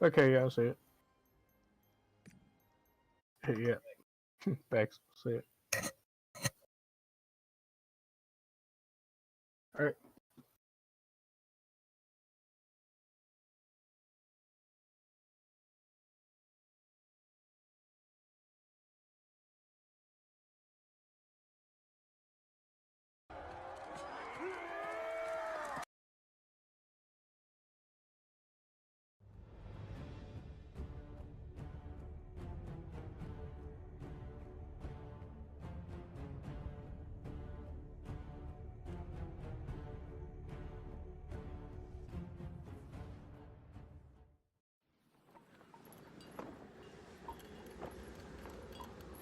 Okay, yeah, I see it. Yeah. Thanks. See it. All right.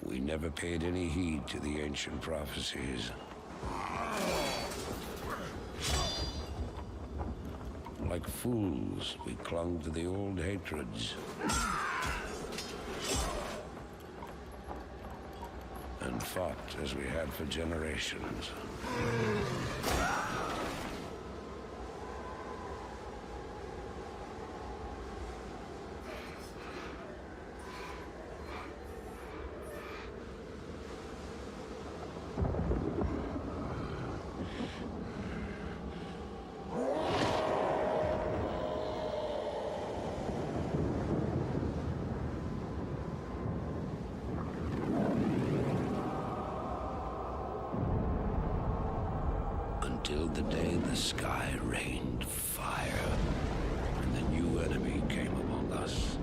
We never paid any heed to the ancient prophecies. Like fools, we clung to the old hatreds. And fought as we had for generations. Until the day the sky rained fire, and the new enemy came among us.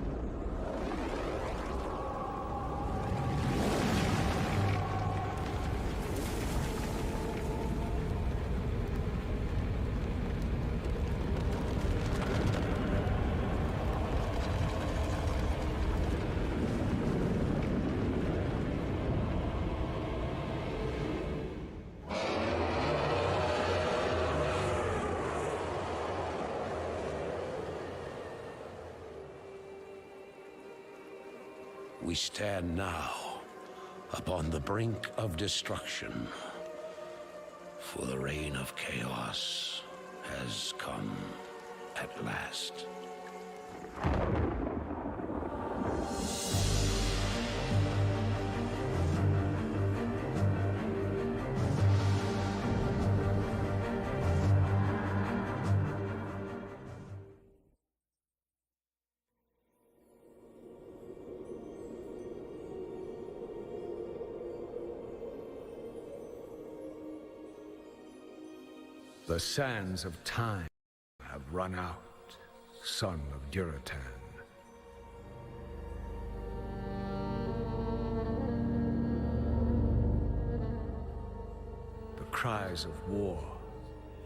We stand now upon the brink of destruction, for the reign of chaos has come at last. The sands of time have run out, son of Durotan. The cries of war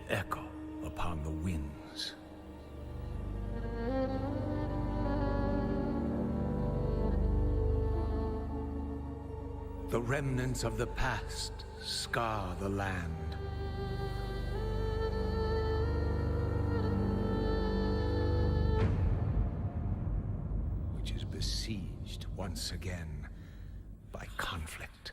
echo upon the winds. The remnants of the past scar the land. Besieged once again by conflict.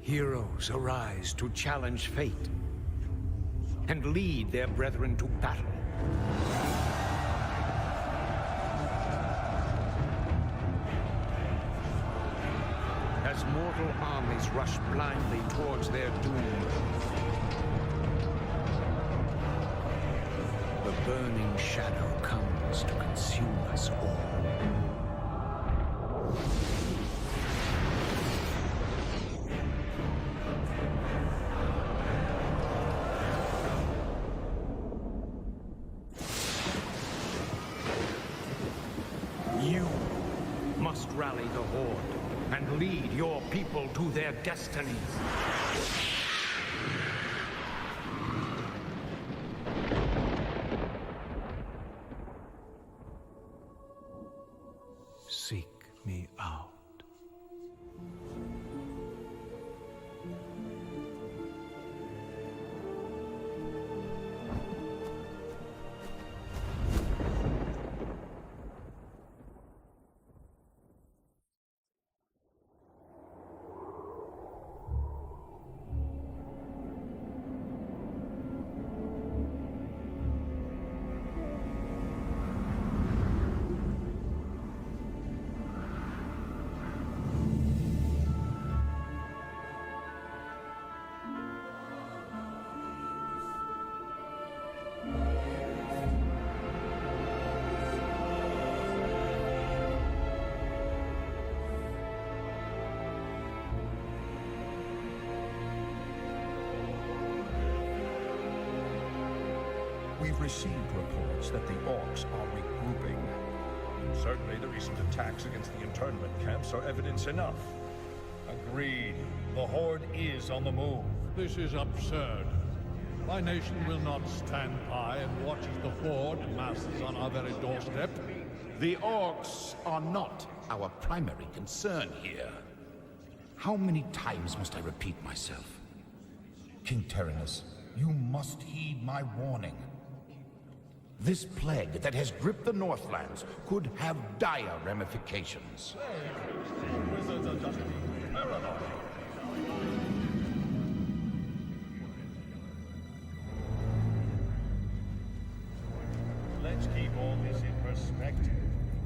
Heroes arise to challenge fate and lead their brethren to battle. As mortal armies rush blindly towards their doom, the burning shadow comes to consume us all. rally the Horde and lead your people to their destinies. Seek me out. We've received reports that the Orcs are regrouping. Certainly the recent attacks against the internment camps are evidence enough. Agreed. The Horde is on the move. This is absurd. My nation will not stand by and watch as the Horde masses on our very doorstep. The Orcs are not our primary concern here. How many times must I repeat myself? King Terinus, you must heed my warning. This plague that has gripped the Northlands could have dire ramifications. Wizards are just paranoid. Let's keep all this in perspective.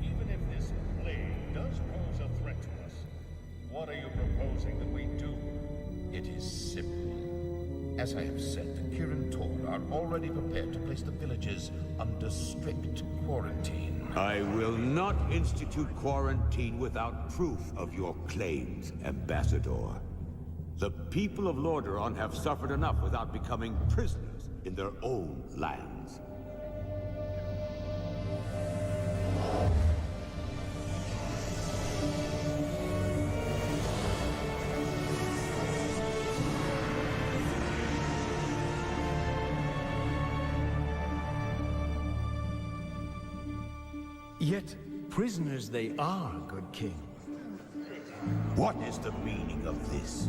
Even if this plague does pose a threat to us, what are you proposing that we do? It is simple. As I have said, the Kirin Tor are already prepared to place the villages under strict quarantine. I will not institute quarantine without proof of your claims, Ambassador. The people of Lordaeron have suffered enough without becoming prisoners in their own lands. Yet prisoners they are, good king. What is the meaning of this?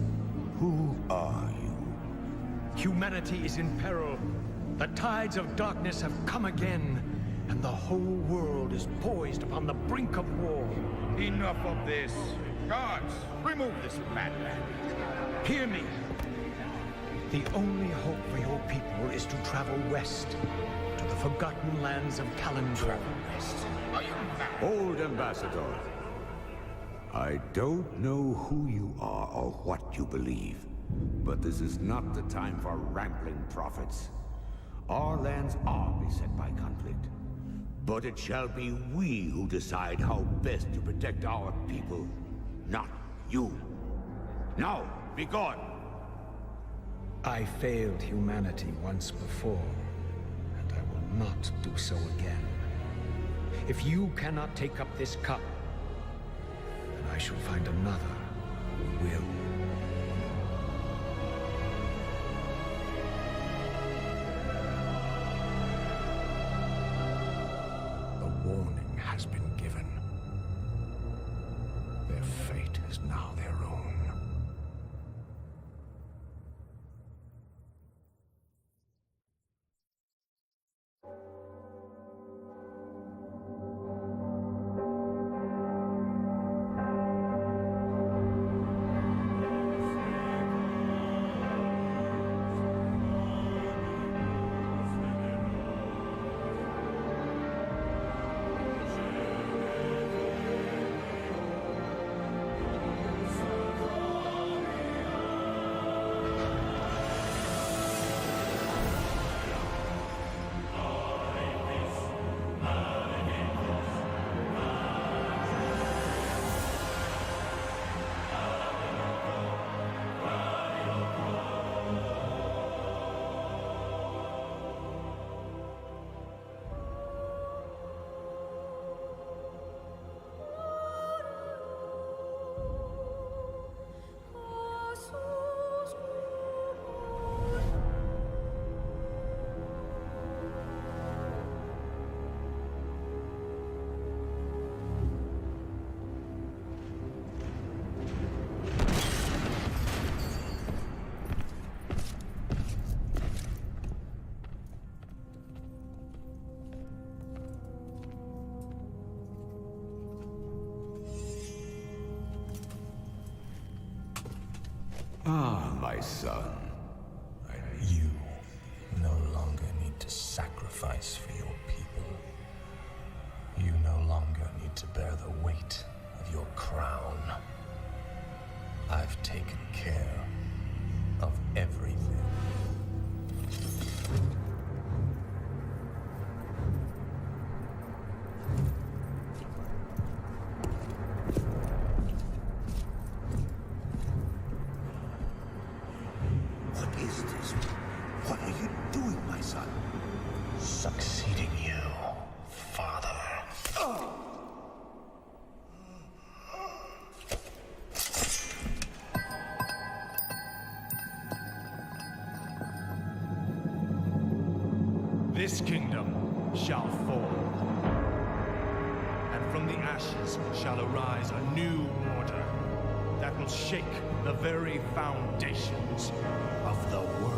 Who are you? Humanity is in peril. The tides of darkness have come again, and the whole world is poised upon the brink of war. Enough of this. Guards, remove this madman. Hear me. The only hope for your people is to travel west, to the forgotten lands of Kalimdor. Are you mad? Old Ambassador, I don't know who you are or what you believe, but this is not the time for rambling prophets. Our lands are beset by conflict, but it shall be we who decide how best to protect our people, not you. Now, be gone! I failed humanity once before, and I will not do so again. If you cannot take up this cup, then I shall find another who will. The warning has been given. Their fate is now their own. my son. You no longer need to sacrifice for your people. You no longer need to bear the weight of your crown. I've taken care of everything. What is this? What are you doing, my son? Succeeding you, father. This kingdom shall fall, and from the ashes shall arise a new order that will shake the very foundations of the world.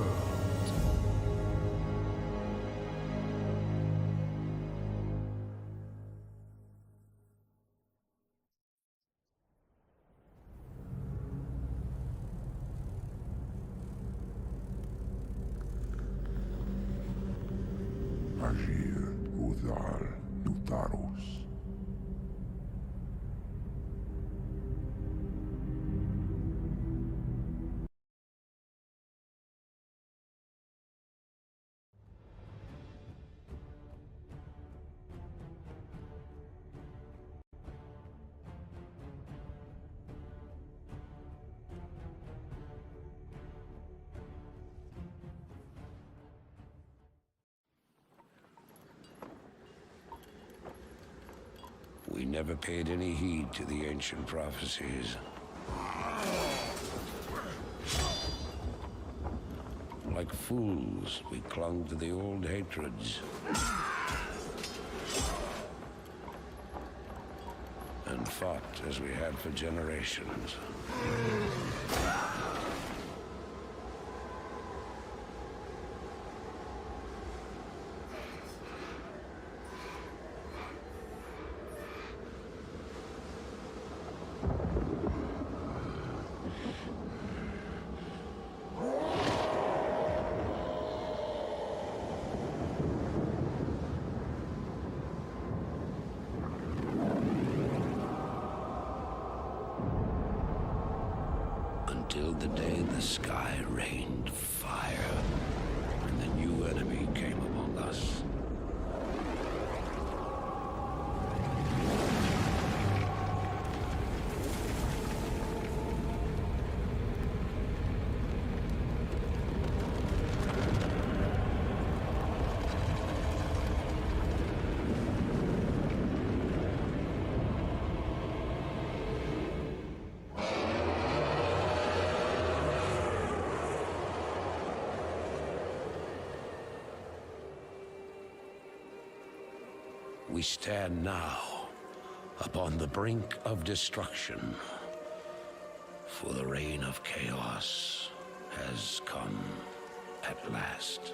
Agir Udal Dutaros. We never paid any heed to the ancient prophecies. Like fools, we clung to the old hatreds. And fought as we had for generations. Until the day the sky rained fire, and the new enemy came among us. We stand now upon the brink of destruction, for the reign of chaos has come at last.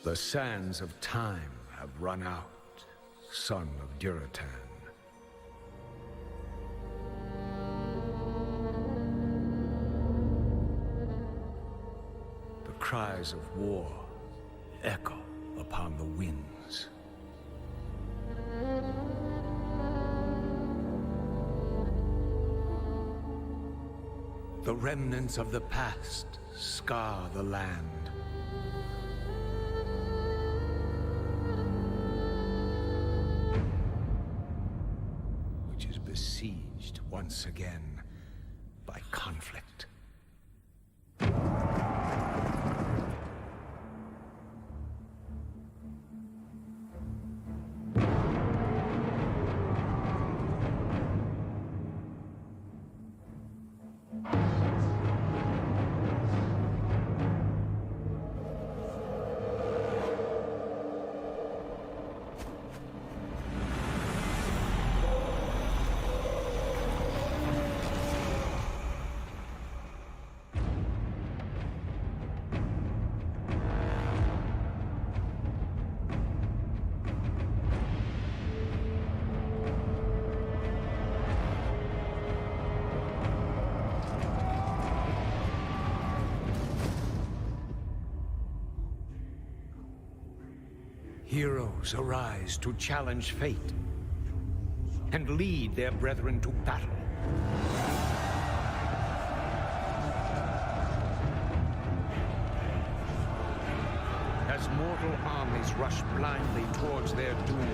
The sands of time have run out, son of Durotan. The cries of war echo upon the winds. The remnants of the past scar the land. Besieged once again by conflict. Heroes arise to challenge fate and lead their brethren to battle. As mortal armies rush blindly towards their doom,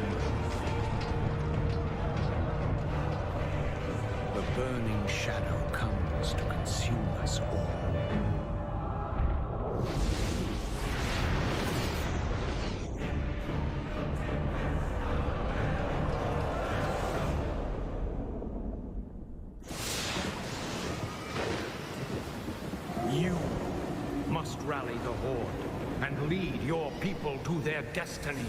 the burning shadow comes to consume us all. You must rally the Horde and lead your people to their destinies.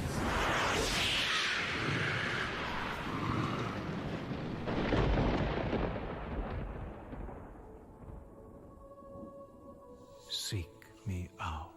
Seek me out.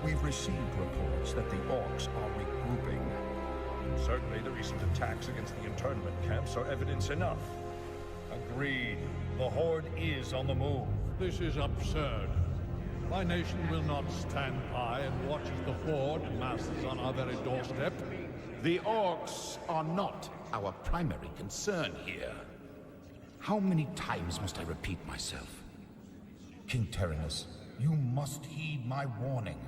We've received reports that the Orcs are regrouping. Certainly the recent attacks against the internment camps are evidence enough. Agreed. The Horde is on the move. This is absurd. My nation will not stand by and watch as the Horde masses on our very doorstep. The Orcs are not our primary concern here. How many times must I repeat myself? King Terinus, you must heed my warning.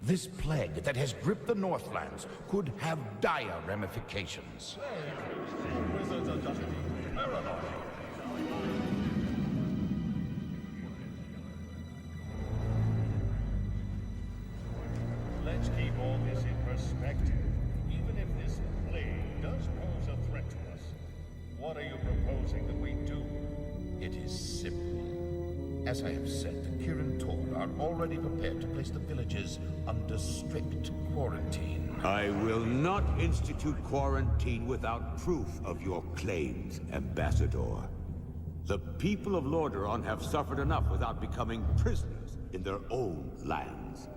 This plague that has gripped the Northlands could have dire ramifications. Wizards are just being paranoid. Let's keep all this in perspective. Even if this plague does pose a threat to us, what are you proposing that we do? It is simple. As I have said, the Kirin Tor are already prepared to place the villages under strict quarantine. I will not institute quarantine without proof of your claims, Ambassador. The people of Lordaeron have suffered enough without becoming prisoners in their own lands.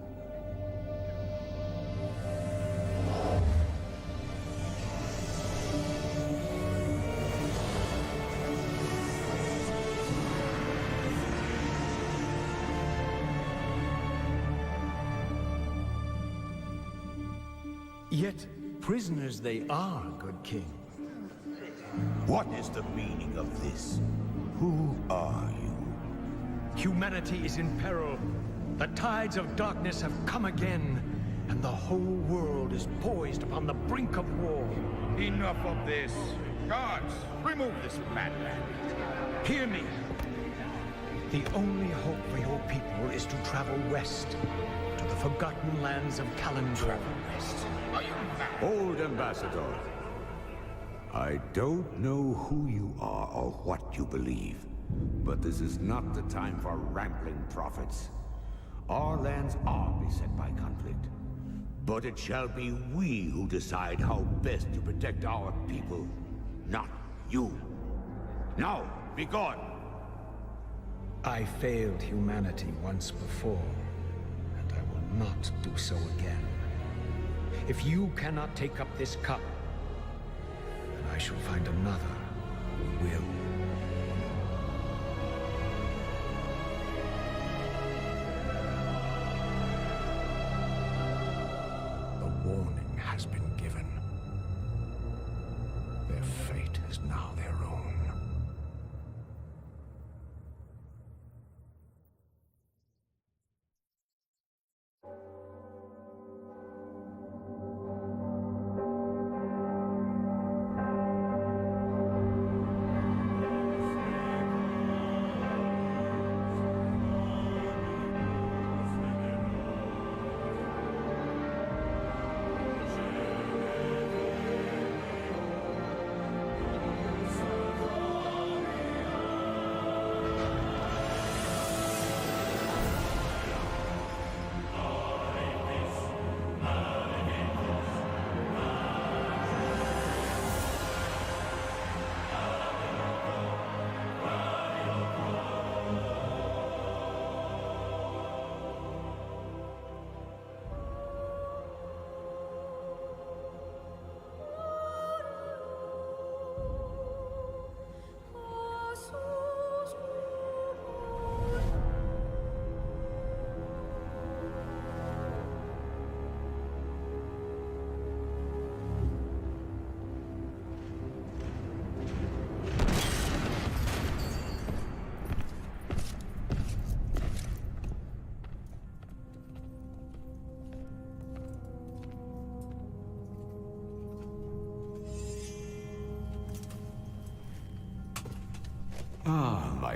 Yet prisoners they are, good king. What is the meaning of this? Who are you? Humanity is in peril. The tides of darkness have come again, and the whole world is poised upon the brink of war. Enough of this. Guards, remove this madman. Hear me. The only hope for your people is to travel west, to the forgotten lands of Kalimdor. Travel west? Are you mad? Old Ambassador, I don't know who you are or what you believe, but this is not the time for rambling prophets. Our lands are beset by conflict, but it shall be we who decide how best to protect our people, not you. Now, be gone! I failed humanity once before, and I will not do so again. If you cannot take up this cup, then I shall find another who will. The warning has been given. Their fate is now their own.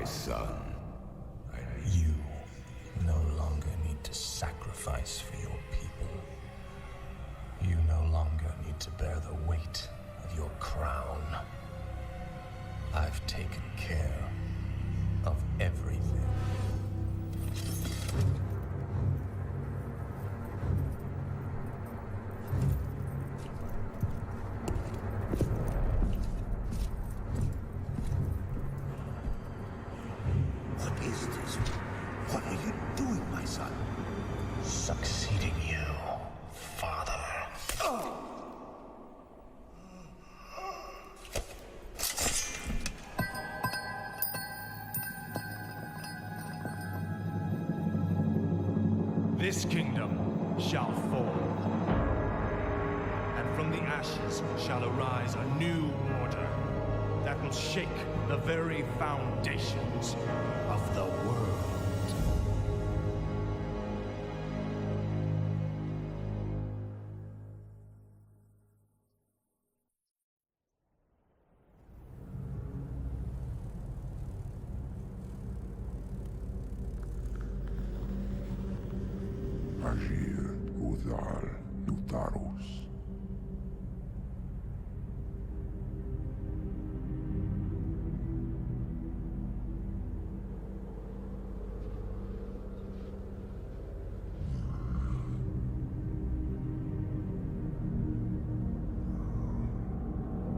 my son. You no longer need to sacrifice for your people. You no longer need to bear the weight of your crown. I've taken care of everything. What is this? What are you doing, my son? Succeeding you, father. This kingdom shall fall, and from the ashes shall arise a new order that will shake the very foundations of the world. Agir, Udal, Lutaros.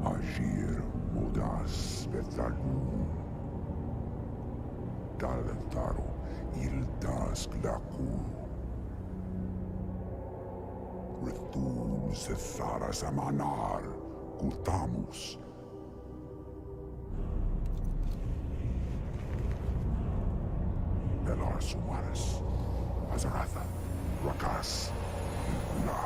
Agir, Udas, Betalun. Dalentaro, Ildas, Glakul. Retum Zethara Zamanar, Kultamus. Belar Sumaris, Azaratha, Rakas, Ilkula.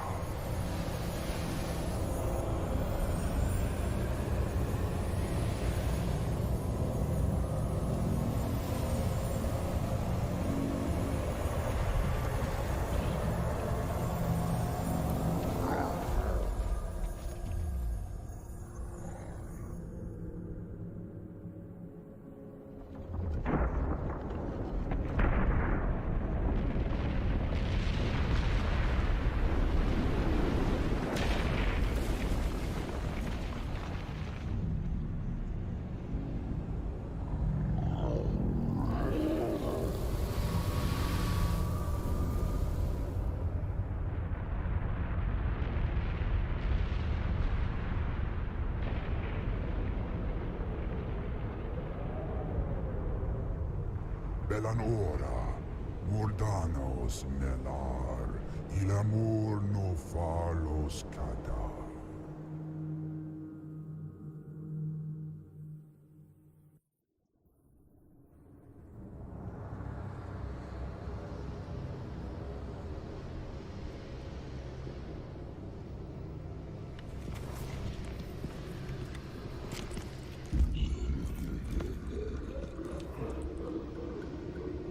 Belanora, Mordanos Melar, il amor no falos cadar.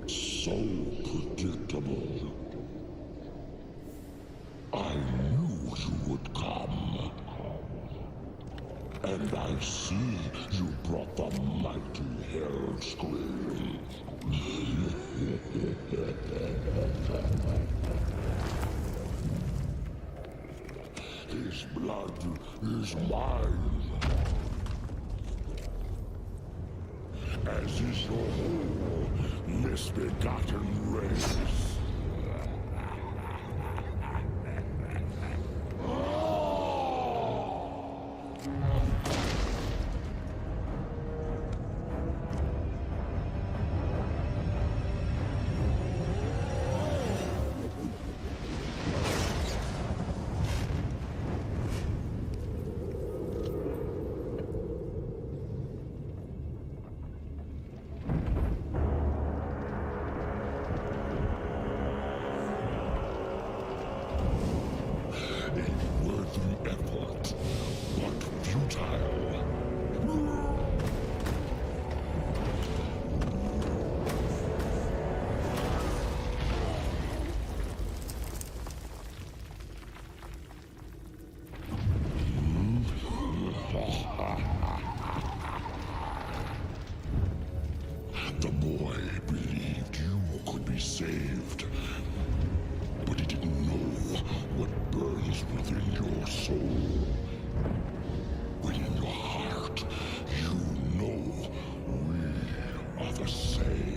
So predictable. I knew you would come. And I see you brought the mighty Hellscream. His blood is mine. As is your whole misbegotten race. saved. But he didn't know what burns within your soul. Within your heart, you know we are the same.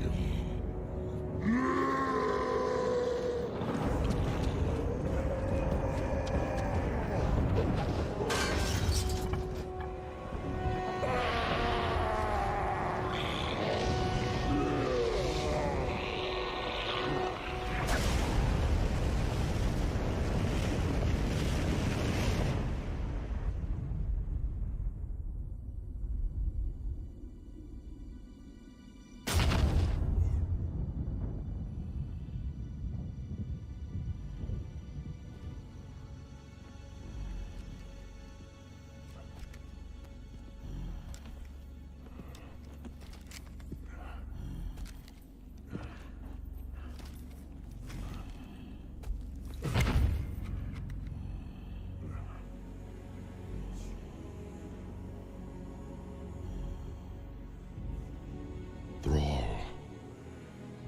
Thrall,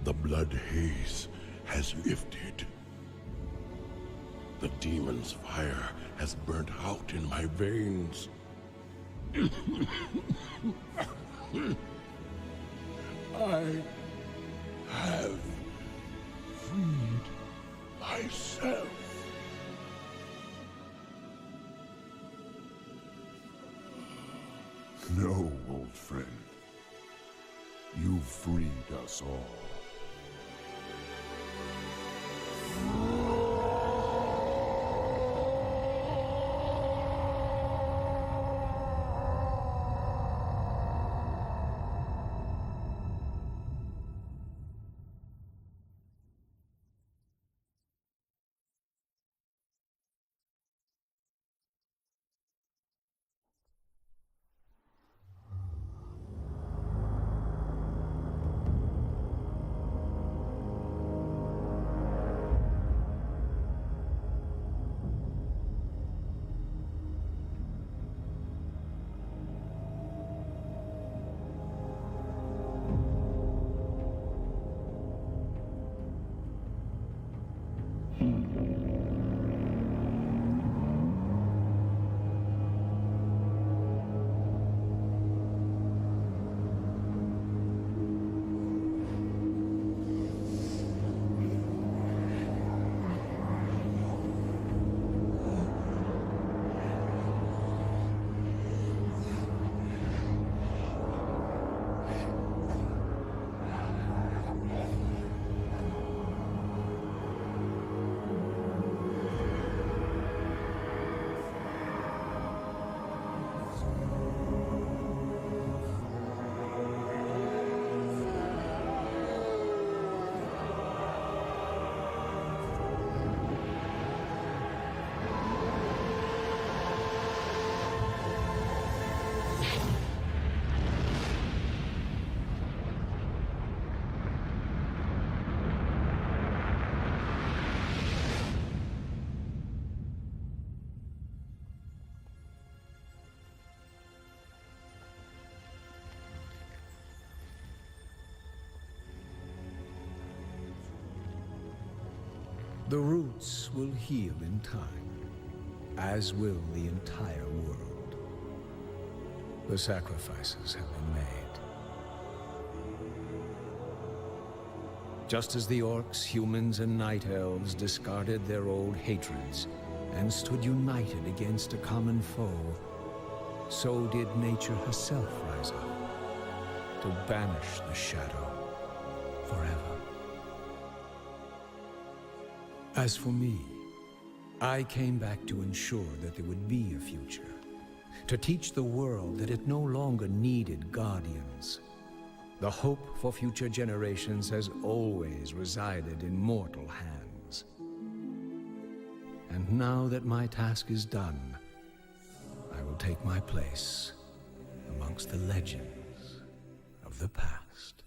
the blood haze has lifted. The demon's fire has burnt out in my veins. I have freed myself. No, old friend. You freed us all. The roots will heal in time, as will the entire world. The sacrifices have been made. Just as the orcs, humans, and night elves discarded their old hatreds and stood united against a common foe, so did nature herself rise up to banish the shadow forever. As for me, I came back to ensure that there would be a future, to teach the world that it no longer needed guardians. The hope for future generations has always resided in mortal hands. And now that my task is done, I will take my place amongst the legends of the past.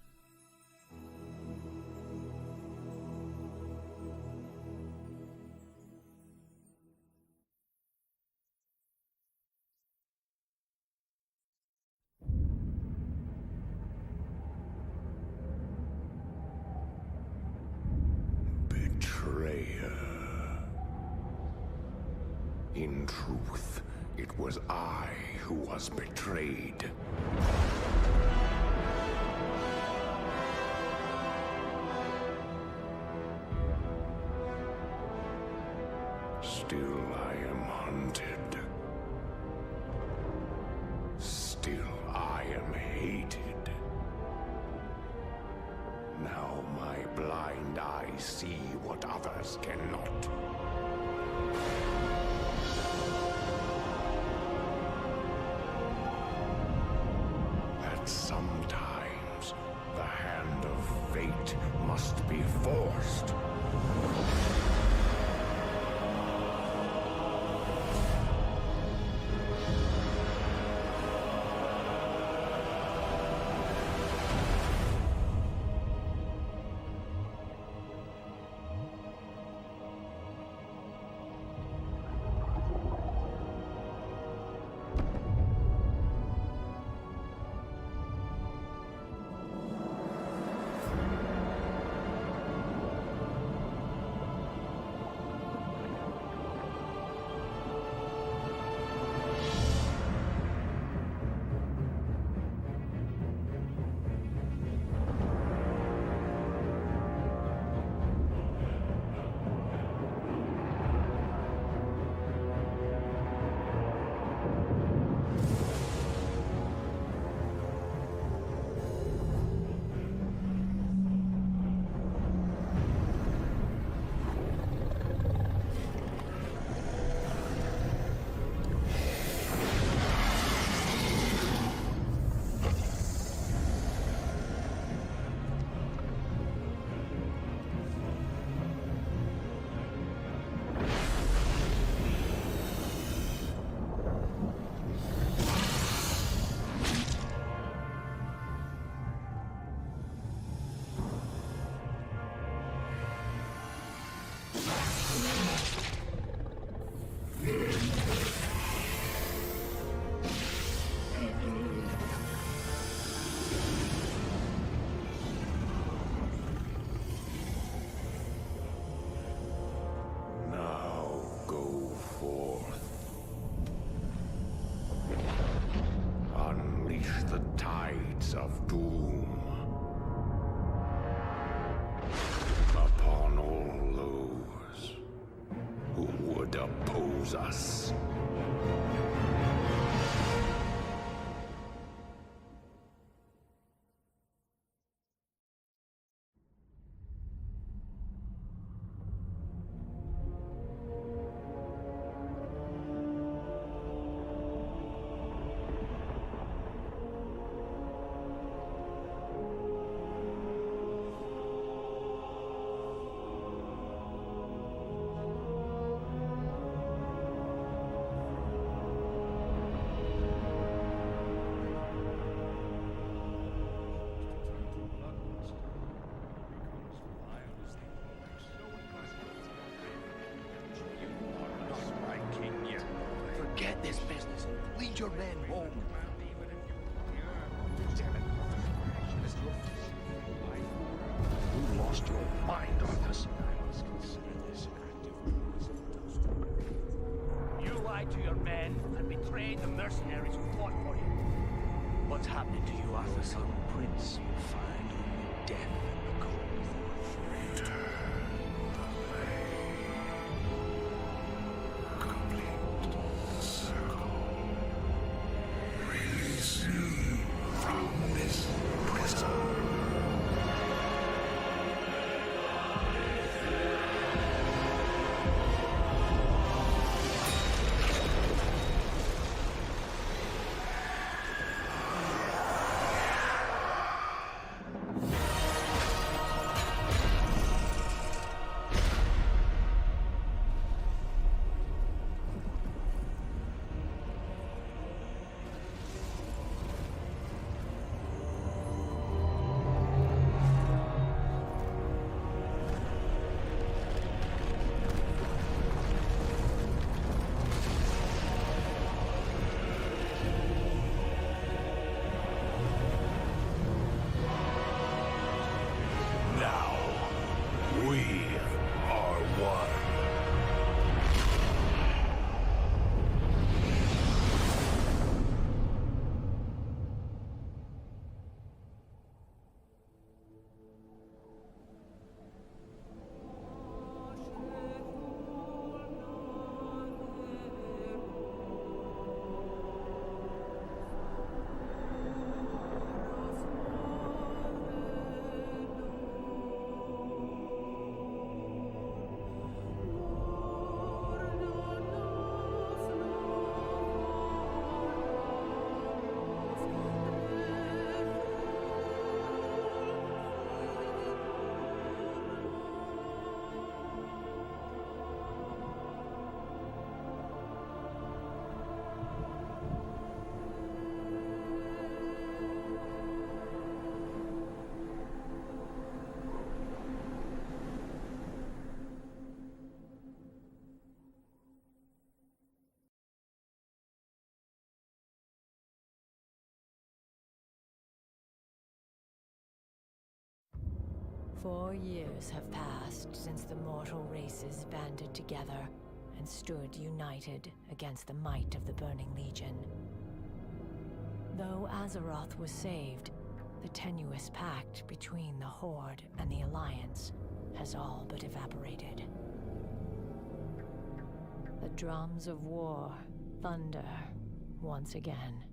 betrayer. In truth, it was I who was betrayed. Still I am hunted. Still I am hated. Now my blind eyes see what others cannot. That sometimes the hand of fate must be forced. Of doom upon all those who would oppose us. Forget this business. Lead your men home. You lost your mind, Arthas. You lied to your men and betrayed the mercenaries who fought for you. What's happening to you, Arthas? Some prince will find only death in the cold. 4 years have passed since the mortal races banded together and stood united against the might of the Burning Legion. Though Azeroth was saved, the tenuous pact between the Horde and the Alliance has all but evaporated. The drums of war thunder once again.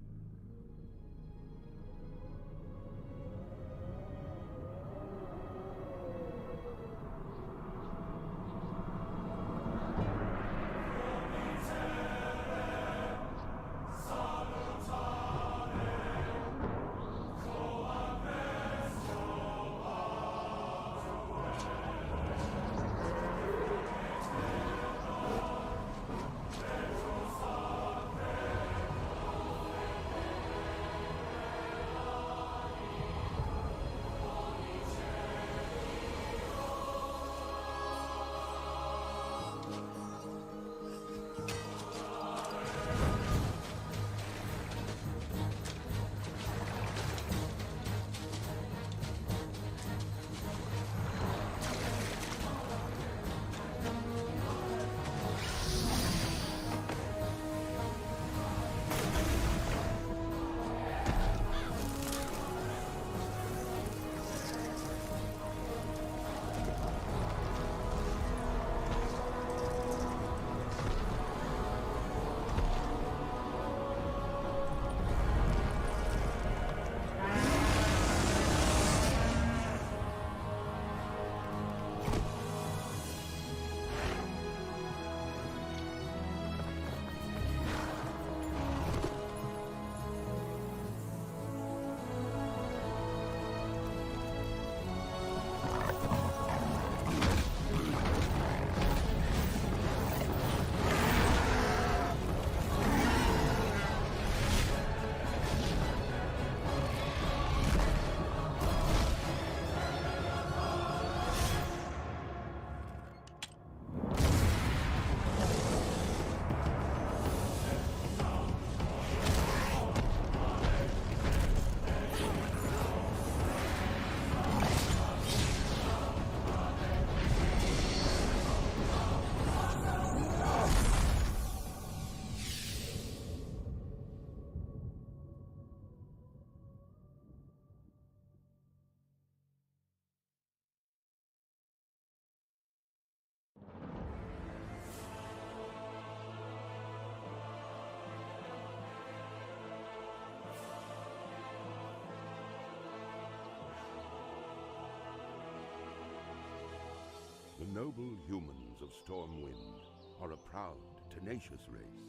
The noble humans of Stormwind are a proud, tenacious race.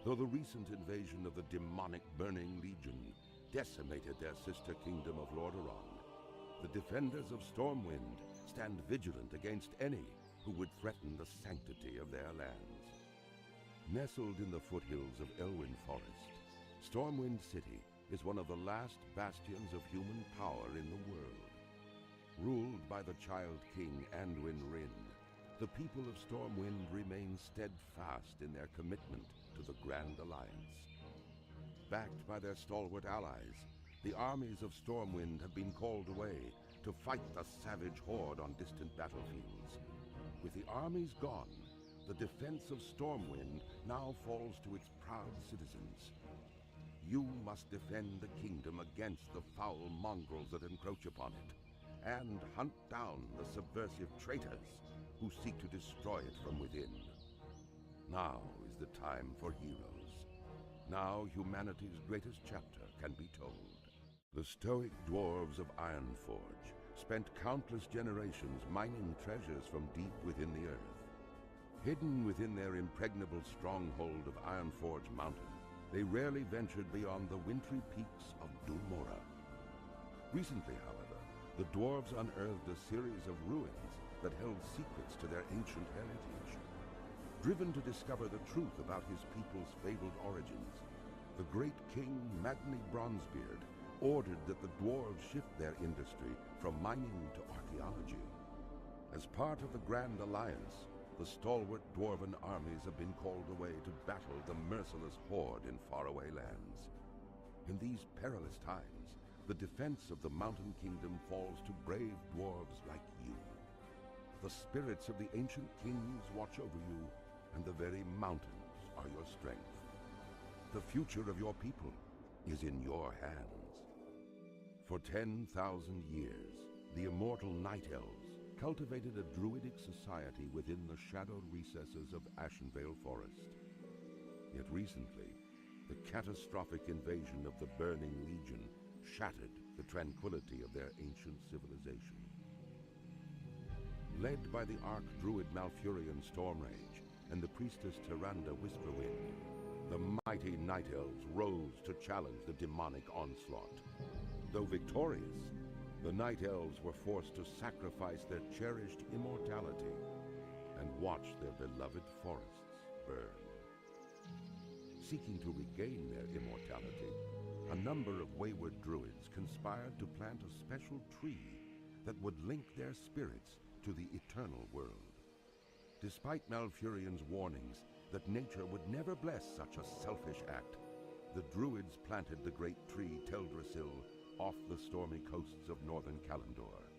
Though the recent invasion of the demonic Burning Legion decimated their sister kingdom of Lordaeron, the defenders of Stormwind stand vigilant against any who would threaten the sanctity of their lands. Nestled in the foothills of Elwyn Forest, Stormwind City is one of the last bastions of human power in the world. Ruled by the Child King Anduin Wrynn, the people of Stormwind remain steadfast in their commitment to the Grand Alliance. Backed by their stalwart allies, the armies of Stormwind have been called away to fight the savage horde on distant battlefields. With the armies gone, the defense of Stormwind now falls to its proud citizens. You must defend the kingdom against the foul mongrels that encroach upon it, and hunt down the subversive traitors who seek to destroy it from within. Now is the time for heroes. Now humanity's greatest chapter can be told. The stoic dwarves of Ironforge spent countless generations mining treasures from deep within the earth. Hidden within their impregnable stronghold of Ironforge Mountain, they rarely ventured beyond the wintry peaks of Dun Morogh. Recently, however, the dwarves unearthed a series of ruins that held secrets to their ancient heritage. Driven to discover the truth about his people's fabled origins, the great king Magni Bronzebeard ordered that the dwarves shift their industry from mining to archaeology. As part of the Grand Alliance, the stalwart dwarven armies have been called away to battle the merciless horde in faraway lands. In these perilous times, the defense of the Mountain Kingdom falls to brave dwarves like you. The spirits of the ancient kings watch over you, and the very mountains are your strength. The future of your people is in your hands. For 10,000 years, the immortal Night Elves cultivated a druidic society within the shadowed recesses of Ashenvale Forest. Yet recently, the catastrophic invasion of the Burning Legion shattered the tranquility of their ancient civilization. Led by the Archdruid Malfurion Stormrage and the priestess Tyrande Whisperwind, the mighty Night Elves rose to challenge the demonic onslaught. Though victorious, the Night Elves were forced to sacrifice their cherished immortality and watch their beloved forests burn. Seeking to regain their immortality, a number of wayward druids conspired to plant a special tree that would link their spirits to the eternal world. Despite Malfurion's warnings that nature would never bless such a selfish act, the druids planted the great tree Teldrassil off the stormy coasts of northern Kalimdor.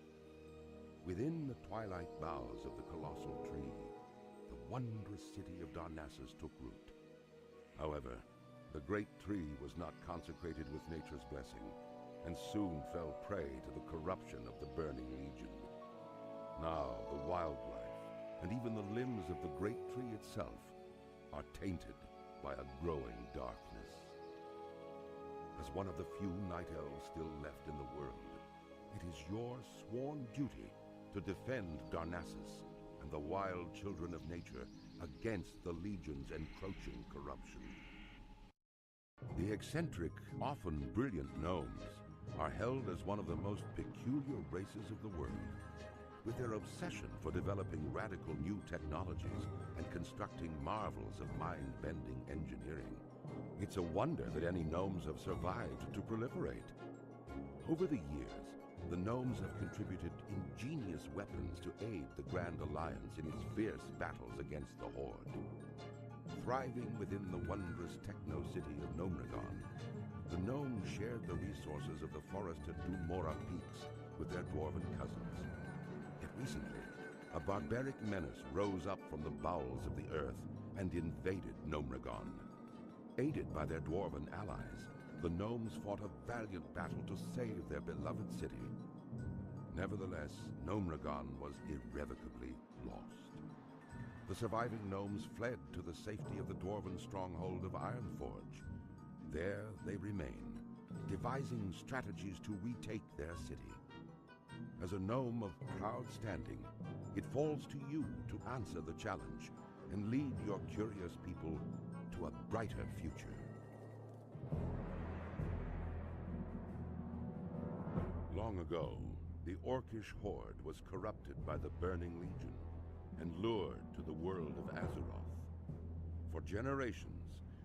Within the twilight boughs of the colossal tree, the wondrous city of Darnassus took root. However, the great tree was not consecrated with nature's blessing, and soon fell prey to the corruption of the Burning Legion. Now the wildlife, and even the limbs of the great tree itself, are tainted by a growing darkness. As one of the few Night Elves still left in the world, it is your sworn duty to defend Darnassus and the wild children of nature against the Legion's encroaching corruption. The eccentric, often brilliant gnomes are held as one of the most peculiar races of the world. With their obsession for developing radical new technologies and constructing marvels of mind-bending engineering, it's a wonder that any gnomes have survived to proliferate. Over the years, the gnomes have contributed ingenious weapons to aid the Grand Alliance in its fierce battles against the Horde. Thriving within the wondrous techno-city of Gnomragon, the gnomes shared the resources of the forested Dunmora peaks with their dwarven cousins. Yet recently, a barbaric menace rose up from the bowels of the earth and invaded Gnomragon. Aided by their dwarven allies, the gnomes fought a valiant battle to save their beloved city. Nevertheless, Gnomragon was irrevocably lost. The surviving gnomes fled to the safety of the dwarven stronghold of Ironforge. There they remain, devising strategies to retake their city. As a gnome of proud standing, it falls to you to answer the challenge and lead your curious people to a brighter future. Long ago, the Orcish Horde was corrupted by the Burning Legion and lured to the world of Azeroth. For generations,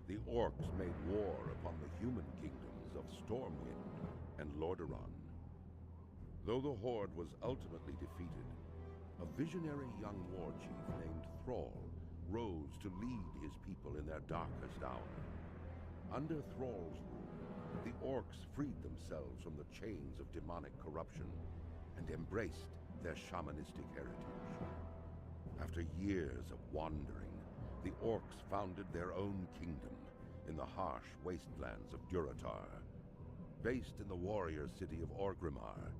the Orcs made war upon the human kingdoms of Stormwind and Lordaeron. Though the Horde was ultimately defeated, a visionary young war chief named Thrall rose to lead his people in their darkest hour. Under Thrall's rule, the Orcs freed themselves from the chains of demonic corruption and embraced their shamanistic heritage. After years of wandering, the Orcs founded their own kingdom in the harsh wastelands of Durotar. Based in the warrior city of Orgrimmar,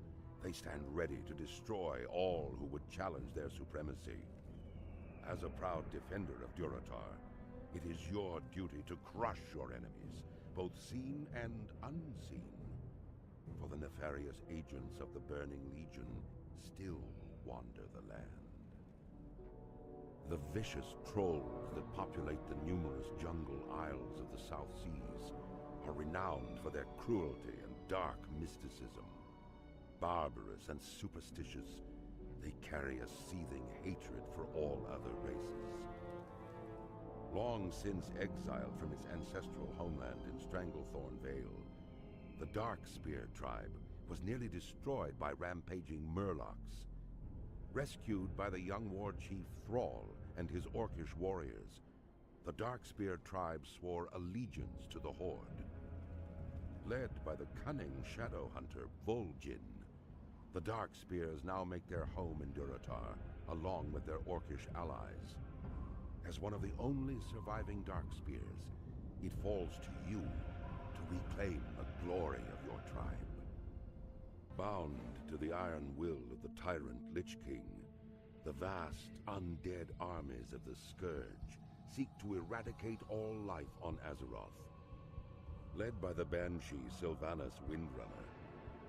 they stand ready to destroy all who would challenge their supremacy. As a proud defender of Durotar, it is your duty to crush your enemies, both seen and unseen. For the nefarious agents of the Burning Legion still wander the land. The vicious trolls that populate the numerous jungle isles of the South Seas are renowned for their cruelty and dark mysticism. Barbarous and superstitious, they carry a seething hatred for all other races. Long since exiled from its ancestral homeland in Stranglethorn Vale, the Darkspear tribe was nearly destroyed by rampaging Murlocs. Rescued by the young war chief Thrall and his Orcish warriors, the Darkspear tribe swore allegiance to the Horde. Led by the cunning shadow hunter Vol'jin, the Dark Spears now make their home in Durotar, along with their Orcish allies. As one of the only surviving Dark Spears, it falls to you to reclaim the glory of your tribe. Bound to the iron will of the tyrant Lich King, the vast undead armies of the Scourge seek to eradicate all life on Azeroth. Led by the Banshee Sylvanas Windrunner,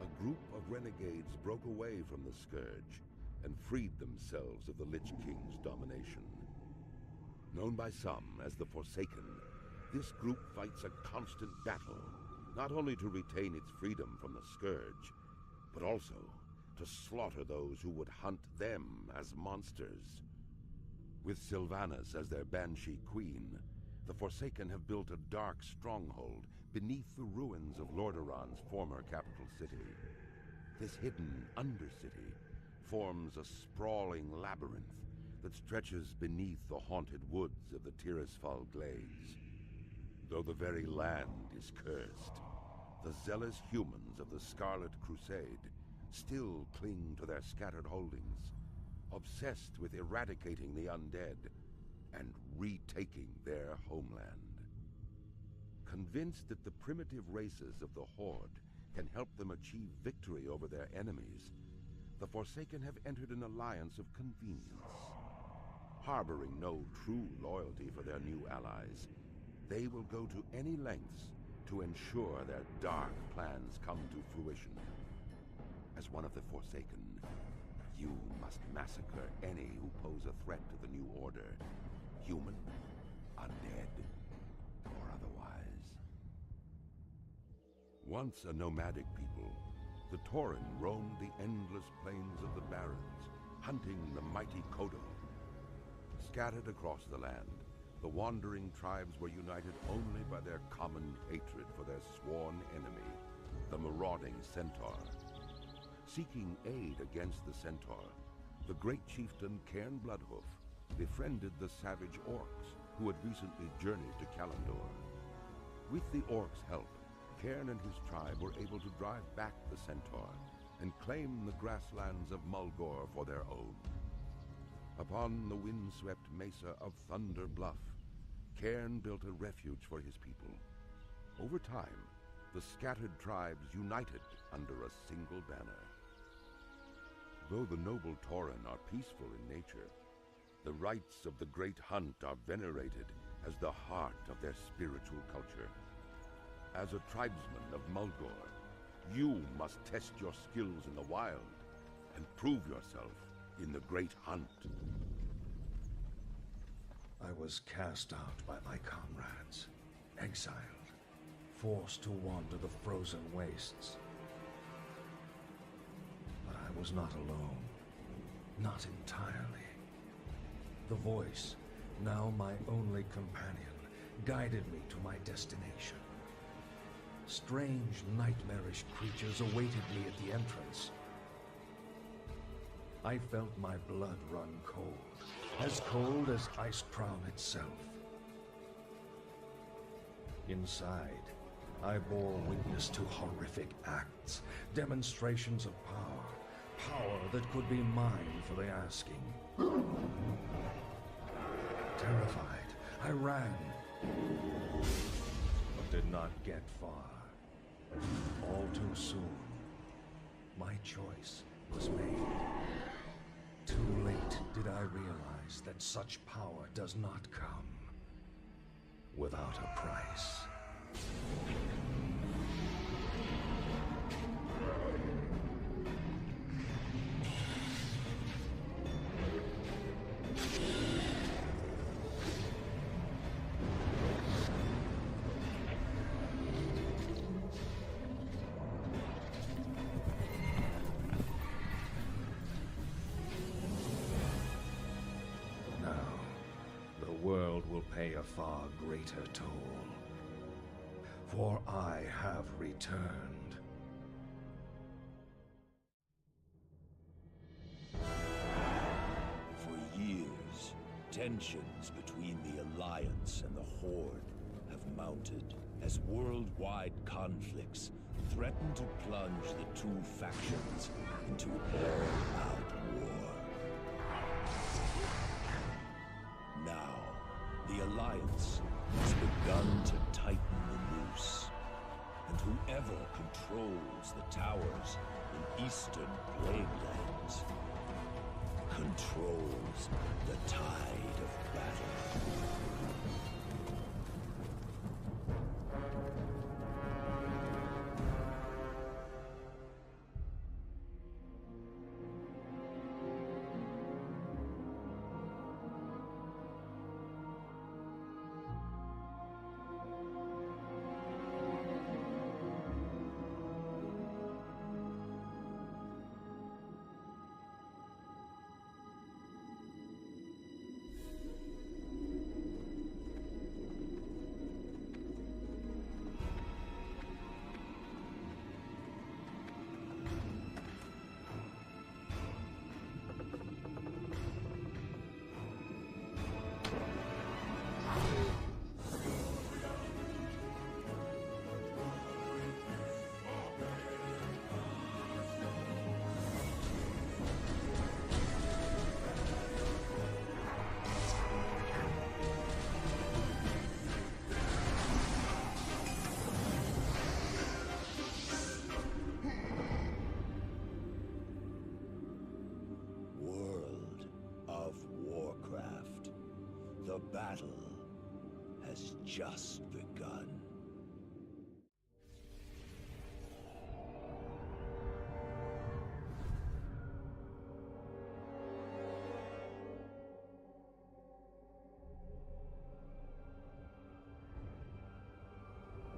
a group of renegades broke away from the Scourge and freed themselves of the Lich King's domination. Known by some as the Forsaken, this group fights a constant battle, not only to retain its freedom from the Scourge, but also to slaughter those who would hunt them as monsters. With Sylvanas as their Banshee Queen, the Forsaken have built a dark stronghold beneath the ruins of Lordaeron's former capital city. This hidden Undercity forms a sprawling labyrinth that stretches beneath the haunted woods of the Tirisfal Glades. Though the very land is cursed, the zealous humans of the Scarlet Crusade still cling to their scattered holdings, obsessed with eradicating the undead and retaking their homeland. Convinced that the primitive races of the Horde can help them achieve victory over their enemies, the Forsaken have entered an alliance of convenience. Harboring no true loyalty for their new allies, they will go to any lengths to ensure their dark plans come to fruition. As one of the Forsaken, you must massacre any who pose a threat to the New Order, human, undead, or otherwise. Once a nomadic people, the Tauren roamed the endless plains of the Barrens, hunting the mighty Kodo. Scattered across the land, the wandering tribes were united only by their common hatred for their sworn enemy, the marauding Centaur. Seeking aid against the Centaur, the great chieftain Cairn Bloodhoof befriended the savage Orcs who had recently journeyed to Kalimdor. With the Orcs' help, Cairn and his tribe were able to drive back the Centaur and claim the grasslands of Mulgore for their own. Upon the windswept mesa of Thunder Bluff, Cairn built a refuge for his people. Over time, the scattered tribes united under a single banner. Though the noble Tauren are peaceful in nature, the rites of the Great Hunt are venerated as the heart of their spiritual culture. As a tribesman of Mulgore, you must test your skills in the wild and prove yourself in the Great Hunt. I was cast out by my comrades, exiled, forced to wander the frozen wastes. But I was not alone. Not entirely. The voice, now my only companion, guided me to my destination. Strange, nightmarish creatures awaited me at the entrance. I felt my blood run cold as Icecrown itself. Inside, I bore witness to horrific acts, demonstrations of power that could be mine for the asking. Terrified, I ran, but did not get far. All too soon, my choice was made. Too late did I realize that such power does not come without a price. Pay a far greater toll, for I have returned. For years, tensions between the Alliance and the Horde have mounted. as worldwide conflicts threaten to plunge the two factions into all-out war. Now, the Alliance has begun to tighten the noose, and whoever controls the towers in Eastern Plaguelands controls the tide of battle. The battle has just begun.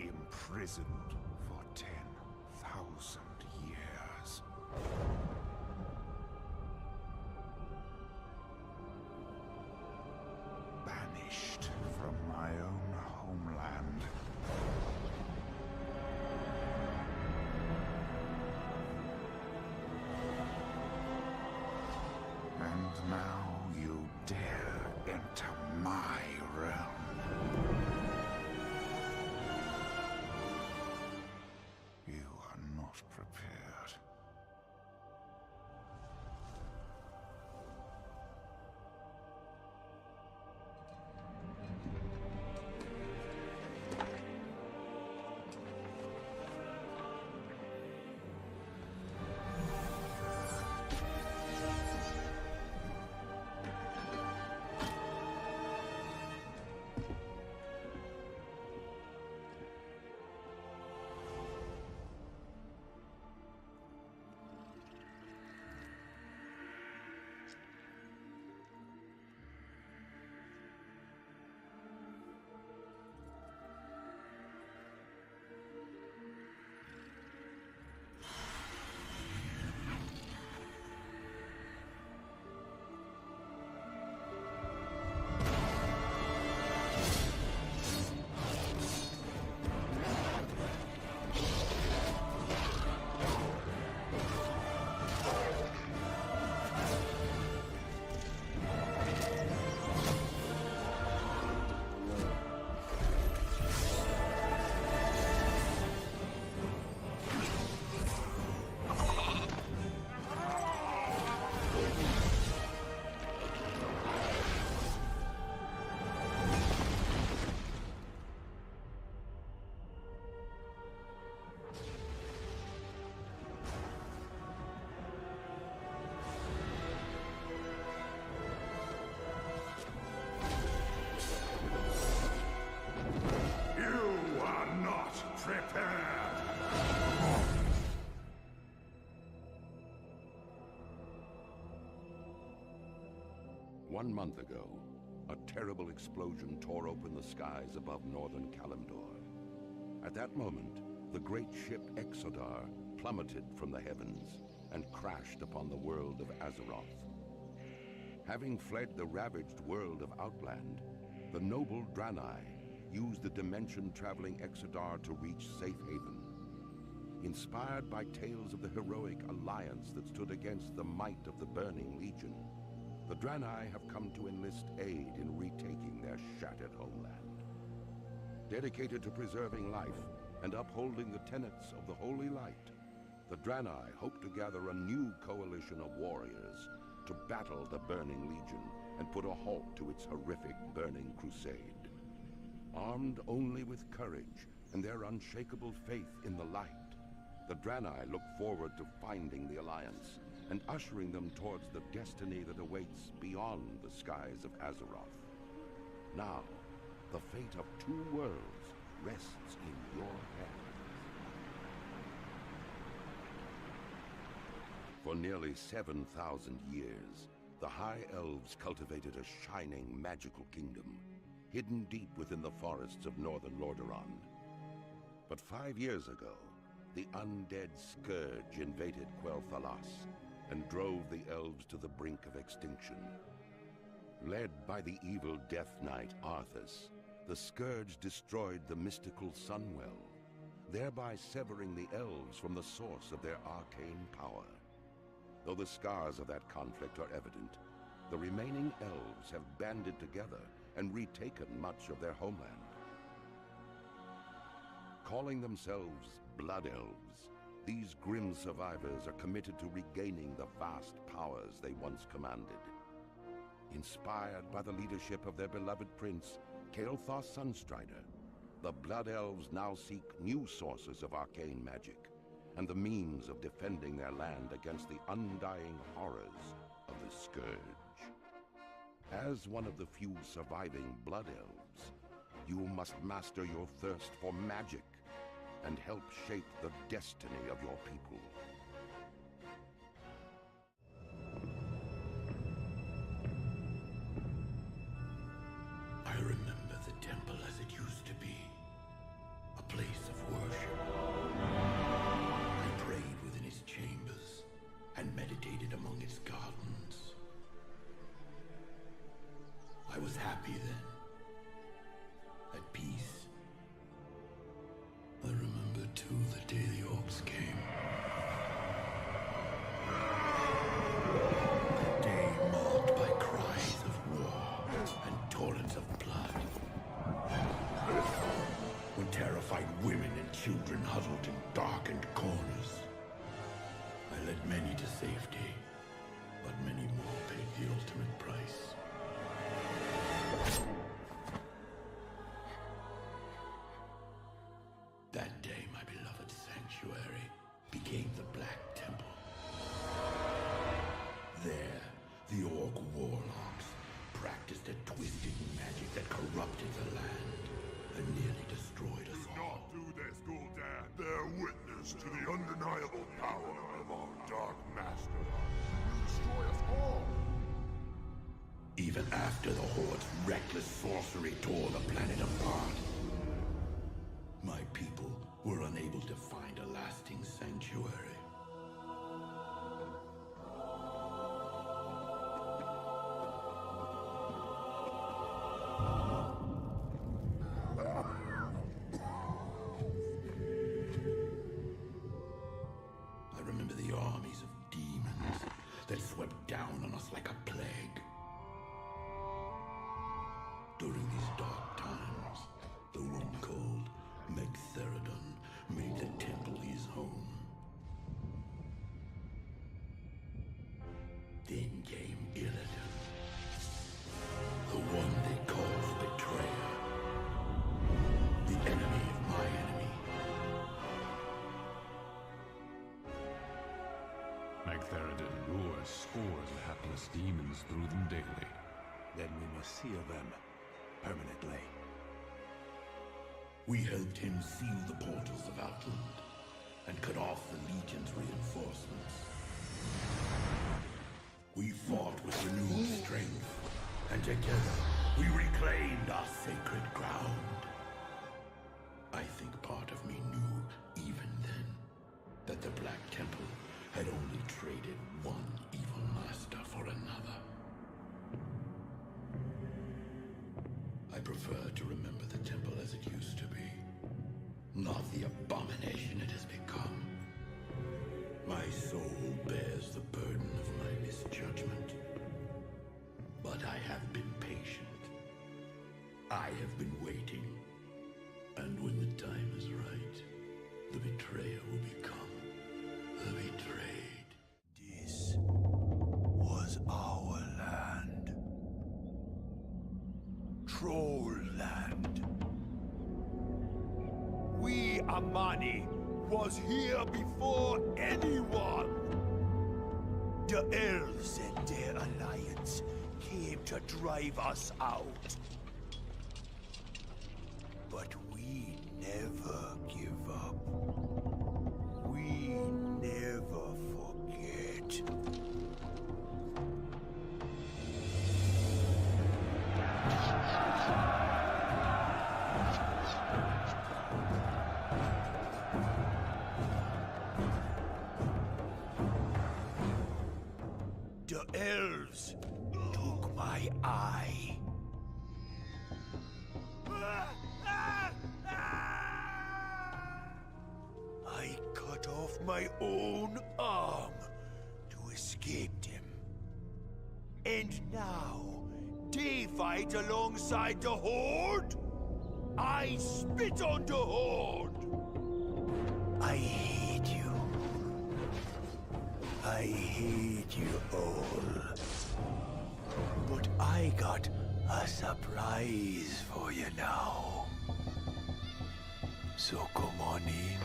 Imprisoned for 10,000 years. Banished from my own homeland. And now you dare enter my realm. You are not prepared. Prepared! 1 month ago, a terrible explosion tore open the skies above northern Kalimdor. At that moment, the great ship Exodar plummeted from the heavens and crashed upon the world of Azeroth. Having fled the ravaged world of Outland, the noble Draenei used the dimension-traveling Exodar to reach Safe Haven. Inspired by tales of the heroic alliance that stood against the might of the Burning Legion, the Draenei have come to enlist aid in retaking their shattered homeland. Dedicated to preserving life and upholding the tenets of the Holy Light, the Draenei hope to gather a new coalition of warriors to battle the Burning Legion and put a halt to its horrific burning crusade. Armed only with courage and their unshakable faith in the light, the Draenei look forward to finding the Alliance and ushering them towards the destiny that awaits beyond the skies of Azeroth. Now, the fate of two worlds rests in your hands. For nearly 7,000 years, the High Elves cultivated a shining magical kingdom, hidden deep within the forests of northern Lordaeron. But 5 years ago, the undead Scourge invaded Quel'Thalas and drove the elves to the brink of extinction. Led by the evil Death Knight Arthas, the Scourge destroyed the mystical Sunwell, thereby severing the elves from the source of their arcane power. Though the scars of that conflict are evident, the remaining elves have banded together and retaken much of their homeland. Calling themselves Blood Elves, these grim survivors are committed to regaining the vast powers they once commanded. Inspired by the leadership of their beloved prince, Kael'thas Sunstrider, the Blood Elves now seek new sources of arcane magic and the means of defending their land against the undying horrors of the Scourge. As one of the few surviving Blood Elves, you must master your thirst for magic and help shape the destiny of your people. I remember the temple as it used to be, a place of worship. I prayed within its chambers and meditated among its gardens. I was happy then, at peace. I remember too the day the orcs came. A day marked by cries of war and torrents of blood. When terrified women and children huddled in darkened corners. I led many to safety, but many more paid the ultimate price. That day, my beloved sanctuary became the Black Temple. There, the orc warlocks practiced a twisted magic that corrupted the land and nearly destroyed us all. Do not do this, Gul'dan. Bear witness to the undeniable power of our Dark Master. You destroy us all. Even after the Horde's reckless sorcery tore the planet apart, my people were unable to find a lasting sanctuary. I remember the armies of demons that swept down on us like a plague. During these dark times, the one called Meg-Theridon made the temple his home. Then came Illidan, the one they called Betrayer, the enemy of my enemy. Meg-Theridon lures scores of hapless demons through them daily. Then we must seal them permanently. We helped him seal the portals of Outland and cut off the Legion's reinforcements. We fought with renewed strength, and together we reclaimed our sacred ground. I think part of me knew, even then, that the Black Temple had only traded one evil master for another. I prefer to remember the temple as it used to be, not the abomination it has become. My soul bears the burden of my misjudgment, but I have been patient. I have been waiting, time is right, the betrayer will become the betrayed. This was our land. Troll land. We, Amani, was here before anyone. The elves and their alliance came to drive us out. But we never give up. We never forget. The elves took my eye. I cut off my own arm to escape them. And now, they fight alongside the Horde? I spit on the Horde! I hate you. I hate you all. But I got a surprise for you now. So come on in.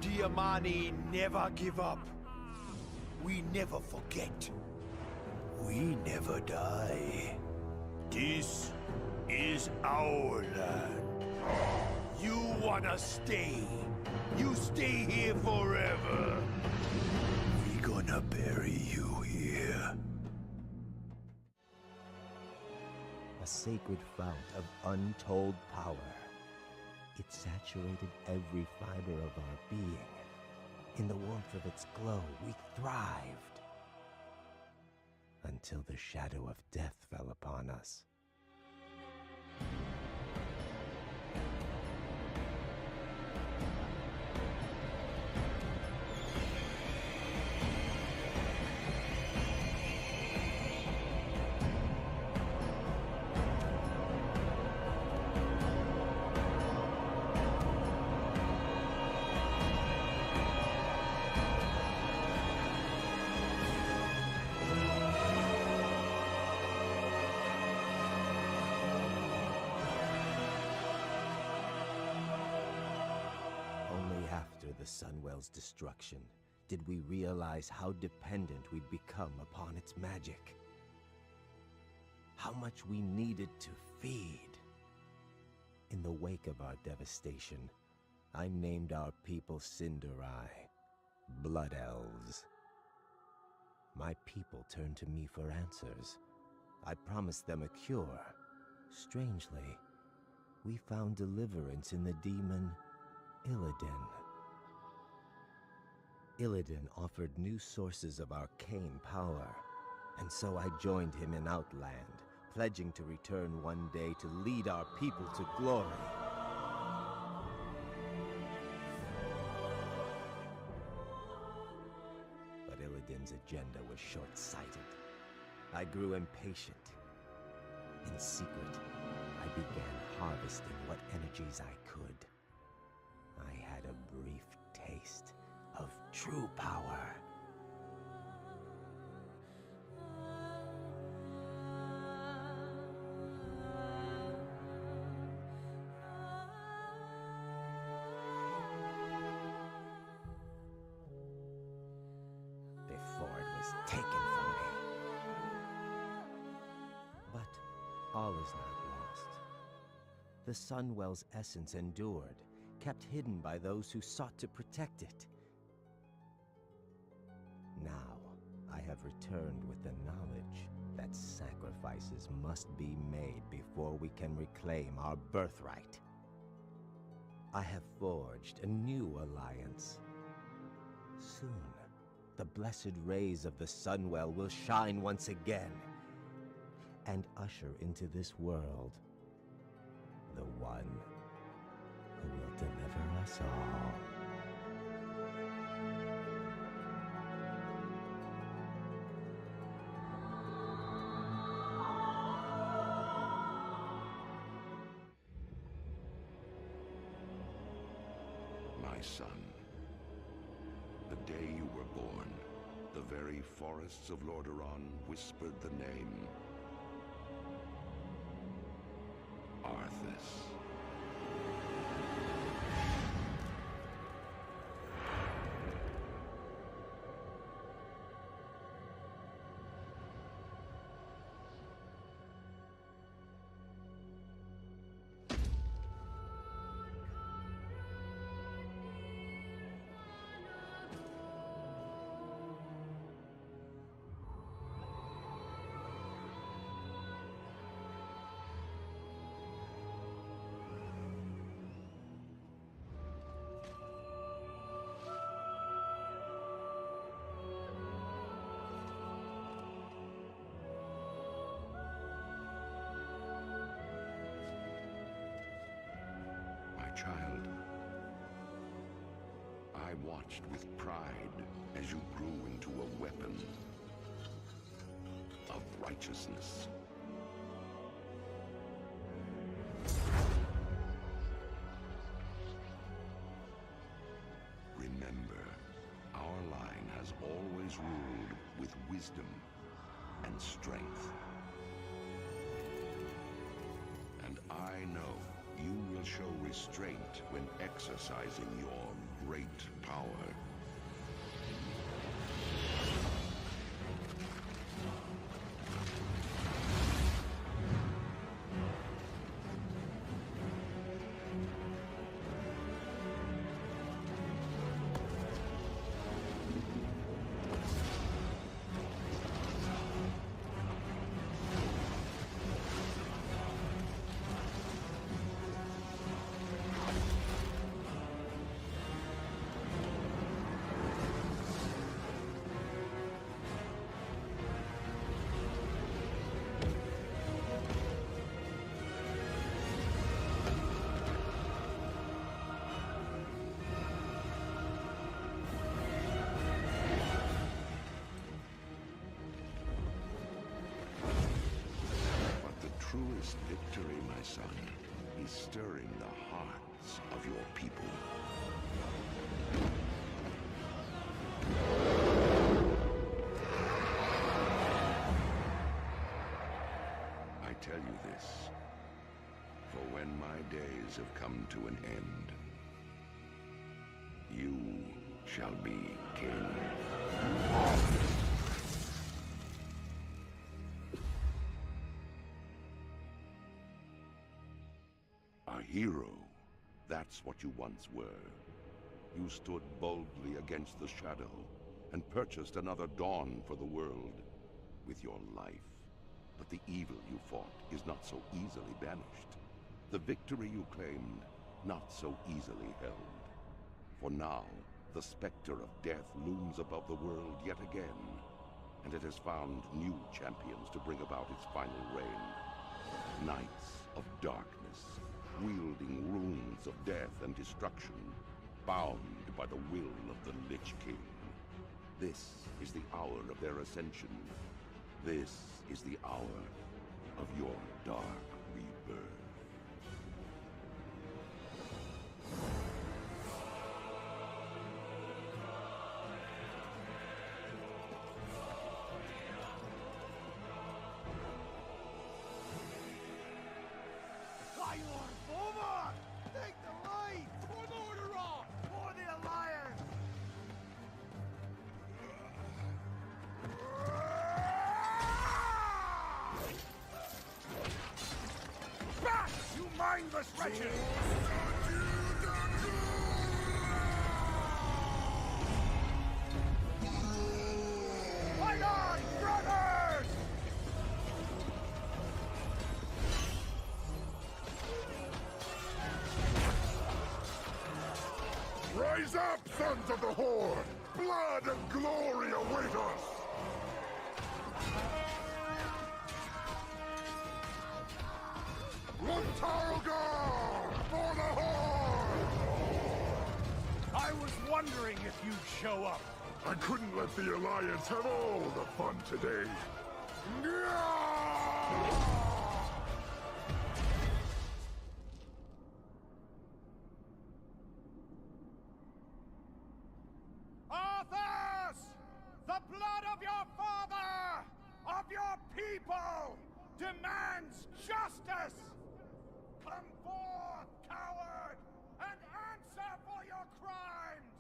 The Amani never give up. We never forget. We never die. This is our land. You wanna stay. You stay here forever. We gonna bury you here. A sacred fount of untold power. It saturated every fiber of our being. In the warmth of its glow, we thrived. Until the shadow of death fell upon us. The Sunwell's destruction, did we realize how dependent we'd become upon its magic. How much we needed to feed. In the wake of our devastation, I named our people Cinderai, Blood Elves. My people turned to me for answers. I promised them a cure. Strangely, we found deliverance in the demon Illidan. Illidan offered new sources of arcane power, and so I joined him in Outland, pledging to return one day to lead our people to glory. But Illidan's agenda was short-sighted. I grew impatient. In secret, I began harvesting what energies I could. I had a brief taste of true power. Before it was taken from me. But all is not lost. The Sunwell's essence endured, kept hidden by those who sought to protect it. Now, I have returned with the knowledge that sacrifices must be made before we can reclaim our birthright. I have forged a new alliance. Soon, the blessed rays of the Sunwell will shine once again and usher into this world the one who will deliver us all. My son, the day you were born, the very forests of Lordaeron whispered the name Arthas. Child, I watched with pride as you grew into a weapon of righteousness. Remember, our line has always ruled with wisdom and strength. And I know you will show restraint when exercising your great power. Truest victory, my son, is stirring the hearts of your people. I tell you this, for when my days have come to an end, you shall be king. A hero, that's what you once were. You stood boldly against the shadow and purchased another dawn for the world with your life. But the evil you fought is not so easily banished. The victory you claimed, not so easily held. For now, the specter of death looms above the world yet again, and it has found new champions to bring about its final reign. Knights of darkness, wielding runes of death and destruction, bound by the will of the Lich King. This is the hour of their ascension. This is the hour of your dark rebirth. Over! Take the lead! For Lordaeron! For the Alliance! Back, you mindless wretches! Fight on, brothers! Rise up! up, sons of the Horde! Blood and glory await us! Luntarlgar! For the Horde! I was wondering if you'd show up. I couldn't let the Alliance have all the fun today. Arthas! The blood of your father, of your people, demands justice! Come forth, coward, and answer for your crimes!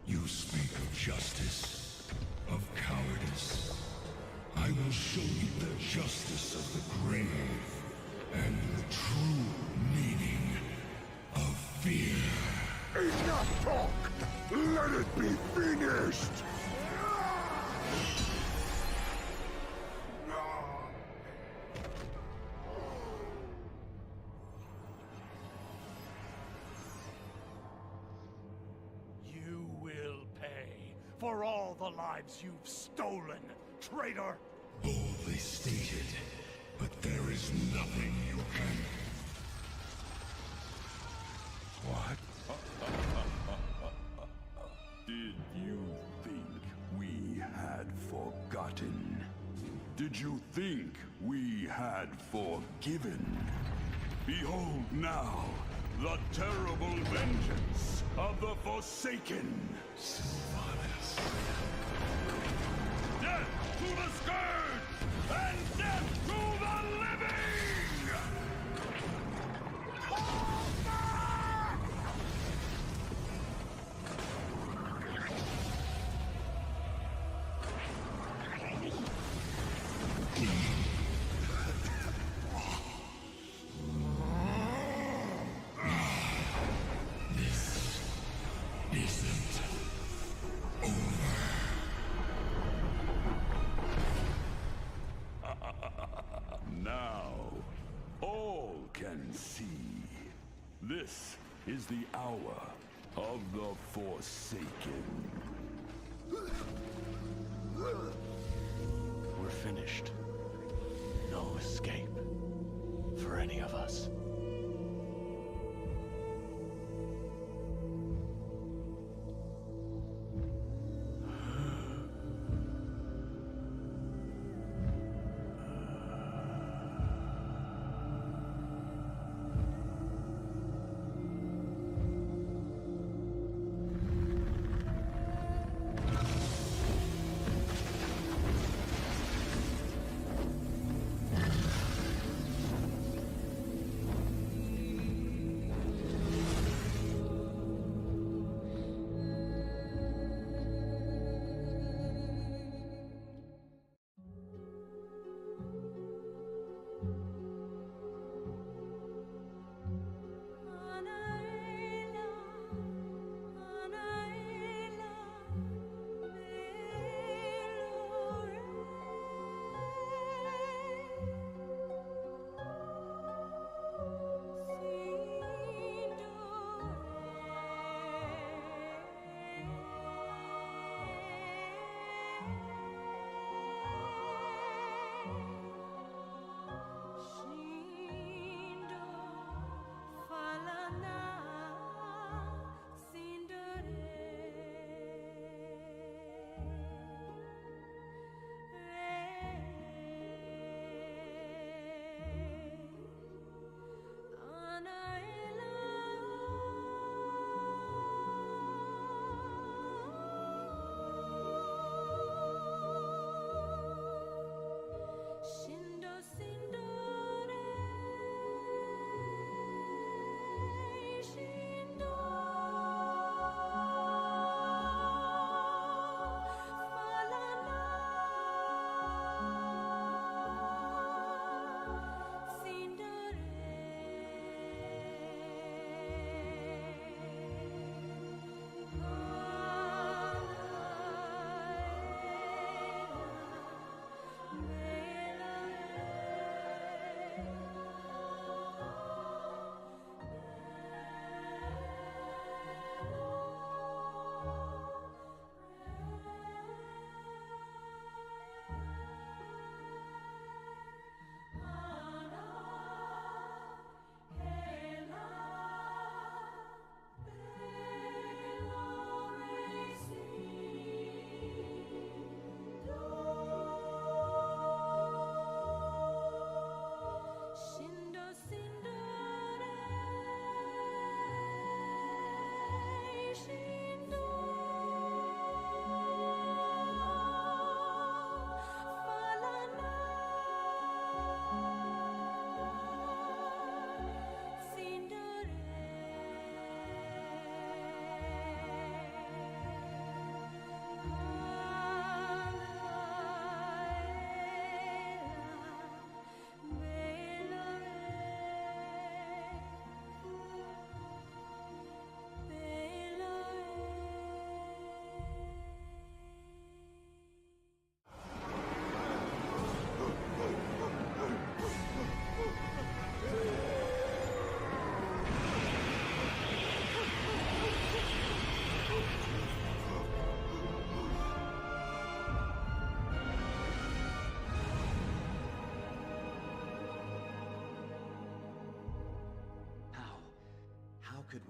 You speak of justice, of cowardice. I will show you the justice of the grave, and the true meaning of fear. Enough talk! Let it be finished! You will pay for all the lives you've stolen, traitor! Boldly stated, but there is nothing you can... What? Did you think we had forgotten? Did you think we had forgiven? Behold now, the terrible vengeance of the Forsaken! Sylvanas. Death to the Scourge! And death to the living! Now, all can see. This is the hour of the Forsaken. We're finished. No escape for any of us.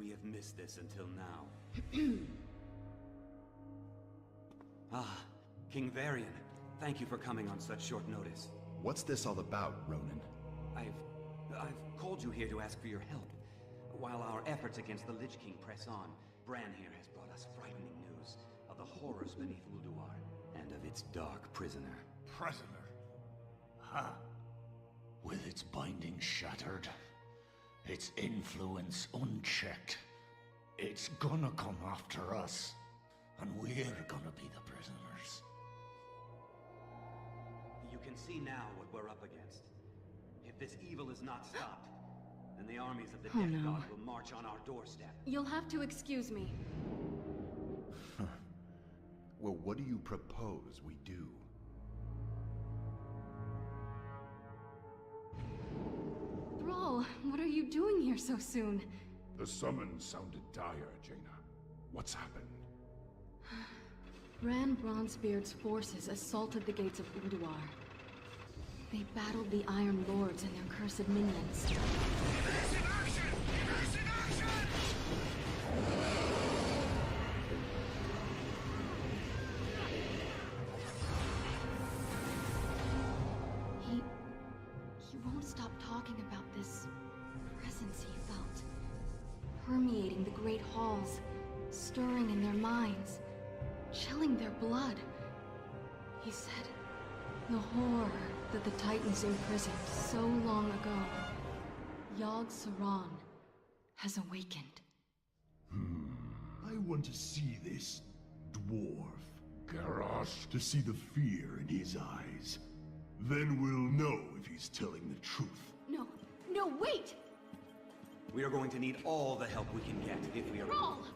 we have missed this until now? King Varian, thank you for coming on such short notice. What's this all about, Ronan? I've called you here to ask for your help. While our efforts against the Lich King press on, Bran here has brought us frightening news of the horrors beneath Ulduar, and of its dark prisoner. Prisoner? Huh? With its binding shattered, its influence unchecked, it's gonna come after us, and we're gonna be the prisoners. You can see now what we're up against. If this evil is not stopped, then the armies of the Death God will march on our doorstep. You'll have to excuse me. Well, what do you propose we do? Thrall, what are you doing here so soon? The summons sounded dire, Jaina. What's happened? Bran Bronzebeard's forces assaulted the gates of Ulduar. They battled the Iron Lords and their cursed minions. He won't stop talking about this presence he felt, permeating the great halls, stirring in their minds, chilling their blood. He said, the horror that the Titans imprisoned so long ago, Yogg-Saron has awakened. I want to see this dwarf, Garrosh, to see the fear in his eyes. Then we'll know if he's telling the truth. No, wait! We are going to need all the help we can get if we are— Thrall!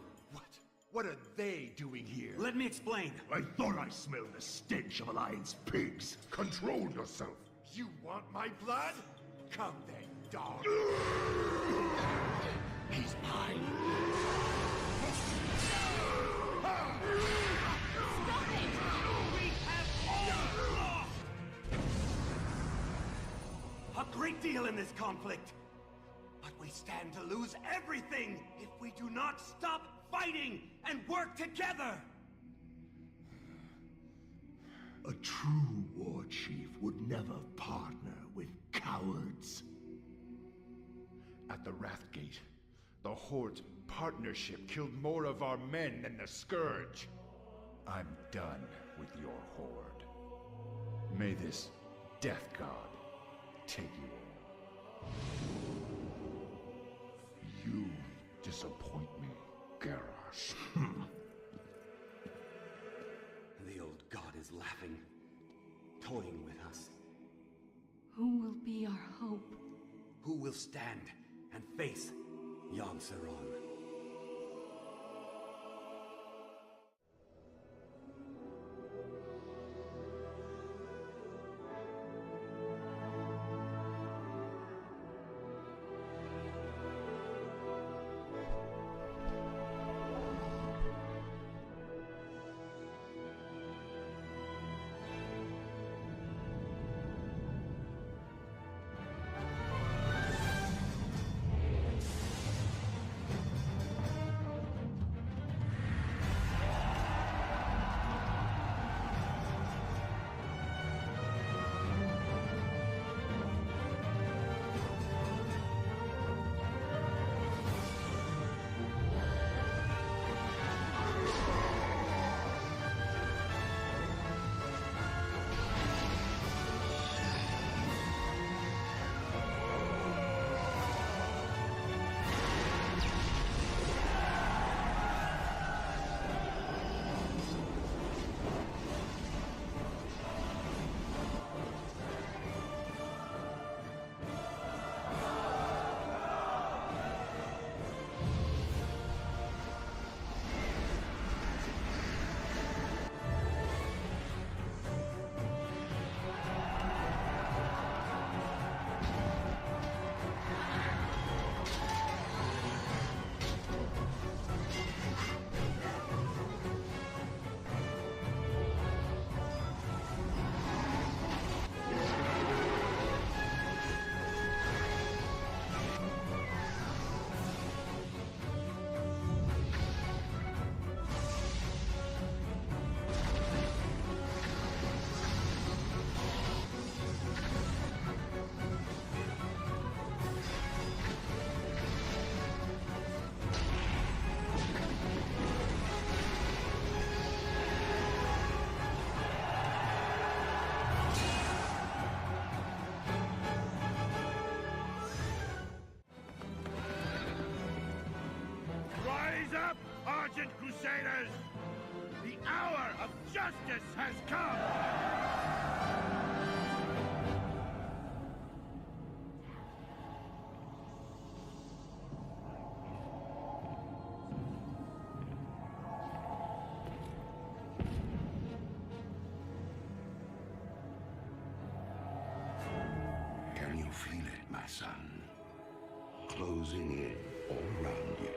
What are they doing here? Let me explain. I thought I smelled the stench of Alliance pigs. Control yourself. You want my blood? Come then, dog. He's mine. Stop it! We have all lost! A great deal in this conflict. But we stand to lose everything if we do not stop fighting and work together! A true war chief would never partner with cowards. At the Wrathgate, the Horde's partnership killed more of our men than the Scourge. I'm done with your Horde. May this Death God take you all. You disappoint me, Garrosh. The old god is laughing, toying with us. Who will be our hope? Who will stand and face Yogg-Saron? Crusaders! The hour of justice has come! Can you feel it, my son? Closing in all around you.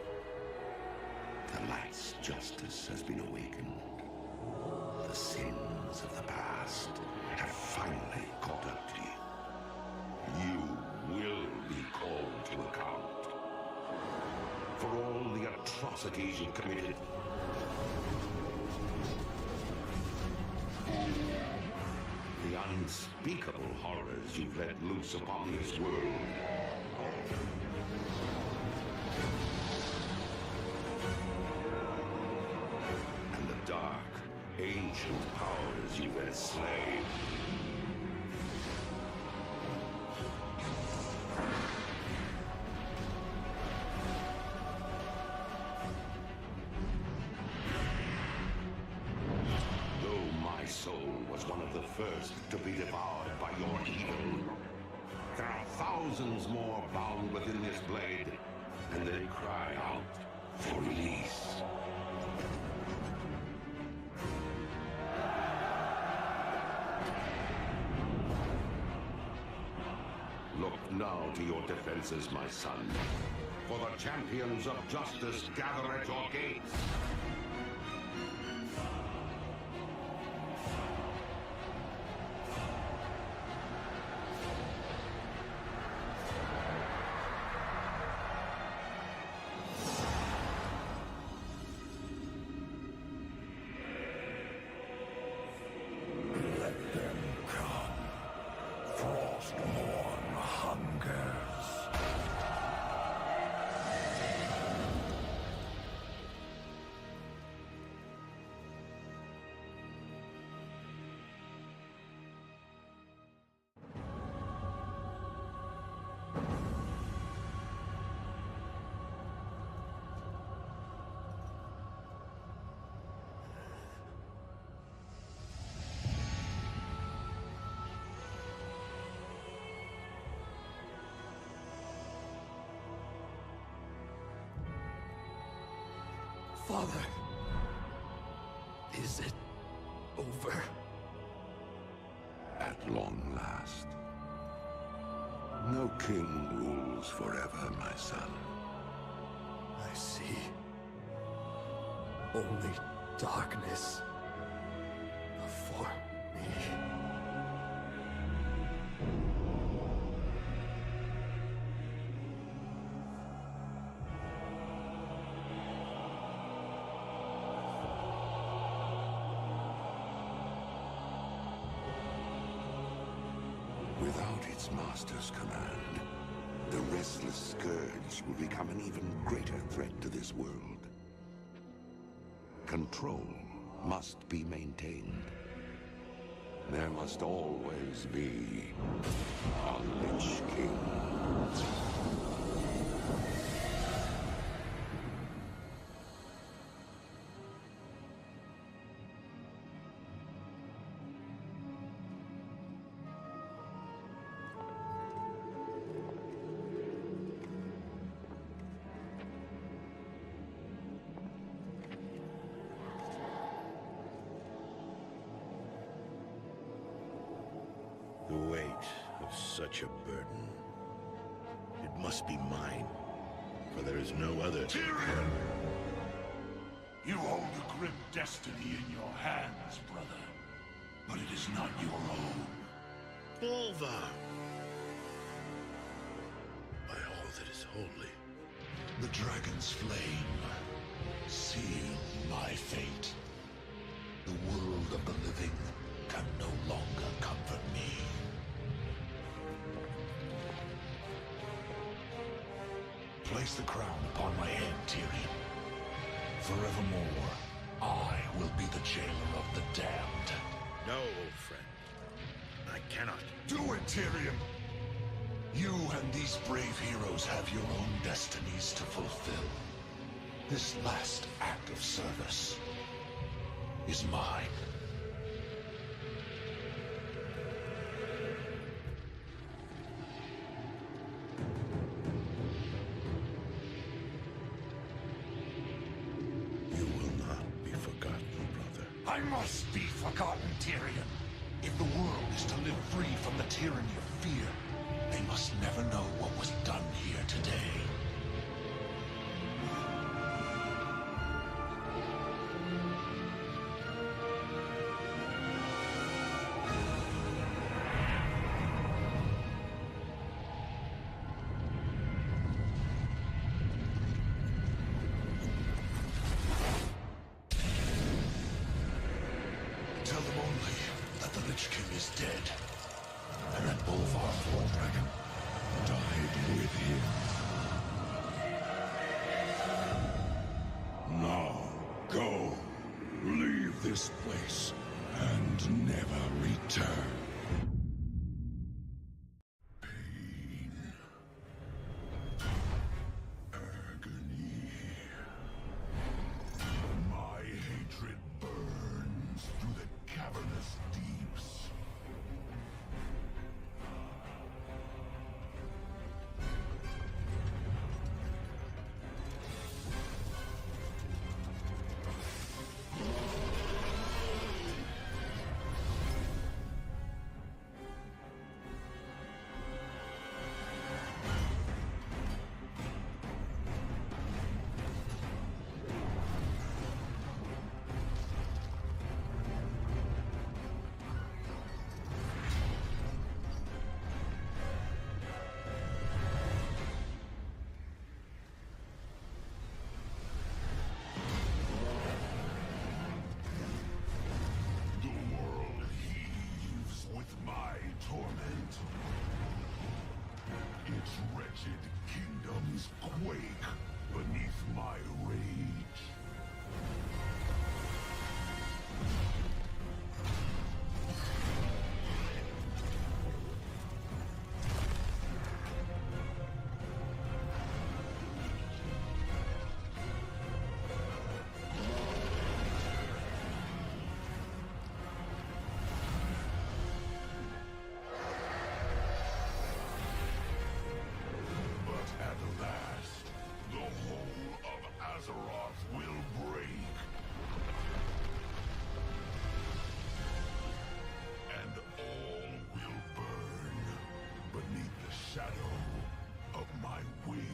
The light's justice has been awakened. The sins of the past have finally caught up to you. You will be called to account for all the atrocities you've committed. The unspeakable horrors you've let loose upon this world. And the dark, ancient powers you've enslaved. First to be devoured by your evil. There are thousands more bound within this blade, and they cry out for release. Look now to your defenses, my son, for the champions of justice gather at your gates. Father, is it over? At long last. No king rules forever, my son. I see. Only darkness before me. Without its master's command, the restless scourge will become an even greater threat to this world. Control must be maintained. There must always be a Lich King. The weight of such a burden. It must be mine, for there is no other. Tyrion! You hold a grim destiny in your hands, brother. But it is not your own. Bolvar! By all that is holy. The dragon's flame. Seal my fate. The world of the living can no longer comfort me. Place the crown upon my head, Tyrion. Forevermore, I will be the jailer of the damned. No, old friend. I cannot. Do it, Tyrion! You and these brave heroes have your own destinies to fulfill. This last act of service is mine. You will not be forgotten, brother. I must be forgotten, Tyrion. If the world is to live free from the tyranny of fear, they must never know what was done here today. Tell them only that the Lich King is dead, and that Bolvar Dragon died with him. Now, go. Leave this place, and never return. Pain. Agony. My hatred burns through the cavernous deeps. Its wretched kingdoms quake beneath my rage. Azeroth will break. And all will burn beneath the shadow of my wings.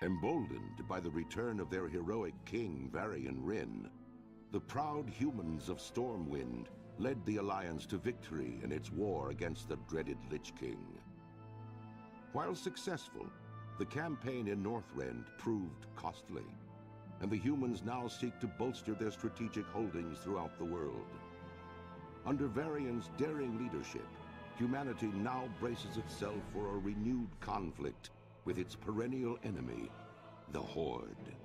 Emboldened by the return of their heroic king, Varian Wrynn, the proud humans of Stormwind led the Alliance to victory in its war against the dreaded Lich King. While successful, the campaign in Northrend proved costly, and the humans now seek to bolster their strategic holdings throughout the world. Under Varian's daring leadership, humanity now braces itself for a renewed conflict with its perennial enemy, the Horde.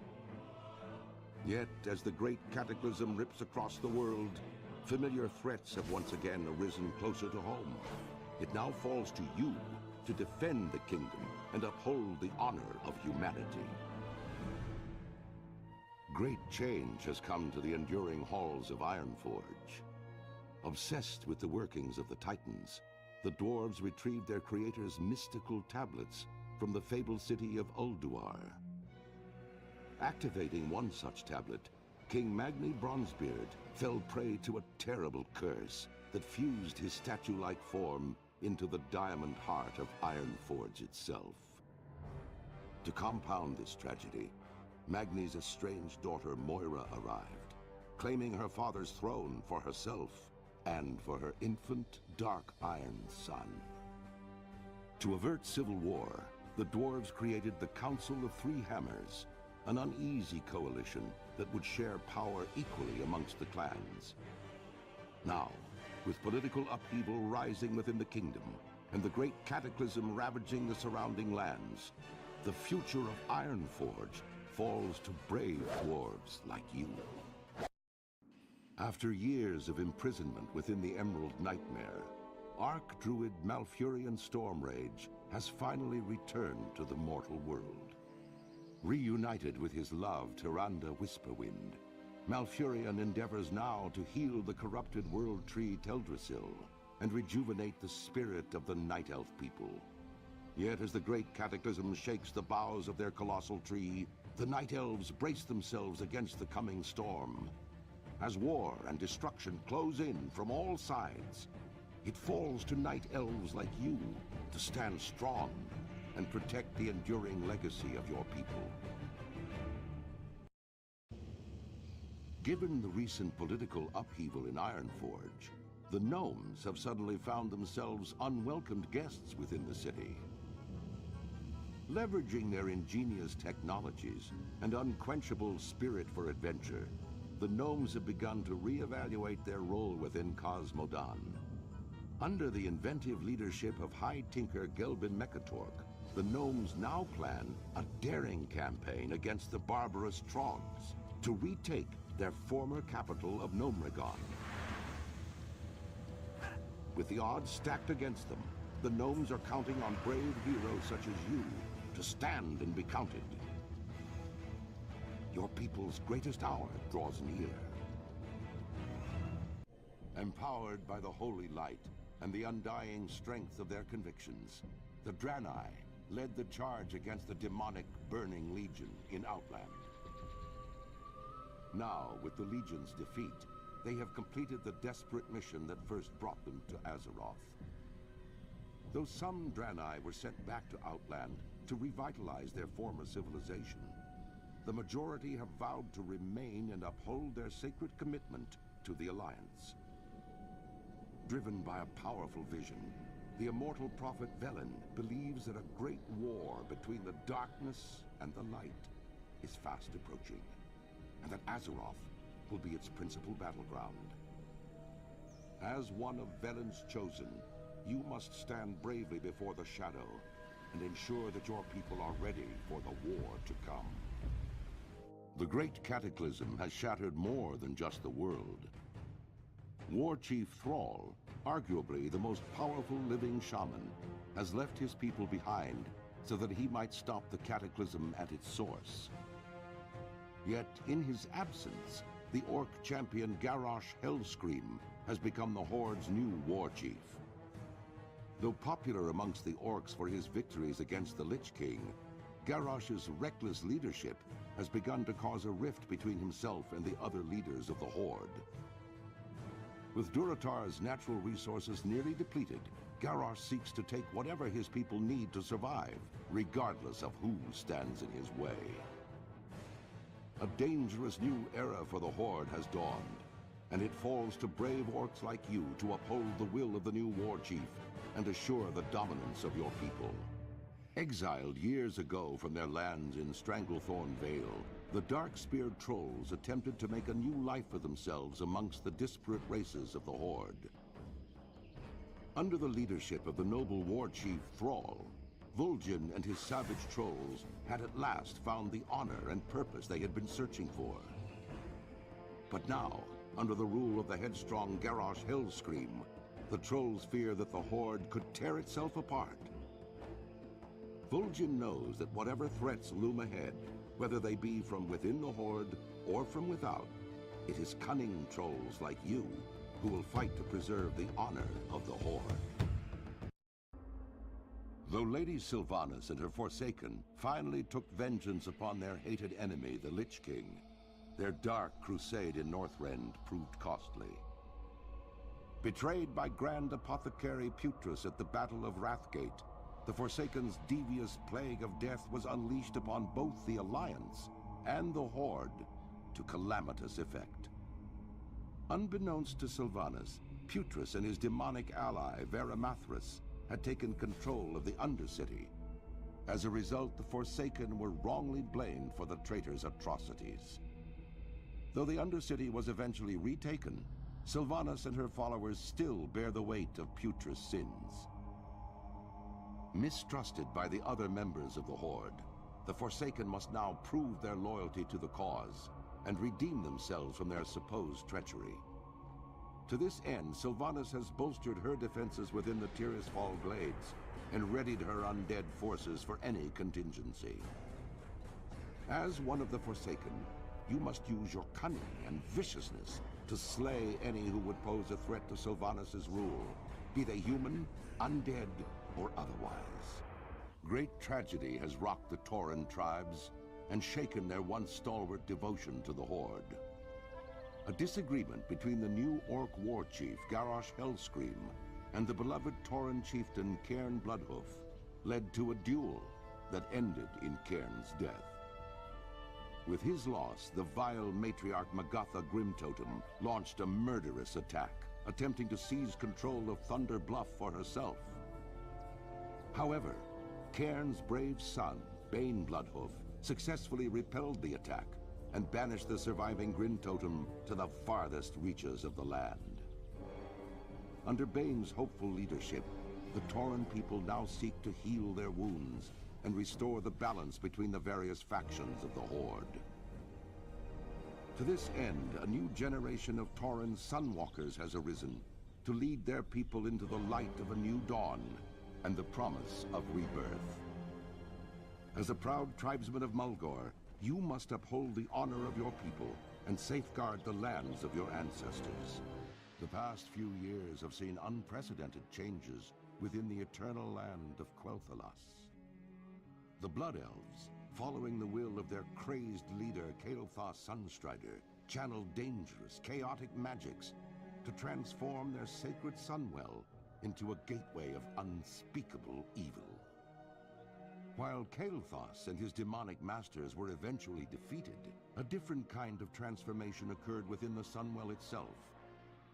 Yet, as the great cataclysm rips across the world, familiar threats have once again arisen closer to home. It now falls to you to defend the kingdom and uphold the honor of humanity. Great change has come to the enduring halls of Ironforge. Obsessed with the workings of the Titans, the dwarves retrieved their creator's mystical tablets from the fabled city of Ulduar. Activating one such tablet, King Magni Bronzebeard fell prey to a terrible curse that fused his statue-like form into the diamond heart of Ironforge itself. To compound this tragedy, Magni's estranged daughter Moira arrived, claiming her father's throne for herself and for her infant Dark Iron son. To avert civil war, the dwarves created the Council of Three Hammers, an uneasy coalition that would share power equally amongst the clans. Now, with political upheaval rising within the kingdom, and the great cataclysm ravaging the surrounding lands, the future of Ironforge falls to brave dwarves like you. After years of imprisonment within the Emerald Nightmare, Archdruid Malfurion Stormrage has finally returned to the mortal world. Reunited with his love, Tyrande Whisperwind, Malfurion endeavors now to heal the corrupted world tree Teldrassil and rejuvenate the spirit of the Night Elf people. Yet as the great cataclysm shakes the boughs of their colossal tree, the Night Elves brace themselves against the coming storm. As war and destruction close in from all sides, it falls to Night Elves like you to stand strong and protect the enduring legacy of your people. Given the recent political upheaval in Ironforge, the gnomes have suddenly found themselves unwelcomed guests within the city. Leveraging their ingenious technologies and unquenchable spirit for adventure, the gnomes have begun to reevaluate their role within Cosmodan. Under the inventive leadership of High Tinker Gelbin Mechatork, the gnomes now plan a daring campaign against the barbarous Trogs to retake their former capital of Gnomeregan. With the odds stacked against them, the gnomes are counting on brave heroes such as you to stand and be counted. Your people's greatest hour draws near. Empowered by the holy light and the undying strength of their convictions, the Draenei led the charge against the demonic Burning Legion in Outland. Now, with the Legion's defeat, they have completed the desperate mission that first brought them to Azeroth. Though some Draenei were sent back to Outland to revitalize their former civilization, the majority have vowed to remain and uphold their sacred commitment to the Alliance. Driven by a powerful vision, the immortal prophet Velen believes that a great war between the darkness and the light is fast approaching, and that Azeroth will be its principal battleground. As one of Velen's chosen, you must stand bravely before the Shadow and ensure that your people are ready for the war to come. The Great Cataclysm has shattered more than just the world. War Chief Thrall, arguably the most powerful living shaman, has left his people behind so that he might stop the Cataclysm at its source. Yet, in his absence, the Orc champion Garrosh Hellscream has become the Horde's new war chief. Though popular amongst the Orcs for his victories against the Lich King, Garrosh's reckless leadership has begun to cause a rift between himself and the other leaders of the Horde. With Durotar's natural resources nearly depleted, Garrosh seeks to take whatever his people need to survive, regardless of who stands in his way. A dangerous new era for the Horde has dawned, and it falls to brave Orcs like you to uphold the will of the new war chief and assure the dominance of your people. Exiled years ago from their lands in Stranglethorn Vale, the Dark-Speared Trolls attempted to make a new life for themselves amongst the disparate races of the Horde. Under the leadership of the noble war chief Thrall, Vol'jin and his savage trolls had at last found the honor and purpose they had been searching for. But now, under the rule of the headstrong Garrosh Hellscream, the trolls fear that the Horde could tear itself apart. Vol'jin knows that whatever threats loom ahead, whether they be from within the Horde or from without, it is cunning trolls like you who will fight to preserve the honor of the Horde. Though Lady Sylvanas and her Forsaken finally took vengeance upon their hated enemy, the Lich King, their dark crusade in Northrend proved costly. Betrayed by Grand Apothecary Putrus at the Battle of Wrathgate, the Forsaken's devious plague of death was unleashed upon both the Alliance and the Horde to calamitous effect. Unbeknownst to Sylvanas, Putrus and his demonic ally, Varimathras, had taken control of the Undercity. As a result, the Forsaken were wrongly blamed for the traitor's atrocities. Though the Undercity was eventually retaken, Sylvanas and her followers still bear the weight of Putra's sins. Mistrusted by the other members of the Horde, the Forsaken must now prove their loyalty to the cause and redeem themselves from their supposed treachery. To this end, Sylvanas has bolstered her defenses within the Tirisfal Glades and readied her undead forces for any contingency. As one of the Forsaken, you must use your cunning and viciousness to slay any who would pose a threat to Sylvanas' rule, be they human, undead, or otherwise. Great tragedy has rocked the Tauren tribes and shaken their once stalwart devotion to the Horde. A disagreement between the new Orc war chief, Garrosh Hellscream, and the beloved Tauren chieftain, Cairn Bloodhoof, led to a duel that ended in Cairn's death. With his loss, the vile matriarch Magatha Grimtotem launched a murderous attack, attempting to seize control of Thunder Bluff for herself. However, Cairn's brave son, Bane Bloodhoof, successfully repelled the attack and banished the surviving Grimtotem to the farthest reaches of the land. Under Bane's hopeful leadership, the Tauren people now seek to heal their wounds and restore the balance between the various factions of the Horde. To this end, a new generation of Tauren Sunwalkers has arisen to lead their people into the light of a new dawn and the promise of rebirth. As a proud tribesman of Mulgore, you must uphold the honor of your people and safeguard the lands of your ancestors. The past few years have seen unprecedented changes within the eternal land of Quel'Thalas. The Blood Elves, following the will of their crazed leader Kael'thas Sunstrider, channeled dangerous, chaotic magics to transform their sacred Sunwell into a gateway of unspeakable evil. While Kael'thas and his demonic masters were eventually defeated, a different kind of transformation occurred within the Sunwell itself,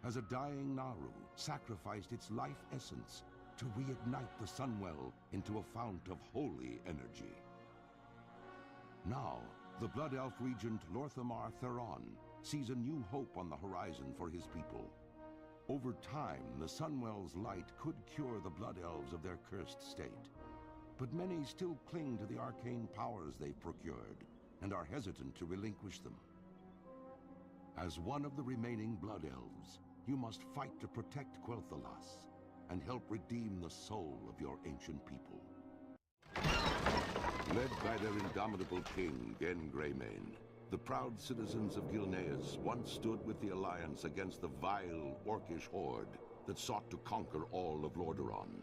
as a dying Naaru sacrificed its life essence to reignite the Sunwell into a fount of holy energy. Now, the Blood Elf regent Lor'themar Theron sees a new hope on the horizon for his people. Over time, the Sunwell's light could cure the Blood Elves of their cursed state, but many still cling to the arcane powers they've procured and are hesitant to relinquish them. As one of the remaining Blood Elves, you must fight to protect Quel'Thalas and help redeem the soul of your ancient people. Led by their indomitable king, Genn Greymane, the proud citizens of Gilneas once stood with the Alliance against the vile, orcish horde that sought to conquer all of Lordaeron.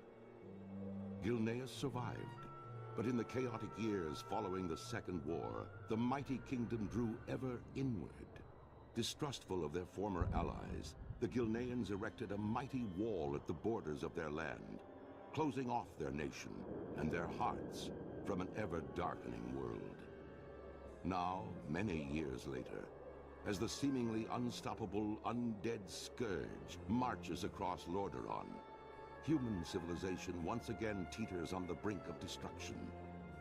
Gilneas survived, but in the chaotic years following the Second War, the mighty kingdom drew ever inward. Distrustful of their former allies, the Gilneans erected a mighty wall at the borders of their land, closing off their nation and their hearts from an ever-darkening world. Now, many years later, as the seemingly unstoppable undead scourge marches across Lordaeron, human civilization once again teeters on the brink of destruction.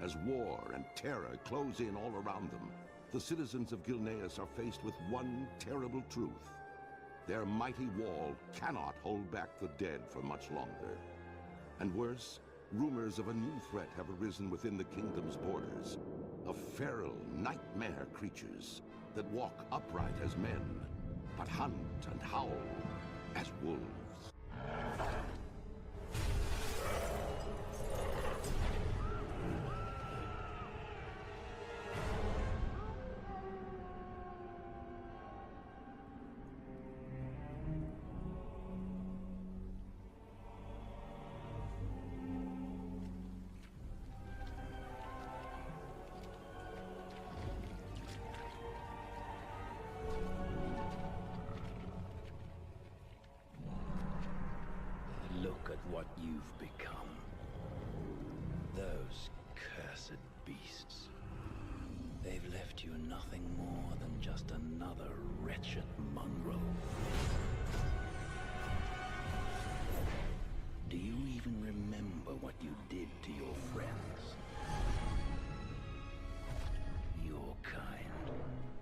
As war and terror close in all around them, the citizens of Gilneas are faced with one terrible truth. Their mighty wall cannot hold back the dead for much longer. And worse, rumors of a new threat have arisen within the kingdom's borders, of feral nightmare creatures that walk upright as men, but hunt and howl as wolves. Look at what you've become. Those cursed beasts. They've left you nothing more than just another wretched mongrel. Do you even remember what you did to your friends? Your kind,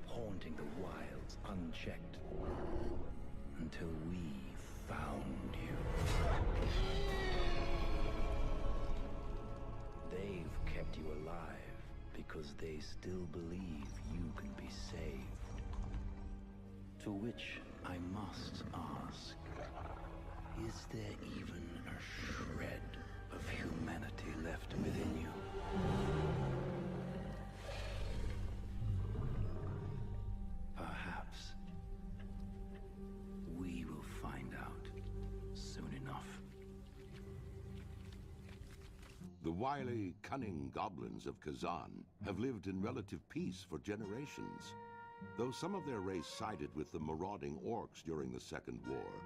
haunting the wilds unchecked, until we found you. They've kept you alive because they still believe you can be saved. To which I must ask, is there even a shred of humanity left within you? Perhaps. We will find out soon enough. The wily, cunning goblins of Kazan have lived in relative peace for generations. Though some of their race sided with the marauding orcs during the Second War,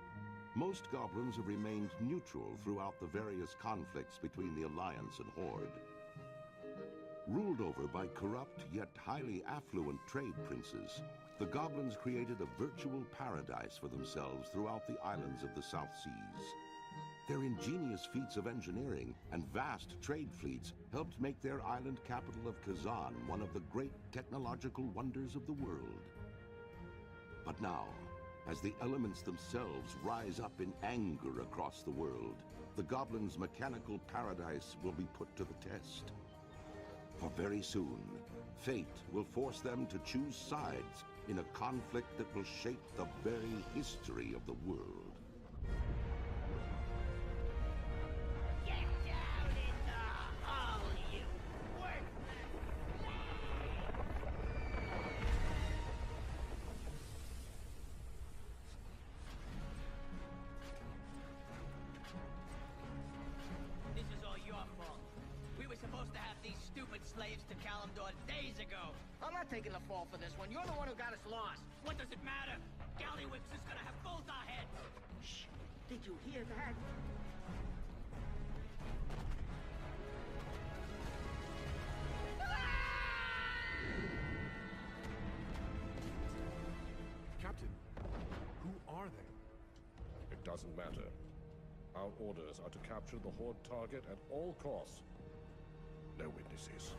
most goblins have remained neutral throughout the various conflicts between the Alliance and Horde. Ruled over by corrupt yet highly affluent trade princes, the goblins created a virtual paradise for themselves throughout the islands of the South Seas. Their ingenious feats of engineering and vast trade fleets helped make their island capital of Kazan one of the great technological wonders of the world. But now, as the elements themselves rise up in anger across the world, the goblins' mechanical paradise will be put to the test. For very soon, fate will force them to choose sides in a conflict that will shape the very history of the world. Taking the fall for this one. You're the one who got us lost. What does it matter? Gallywix is gonna have both our heads. Shh! Did you hear that? Captain, who are they? It doesn't matter. Our orders are to capture the Horde target at all costs. No witnesses.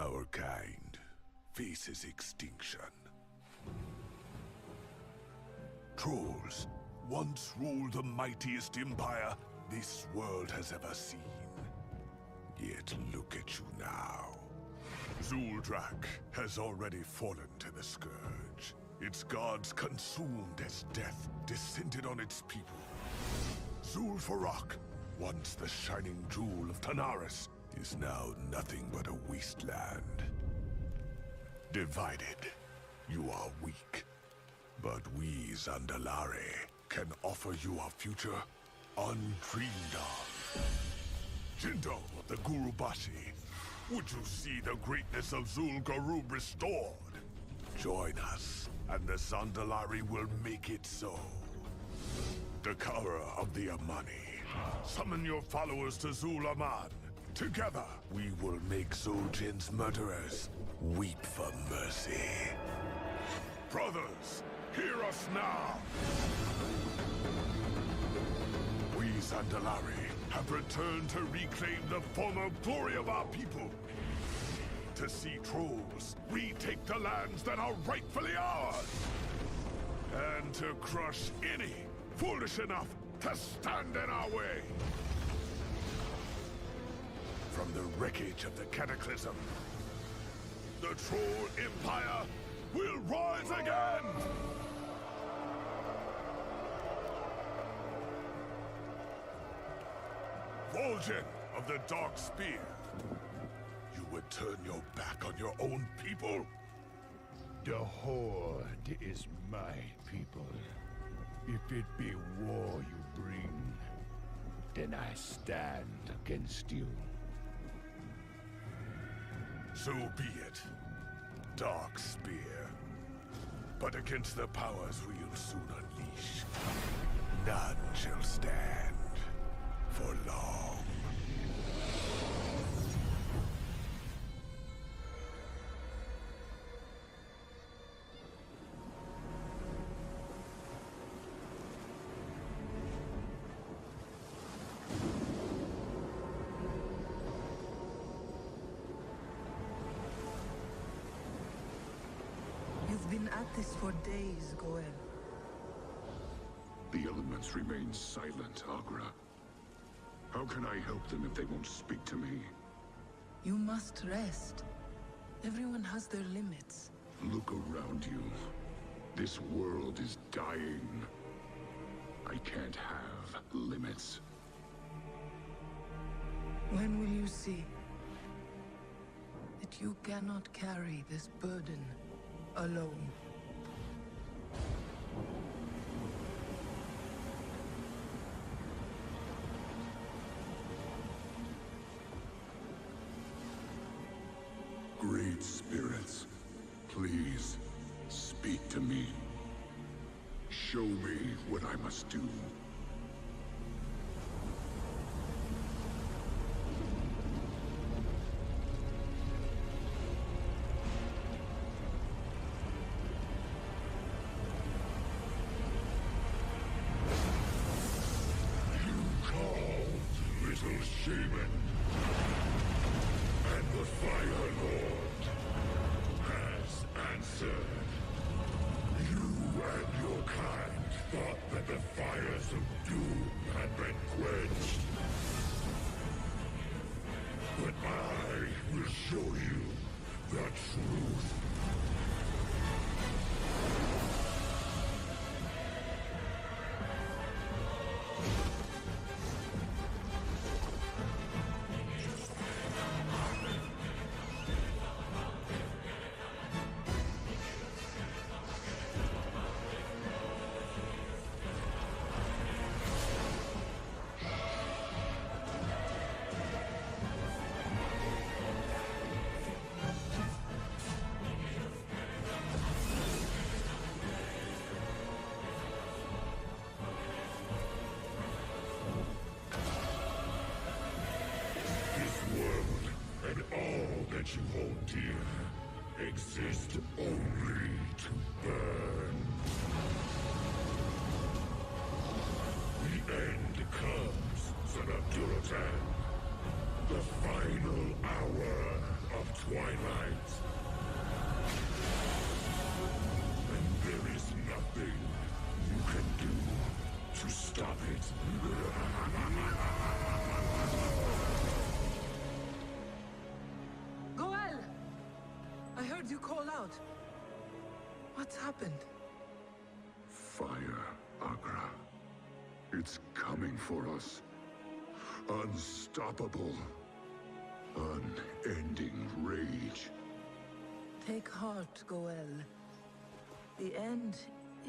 Our kind faces extinction. Trolls once ruled the mightiest empire this world has ever seen. Yet look at you now. Zul'Drak has already fallen to the Scourge. Its gods consumed as death descended on its people. Zul'Farrak, once the shining jewel of Tanaris, is now nothing but a wasteland. Divided, you are weak. But we, Zandalari, can offer you a future undreamed of. Jinto of the Gurubashi, would you see the greatness of Zul'Garub restored? Join us, and the Zandalari will make it so. Dakara of the Amani, summon your followers to Zul-Aman. Together, we will make Zul'Jin's murderers weep for mercy. Brothers, hear us now! We Zandalari have returned to reclaim the former glory of our people. To see trolls retake the lands that are rightfully ours. And to crush any foolish enough to stand in our way. From the wreckage of the Cataclysm, the Troll Empire will rise again! Vol'jin of the Dark Spear, you would turn your back on your own people? The Horde is my people. If it be war you bring, then I stand against you. So be it. Dark Spear. But against the powers we'll soon unleash, none shall stand for long. You've been at this for days, Goel. The elements remain silent, Agra. How can I help them if they won't speak to me? You must rest. Everyone has their limits. Look around you. This world is dying. I can't have limits. When will you see that you cannot carry this burden alone? Great spirits, please speak to me. Show me what I must do. Little shaman, and the Fire Lord has answered. You and your kind thought that the fires of doom had been quenched. But I will show you the truth. That you hold dear exist only to burn. The end comes, son of Durotan. The final hour of twilight. And there is nothing you can do to stop it. I heard you call out. What's happened? Fire, Agra. It's coming for us. Unstoppable. Unending rage. Take heart, Goel. The end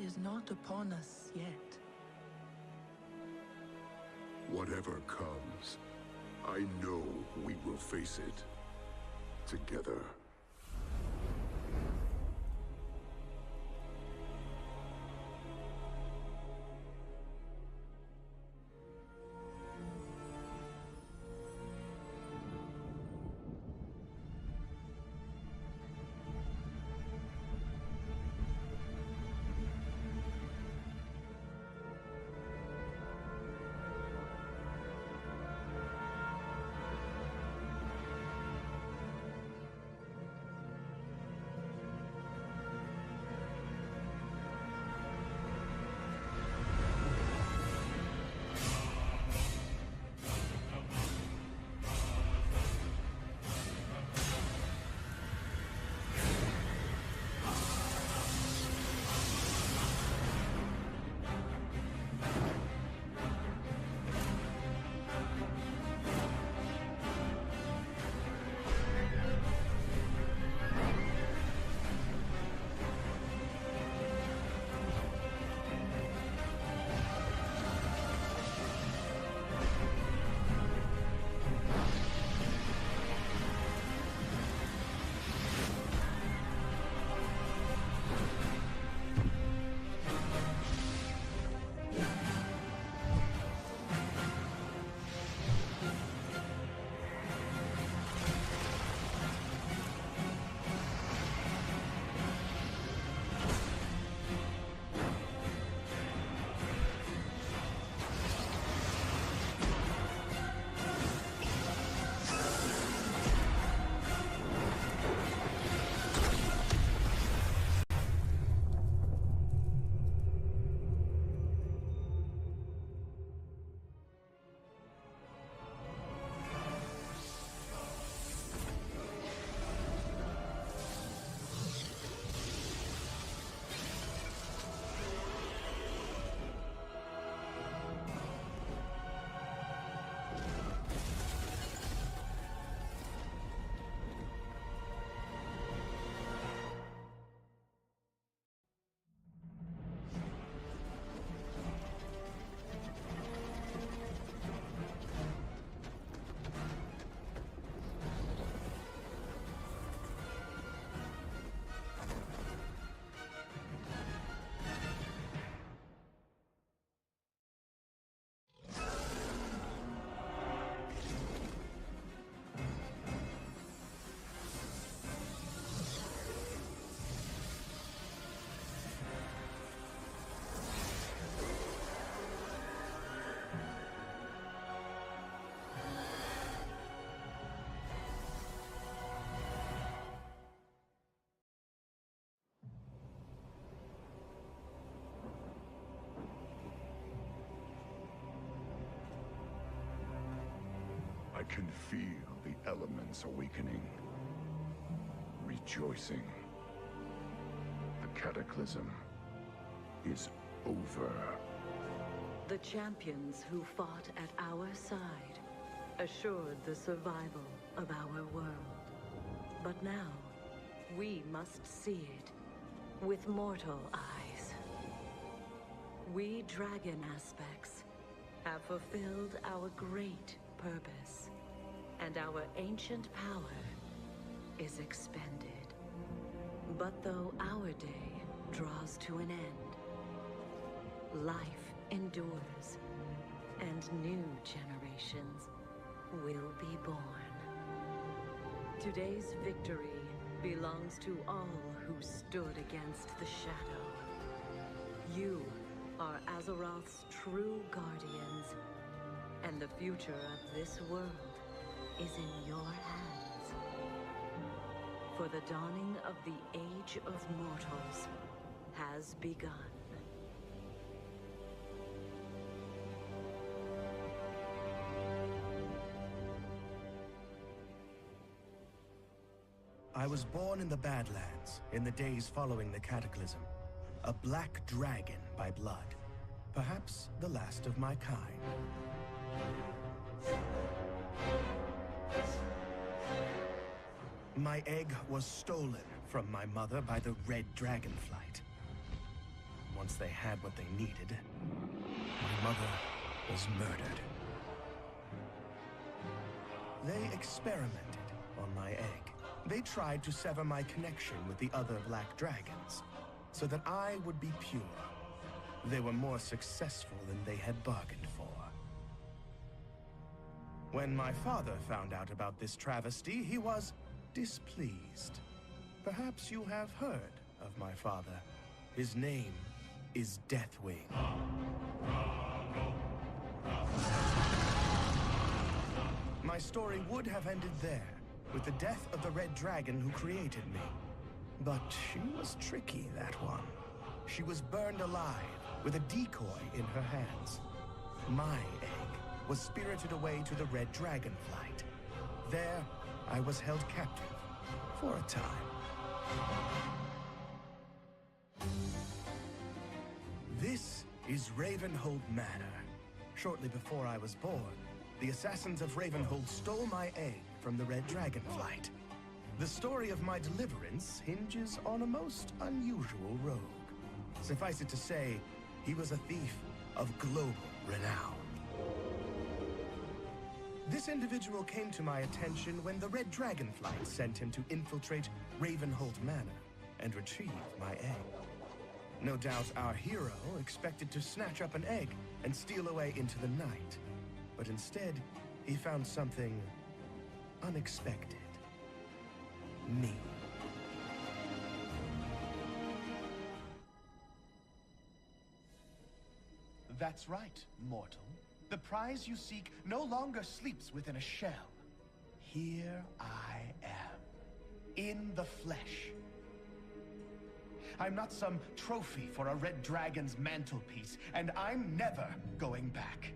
is not upon us yet. Whatever comes, I know we will face it. Together. I can feel the elements awakening, rejoicing. The cataclysm is over. The champions who fought at our side assured the survival of our world. But now, we must see it with mortal eyes. We dragon aspects have fulfilled our great purpose, and our ancient power is expended. But though our day draws to an end, life endures, and new generations will be born. Today's victory belongs to all who stood against the shadow. You are Azeroth's true guardians, and the future of this world is in your hands. For the dawning of the Age of Mortals has begun. I was born in the Badlands in the days following the Cataclysm. A black dragon by blood. Perhaps the last of my kind. My egg was stolen from my mother by the Red Dragonflight. Once they had what they needed, my mother was murdered. They experimented on my egg. They tried to sever my connection with the other black dragons, so that I would be pure. They were more successful than they had bargained for. When my father found out about this travesty, he was displeased. Perhaps you have heard of my father. His name is Deathwing. My story would have ended there, with the death of the Red Dragon who created me. But she was tricky, that one. She was burned alive, with a decoy in her hands. My egg was spirited away to the Red Dragonflight. There, I was held captive, for a time. This is Ravenhold Manor. Shortly before I was born, the assassins of Ravenhold stole my egg from the Red Dragonflight. The story of my deliverance hinges on a most unusual rogue. Suffice it to say, he was a thief of global renown. This individual came to my attention when the Red Dragonflight sent him to infiltrate Ravenhold Manor and retrieve my egg. No doubt our hero expected to snatch up an egg and steal away into the night. But instead, he found something unexpected. Me. That's right, mortal. The prize you seek no longer sleeps within a shell. Here I am, in the flesh. I'm not some trophy for a red dragon's mantelpiece, and I'm never going back.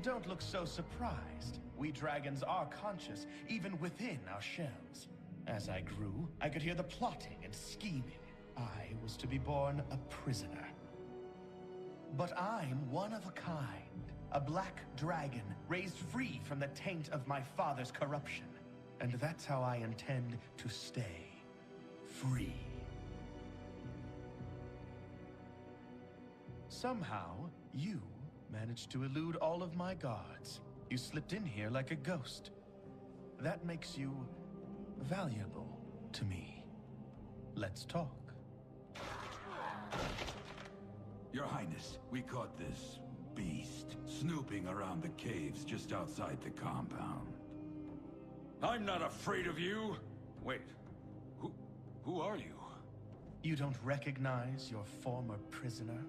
Don't look so surprised. We dragons are conscious, even within our shells. As I grew, I could hear the plotting and scheming. I was to be born a prisoner. But I'm one of a kind. A black dragon, raised free from the taint of my father's corruption. And that's how I intend to stay. Free. Somehow, you managed to elude all of my guards. You slipped in here like a ghost. That makes you valuable to me. Let's talk. Your Highness, we caught this beast snooping around the caves just outside the compound. I'm not afraid of you! Wait, who are you? You don't recognize your former prisoner?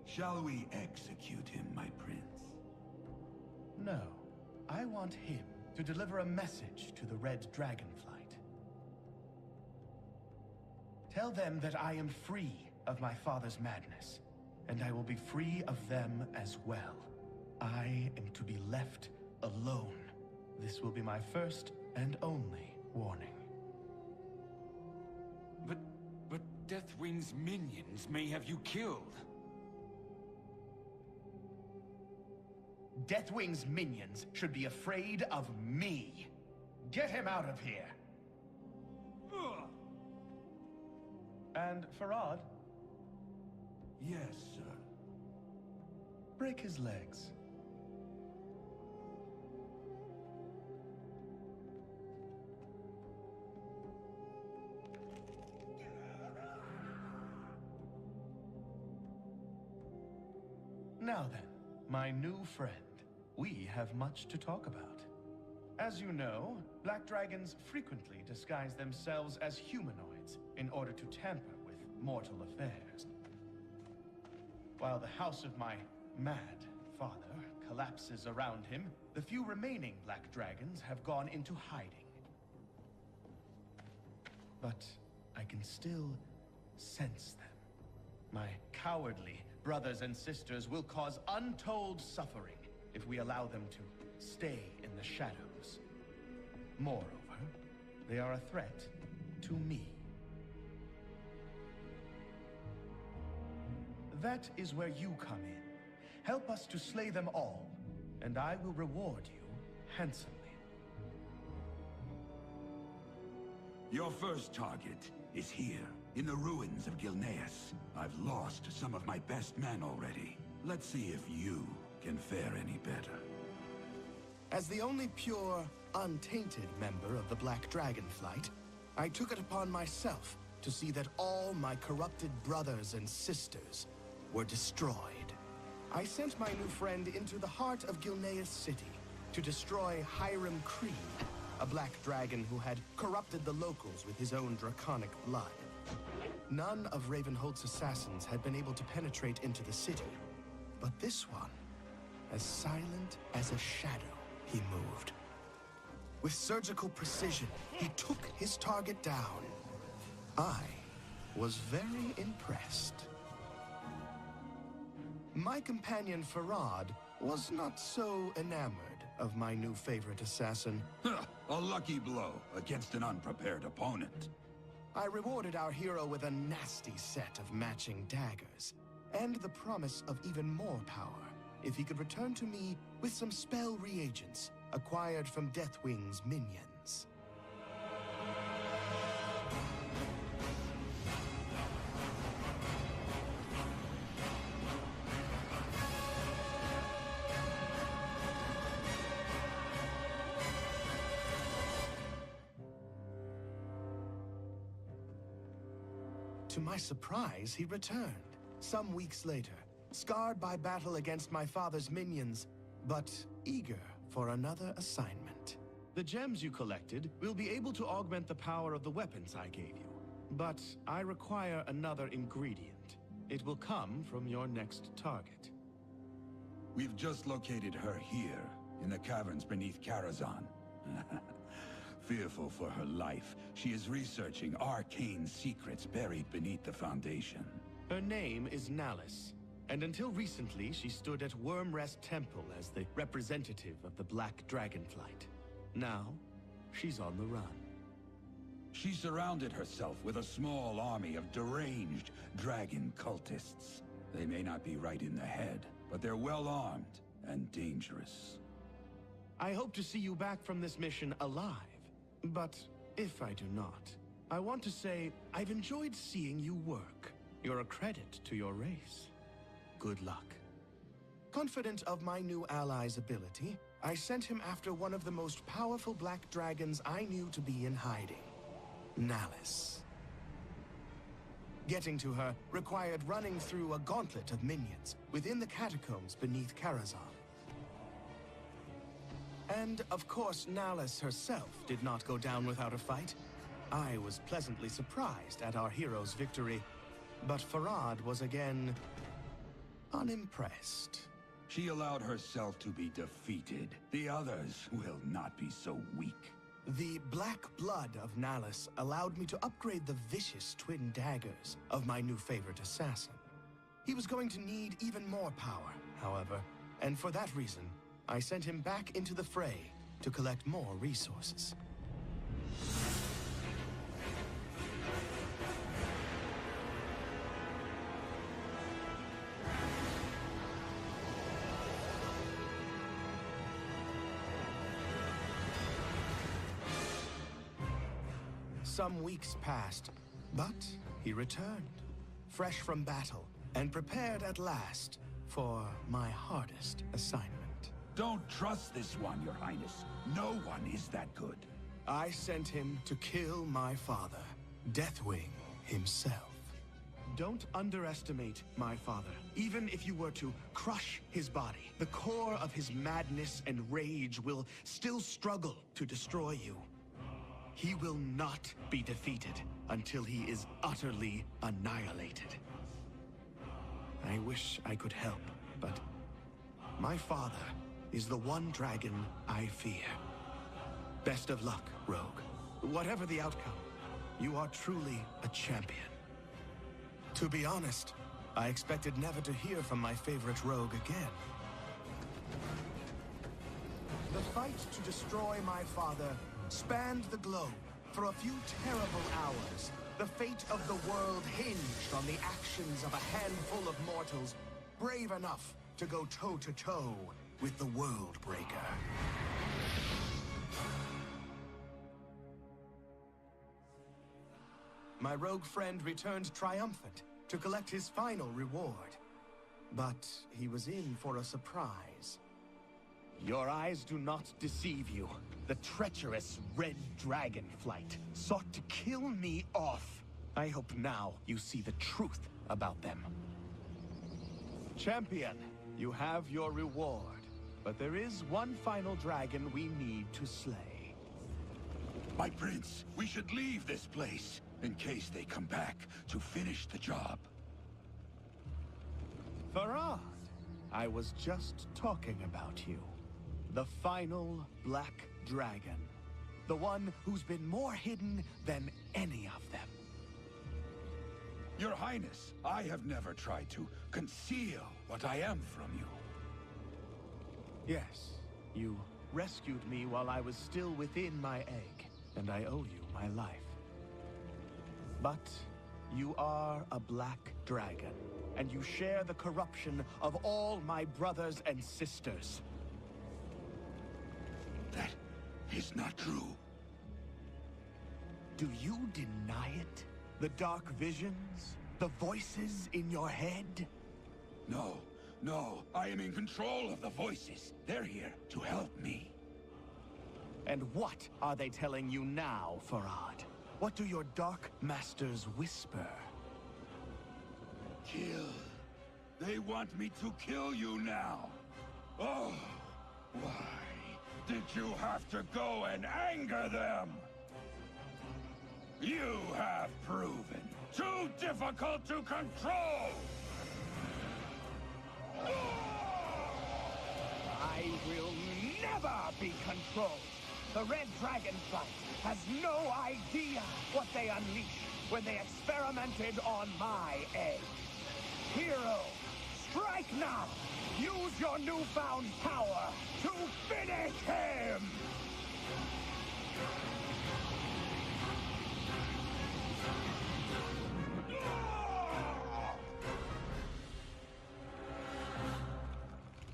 Shall we execute him, my prince? No. I want him to deliver a message to the Red Dragonflight. Tell them that I am free of my father's madness, and I will be free of them as well. I am to be left alone. This will be my first and only warning. But Deathwing's minions may have you killed. Deathwing's minions should be afraid of me. Get him out of here! And Farad? Yes, sir. Break his legs. Now then, my new friend, we have much to talk about. As you know, black dragons frequently disguise themselves as humanoids in order to tamper with mortal affairs. While the house of my mad father collapses around him, the few remaining black dragons have gone into hiding. But I can still sense them. My cowardly brothers and sisters will cause untold suffering if we allow them to stay in the shadows. Moreover, they are a threat to me. That is where you come in. Help us to slay them all, and I will reward you handsomely. Your first target is here, in the ruins of Gilneas. I've lost some of my best men already. Let's see if you can fare any better. As the only pure, untainted member of the Black Dragon Flight, I took it upon myself to see that all my corrupted brothers and sisters were destroyed. I sent my new friend into the heart of Gilneas City to destroy Hiram Creed, a black dragon who had corrupted the locals with his own draconic blood. None of Ravenholt's assassins had been able to penetrate into the city, but this one, as silent as a shadow, he moved. With surgical precision, he took his target down. I was very impressed. My companion Farad was not so enamored of my new favorite assassin. A lucky blow against an unprepared opponent. I rewarded our hero with a nasty set of matching daggers, and the promise of even more power if he could return to me with some spell reagents acquired from Deathwing's minions. To my surprise, he returned, some weeks later, scarred by battle against my father's minions, but eager for another assignment. The gems you collected will be able to augment the power of the weapons I gave you, but I require another ingredient. It will come from your next target. We've just located her here, in the caverns beneath Karazhan. Fearful for her life, she is researching arcane secrets buried beneath the Foundation. Her name is Nallis, and until recently she stood at Wormrest Temple as the representative of the Black Dragonflight. Now, she's on the run. She surrounded herself with a small army of deranged dragon cultists. They may not be right in the head, but they're well armed and dangerous. I hope to see you back from this mission alive. But if I do not, I want to say I've enjoyed seeing you work. You're a credit to your race. Good luck. Confident of my new ally's ability, I sent him after one of the most powerful black dragons I knew to be in hiding, Nallis. Getting to her required running through a gauntlet of minions within the catacombs beneath Karazhan. And, of course, Nallis herself did not go down without a fight. I was pleasantly surprised at our hero's victory, but Farad was again unimpressed. She allowed herself to be defeated. The others will not be so weak. The black blood of Nallis allowed me to upgrade the vicious twin daggers of my new favorite assassin. He was going to need even more power, however, and for that reason, I sent him back into the fray to collect more resources. Some weeks passed, but he returned, fresh from battle, and prepared at last for my hardest assignment. Don't trust this one, Your Highness. No one is that good. I sent him to kill my father, Deathwing himself. Don't underestimate my father. Even if you were to crush his body, the core of his madness and rage will still struggle to destroy you. He will not be defeated until he is utterly annihilated. I wish I could help, but my father is the one dragon I fear. Best of luck, Rogue. Whatever the outcome, you are truly a champion. To be honest, I expected never to hear from my favorite rogue again. The fight to destroy my father spanned the globe for a few terrible hours. The fate of the world hinged on the actions of a handful of mortals brave enough to go toe-to-toe with the Worldbreaker. My rogue friend returned triumphant to collect his final reward. But he was in for a surprise. Your eyes do not deceive you. The treacherous Red Dragonflight sought to kill me off. I hope now you see the truth about them. Champion, you have your reward. But there is one final dragon we need to slay. My prince, we should leave this place in case they come back to finish the job. Farad, I was just talking about you. The final Black Dragon. The one who's been more hidden than any of them. Your Highness, I have never tried to conceal what I am from you. Yes, you rescued me while I was still within my egg, and I owe you my life. But you are a black dragon, and you share the corruption of all my brothers and sisters. That is not true. Do you deny it? The dark visions? The voices in your head? No. No, I am in control of the voices. They're here to help me. And what are they telling you now, Farad? What do your dark masters whisper? Kill. They want me to kill you now. Oh, why did you have to go and anger them? You have proven too difficult to control! I will never be controlled. The Red Dragonflight has no idea what they unleashed when they experimented on my egg. Hero, strike now! Use your newfound power to finish him!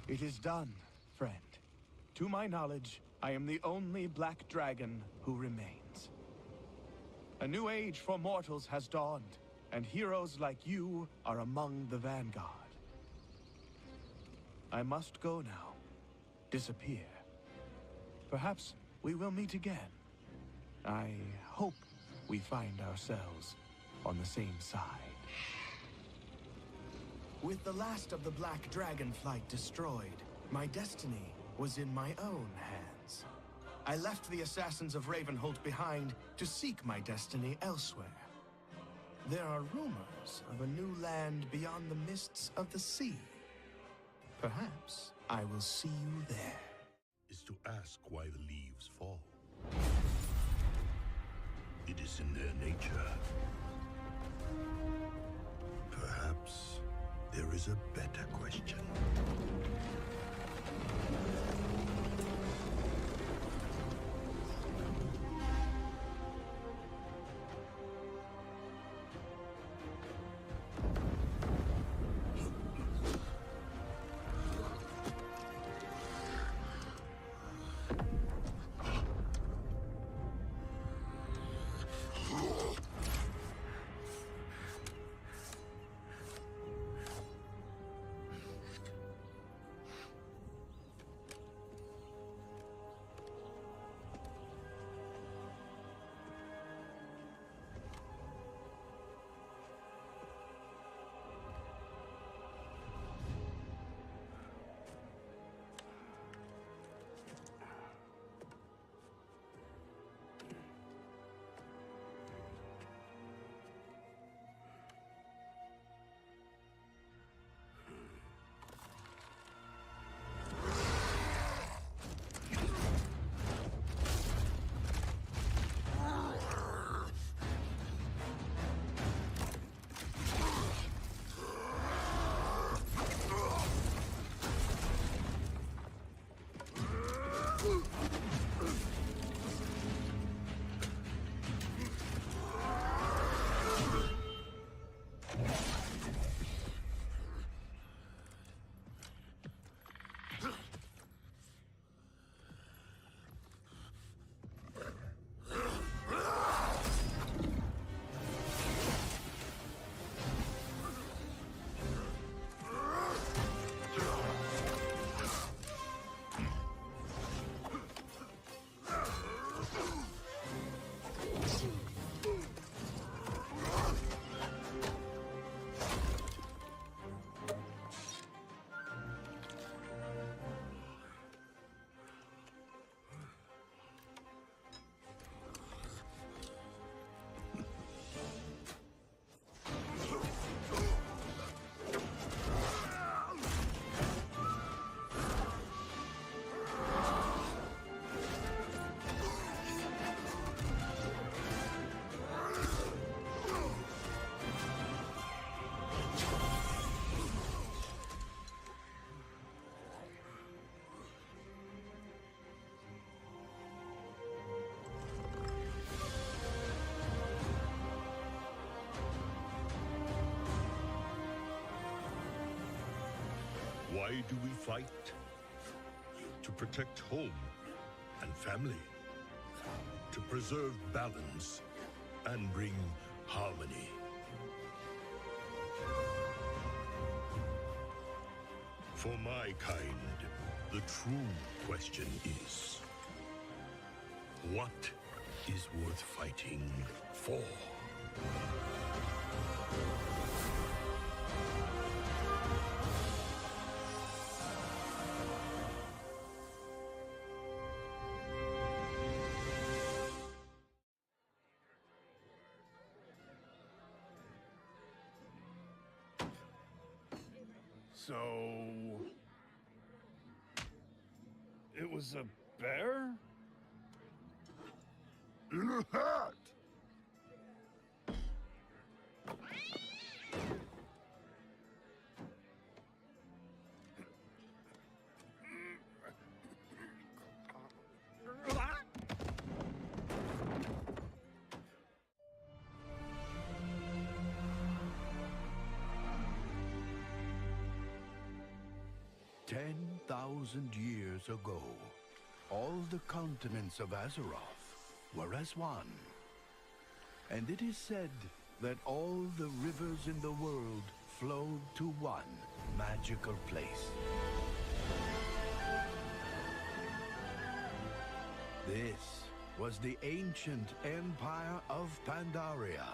It is done, friend. To my knowledge, I am the only black dragon who remains. A new age for mortals has dawned, and heroes like you are among the vanguard. I must go now. Disappear. Perhaps we will meet again. I hope we find ourselves on the same side. With the last of the Black Dragonflight destroyed, my destiny was in my own hands. I left the assassins of Ravenholt behind to seek my destiny elsewhere. There are rumors of a new land beyond the mists of the sea. Perhaps I will see you there. Is to ask why the leaves fall. It is in their nature. Perhaps there is a better question. Why do we fight? To protect home and family. To preserve balance and bring harmony. For my kind, the true question is, what is worth fighting for? So... it was a bear? In a hat! Years ago, all the continents of Azeroth were as one. And it is said that all the rivers in the world flowed to one magical place. This was the ancient Empire of Pandaria,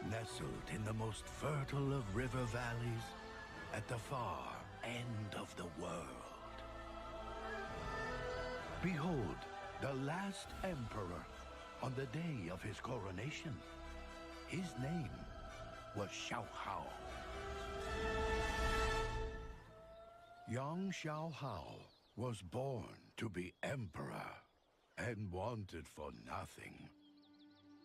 nestled in the most fertile of river valleys at the far end of the world. Behold, the last emperor on the day of his coronation. His name was Xiaohao. Young Xiaohao was born to be emperor and wanted for nothing.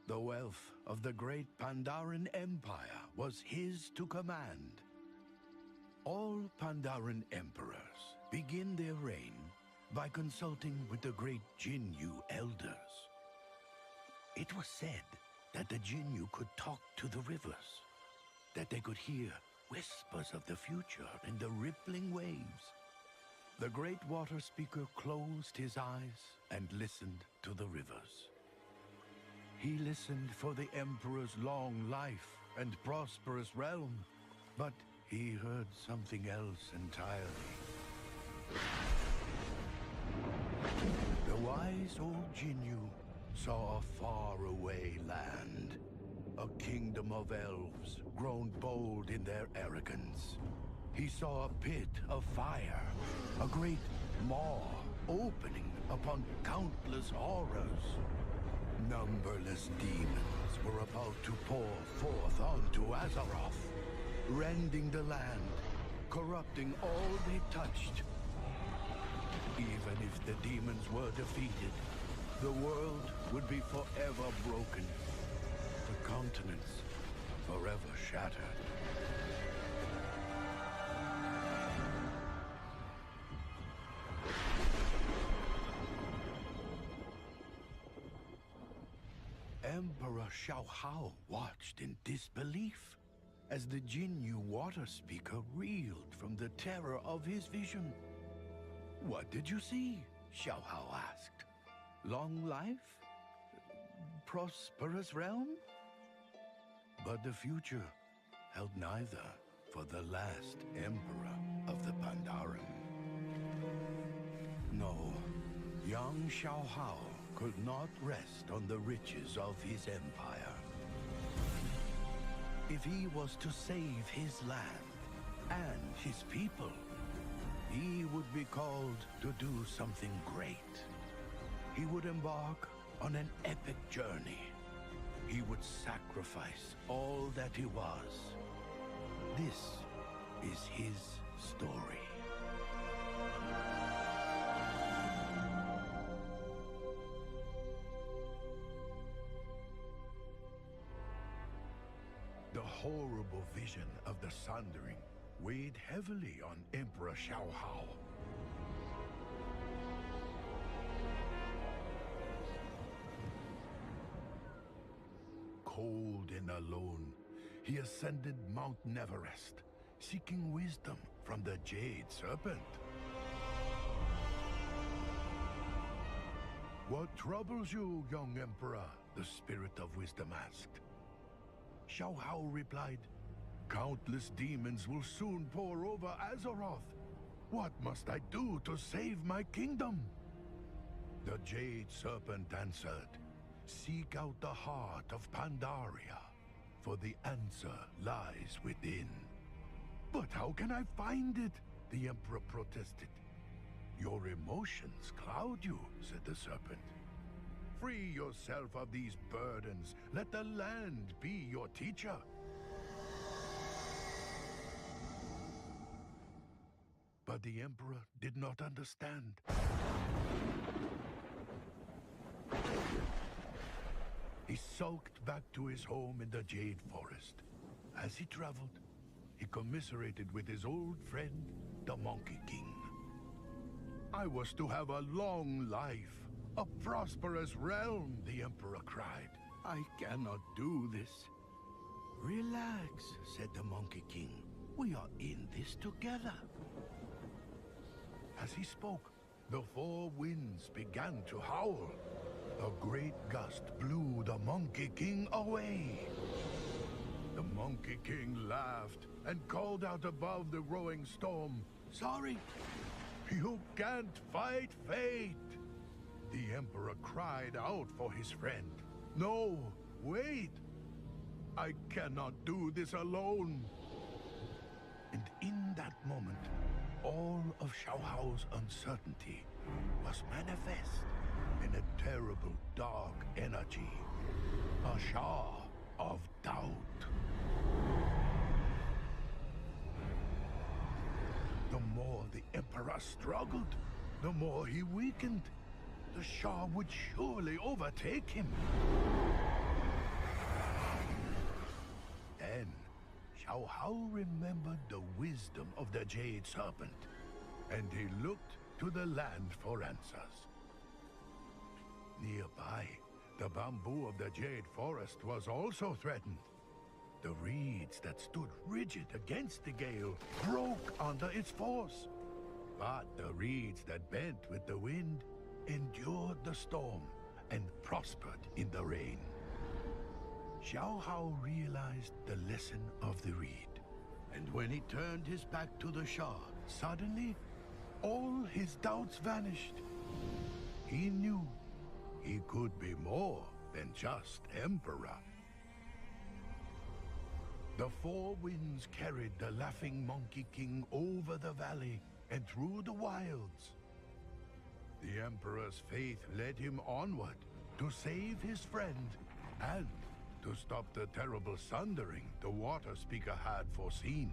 The wealth of the great Pandaren Empire was his to command. All Pandaren emperors begin their reign by consulting with the great Jinyu elders. It was said that the Jinyu could talk to the rivers, that they could hear whispers of the future in the rippling waves. The great water speaker closed his eyes and listened to the rivers. He listened for the Emperor's long life and prosperous realm, but he heard something else entirely. The wise old Jinyu saw a faraway land, a kingdom of elves grown bold in their arrogance. He saw a pit of fire, a great maw opening upon countless horrors. Numberless demons were about to pour forth onto Azeroth, rending the land, corrupting all they touched. Even if the demons were defeated, the world would be forever broken, the continents forever shattered. Emperor Xiaohao watched in disbelief as the Jinyu water speaker reeled from the terror of his vision. "What did you see?" Xiaohao asked. "Long life? Prosperous realm?" But the future held neither for the last emperor of the Pandaren. No, young Xiaohao could not rest on the riches of his empire. If he was to save his land and his people, he would be called to do something great. He would embark on an epic journey. He would sacrifice all that he was. This is his story. The horrible vision of the Sundering weighed heavily on Emperor Xiaohao. Cold and alone, he ascended Mount Neverest, seeking wisdom from the Jade Serpent. "What troubles you, young Emperor?" the Spirit of Wisdom asked. Xiaohao replied, "Countless demons will soon pour over Azeroth. What must I do to save my kingdom?" The Jade Serpent answered, "Seek out the heart of Pandaria, for the answer lies within." "But how can I find it?" the Emperor protested. "Your emotions cloud you," said the serpent. "Free yourself of these burdens. Let the land be your teacher." But the Emperor did not understand. He sulked back to his home in the Jade Forest. As he traveled, he commiserated with his old friend, the Monkey King. "I was to have a long life, a prosperous realm," the Emperor cried. "I cannot do this." "Relax," said the Monkey King. "We are in this together." As he spoke, the four winds began to howl. A great gust blew the Monkey King away. The Monkey King laughed and called out above the growing storm, "Sorry, you can't fight fate." The Emperor cried out for his friend. "No, wait! I cannot do this alone." And in that moment, all of Xiaohao's uncertainty was manifest in a terrible dark energy, a Sha of doubt. The more the Emperor struggled, the more he weakened. The Sha would surely overtake him. Then, Xiao Hao remembered the wisdom of the Jade Serpent, and he looked to the land for answers. Nearby, the bamboo of the Jade Forest was also threatened. The reeds that stood rigid against the gale broke under its force. But the reeds that bent with the wind endured the storm and prospered in the rain. Xiao Hao realized the lesson of the reed, and when he turned his back to the Shah, suddenly, all his doubts vanished. He knew he could be more than just Emperor. The four winds carried the Laughing Monkey King over the valley and through the wilds. The Emperor's faith led him onward to save his friend and to stop the terrible sundering the Water Speaker had foreseen.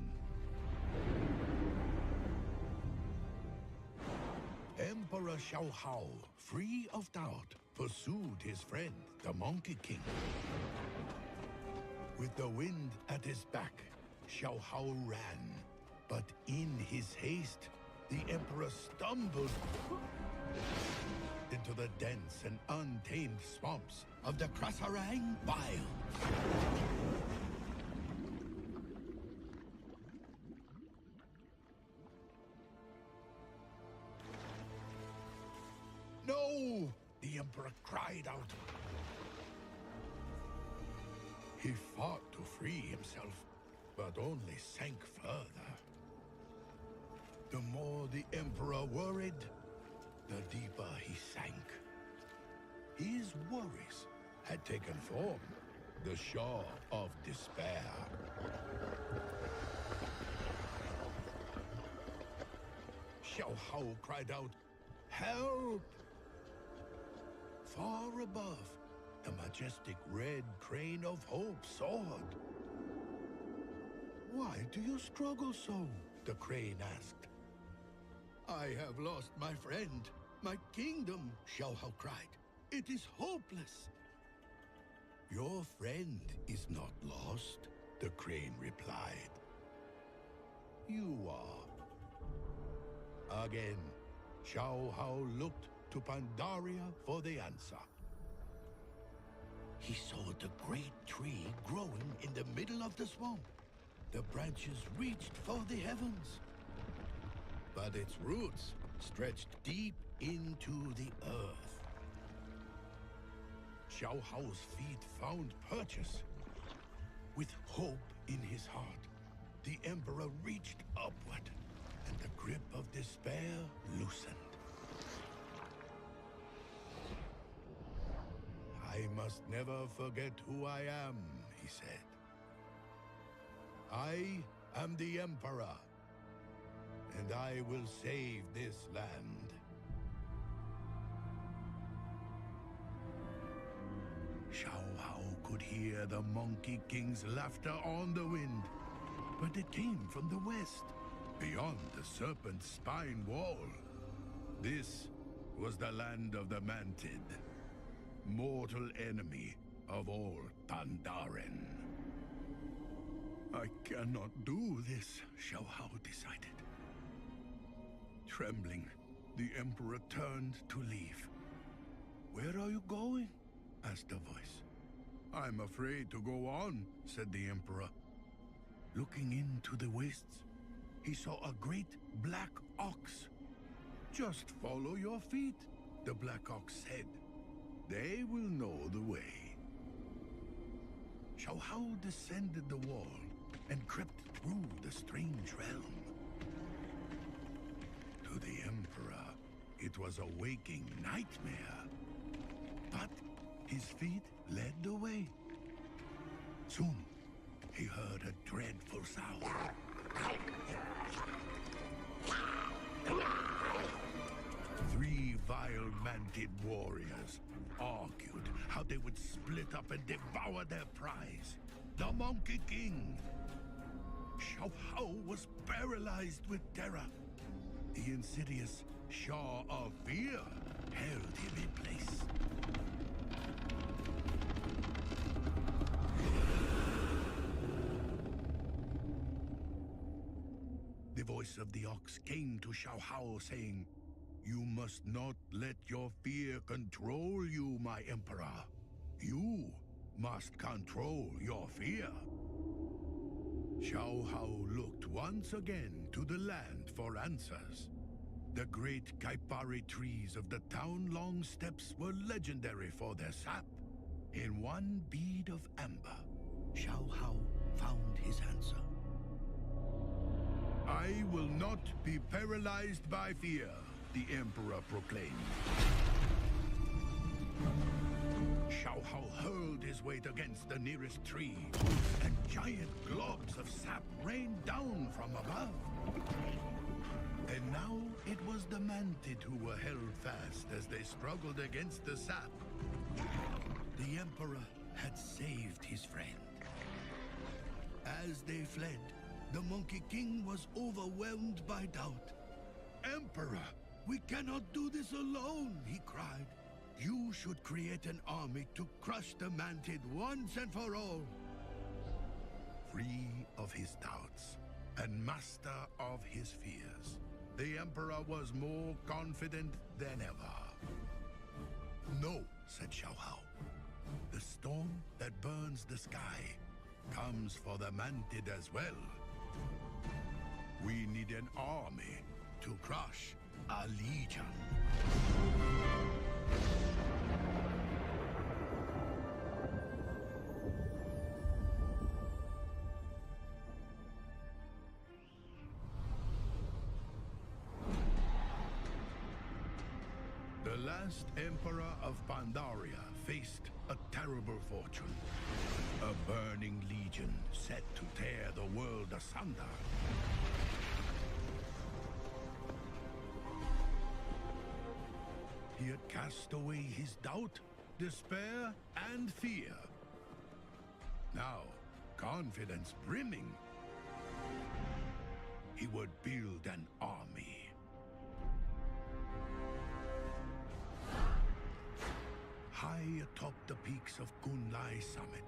Emperor Xiao Hao, free of doubt, pursued his friend, the Monkey King. With the wind at his back, Xiao Hao ran. But in his haste, the Emperor stumbled into the dense and untamed swamps of the Krasarang Wild. No! The Emperor cried out. He fought to free himself, but only sank further. The more the Emperor worried, the deeper he sank. His worries had taken form, the Shah of Despair. Xiao Hao cried out, "Help!" Far above, the majestic red crane of hope soared. "Why do you struggle so?" the crane asked. "I have lost my friend, my kingdom," Xiao Hao cried. "It is hopeless." "Your friend is not lost," the crane replied. "You are." Again, Xiao Hao looked to Pandaria for the answer. He saw the great tree growing in the middle of the swamp. The branches reached for the heavens, but its roots stretched deep into the earth. Xiao Hao's feet found purchase. With hope in his heart, the Emperor reached upward, and the grip of despair loosened. "I must never forget who I am," he said. "I am the Emperor, and I will save this land." Xiao Hao could hear the Monkey King's laughter on the wind, but it came from the west, beyond the Serpent's Spine wall. This was the land of the Mantid, mortal enemy of all Pandaren. "I cannot do this," Xiao Hao decided. Trembling, the Emperor turned to leave. "Where are you going?" asked a voice. "I'm afraid to go on," said the Emperor. Looking into the wastes, he saw a great black ox. "Just follow your feet," the black ox said. "They will know the way." Xiao Hao descended the wall and crept through the strange realm. To the Emperor, it was a waking nightmare. But his feet led the way. Soon, he heard a dreadful sound. Three vile Mantid warriors argued how they would split up and devour their prize, the Monkey King. Xiao Hao was paralyzed with terror. The insidious Shah of Fear held him in place. voice of the ox came to Xiao Hao, saying, "You must not let your fear control you, my emperor. You must control your fear." Xiao Hao looked once again to the land for answers. The great Kaipari trees of the town-long steppes were legendary for their sap. In one bead of amber, Xiao Hao found his answer. "I will not be paralyzed by fear," the Emperor proclaimed. Xiao Hao hurled his weight against the nearest tree, and giant globs of sap rained down from above. And now it was the Mantid who were held fast as they struggled against the sap. The Emperor had saved his friend. As they fled, the Monkey King was overwhelmed by doubt. "Emperor, we cannot do this alone," he cried. "You should create an army to crush the Mantid once and for all." Free of his doubts and master of his fears, the Emperor was more confident than ever. "No," said Xiao Hao. "The storm that burns the sky comes for the Mantid as well. We need an army to crush a legion." The last Emperor of Pandaria faced a terrible fortune. A burning legion set to tear the world asunder. He had cast away his doubt, despair, and fear. Now, confidence brimming, he would build an army. High atop the peaks of Kunlai Summit,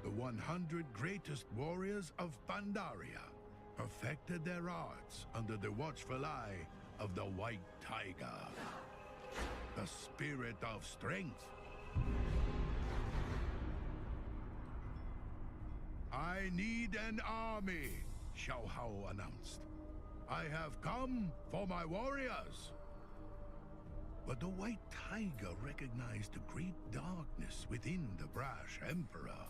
the 100 greatest warriors of Pandaria perfected their arts under the watchful eye of the White Tiger, the spirit of strength. "I need an army," Xiao Hao announced. "I have come for my warriors." But the White Tiger recognized the great darkness within the brash Emperor.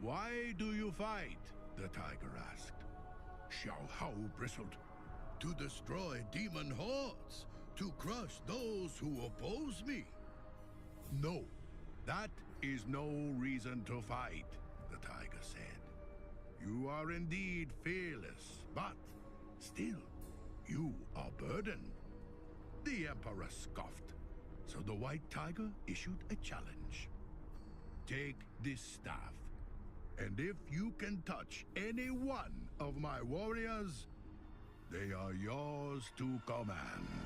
"Why do you fight?" the tiger asked. Xiao Hao bristled. "To destroy demon hordes, to crush those who oppose me." "No, that is no reason to fight," the tiger said. "You are indeed fearless, but still, you are burdened." The Emperor scoffed, so the White Tiger issued a challenge. "Take this staff, and if you can touch any one of my warriors, they are yours to command."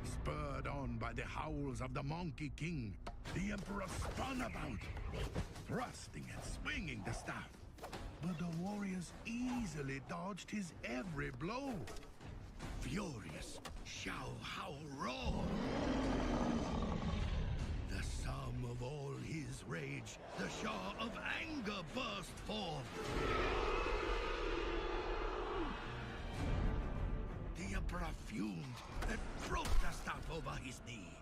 Spurred on by the howls of the Monkey King, the Emperor spun about, thrusting and swinging the staff. But the warriors easily dodged his every blow. Furious, Xiao Hao roared. The sum of all his rage, the Shah of anger burst forth. The Emperor fumed and broke the staff over his knee.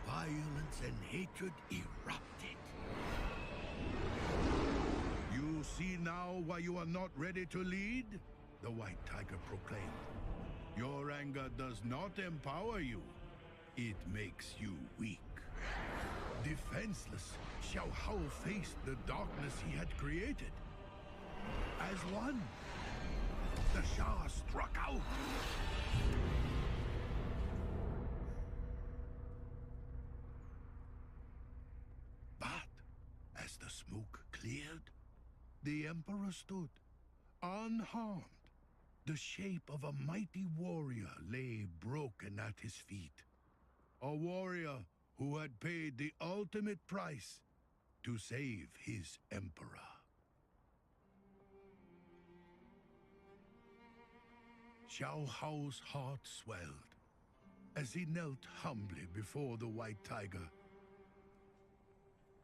Violence and hatred erupted. "You see now why you are not ready to lead?" the White Tiger proclaimed. "Your anger does not empower you. It makes you weak." Defenseless, Xiao Hao faced the darkness he had created. As one, the Shah struck out. But as the smoke cleared, the Emperor stood, unharmed. The shape of a mighty warrior lay broken at his feet. A warrior who had paid the ultimate price to save his emperor. Xiao Hao's heart swelled as he knelt humbly before the white tiger.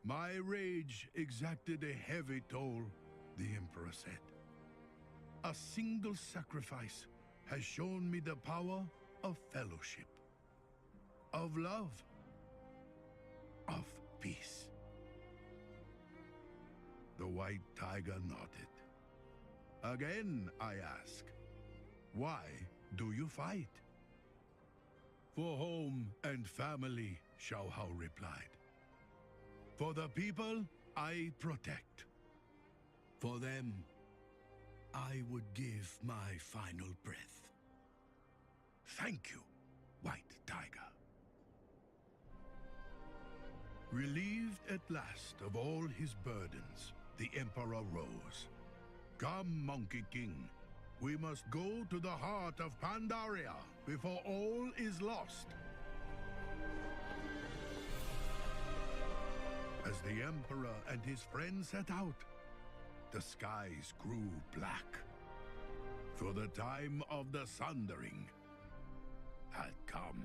My rage exacted a heavy toll, the Emperor said. A single sacrifice has shown me the power of fellowship, of love, of peace. The white tiger nodded. Again, I ask, why do you fight? For home and family, Xiao Hao replied. For the people, I protect. For them, I would give my final breath. Thank you, White Tiger. Relieved at last of all his burdens, the Emperor rose. Come, Monkey King. We must go to the heart of Pandaria before all is lost. As the Emperor and his friends set out, the skies grew black. For the time of the Sundering had come.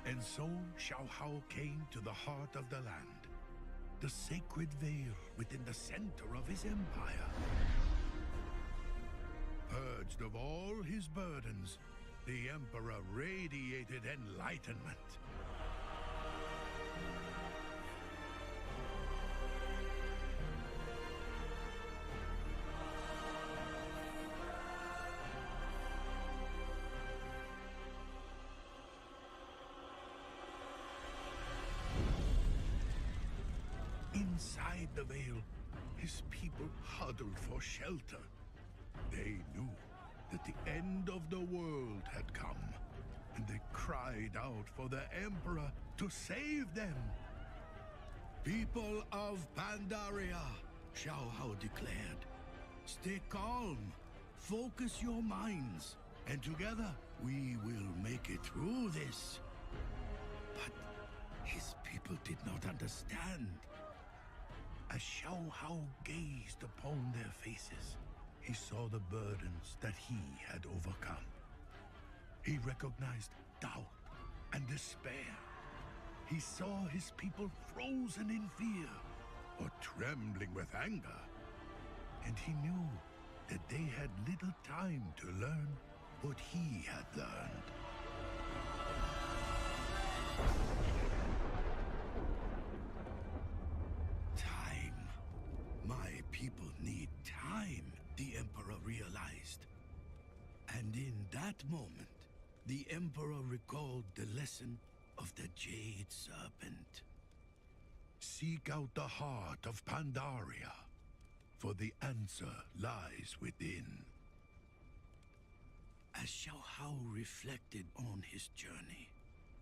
And so Xiao Hao came to the heart of the land, the sacred veil within the center of his empire. Purged of all his burdens, the Emperor radiated enlightenment. Inside the veil, his people huddled for shelter. They knew that the end of the world had come, and they cried out for the Emperor to save them. People of Pandaria, Xiao Hao declared, stay calm, focus your minds, and together we will make it through this. But his people did not understand. As Xiao Hao gazed upon their faces, he saw the burdens that he had overcome. He recognized doubt and despair. He saw his people frozen in fear or trembling with anger. And he knew that they had little time to learn what he had learned. My people need time, the Emperor realized. And in that moment, the Emperor recalled the lesson of the Jade Serpent. Seek out the heart of Pandaria, for the answer lies within. As Xiao Hao reflected on his journey,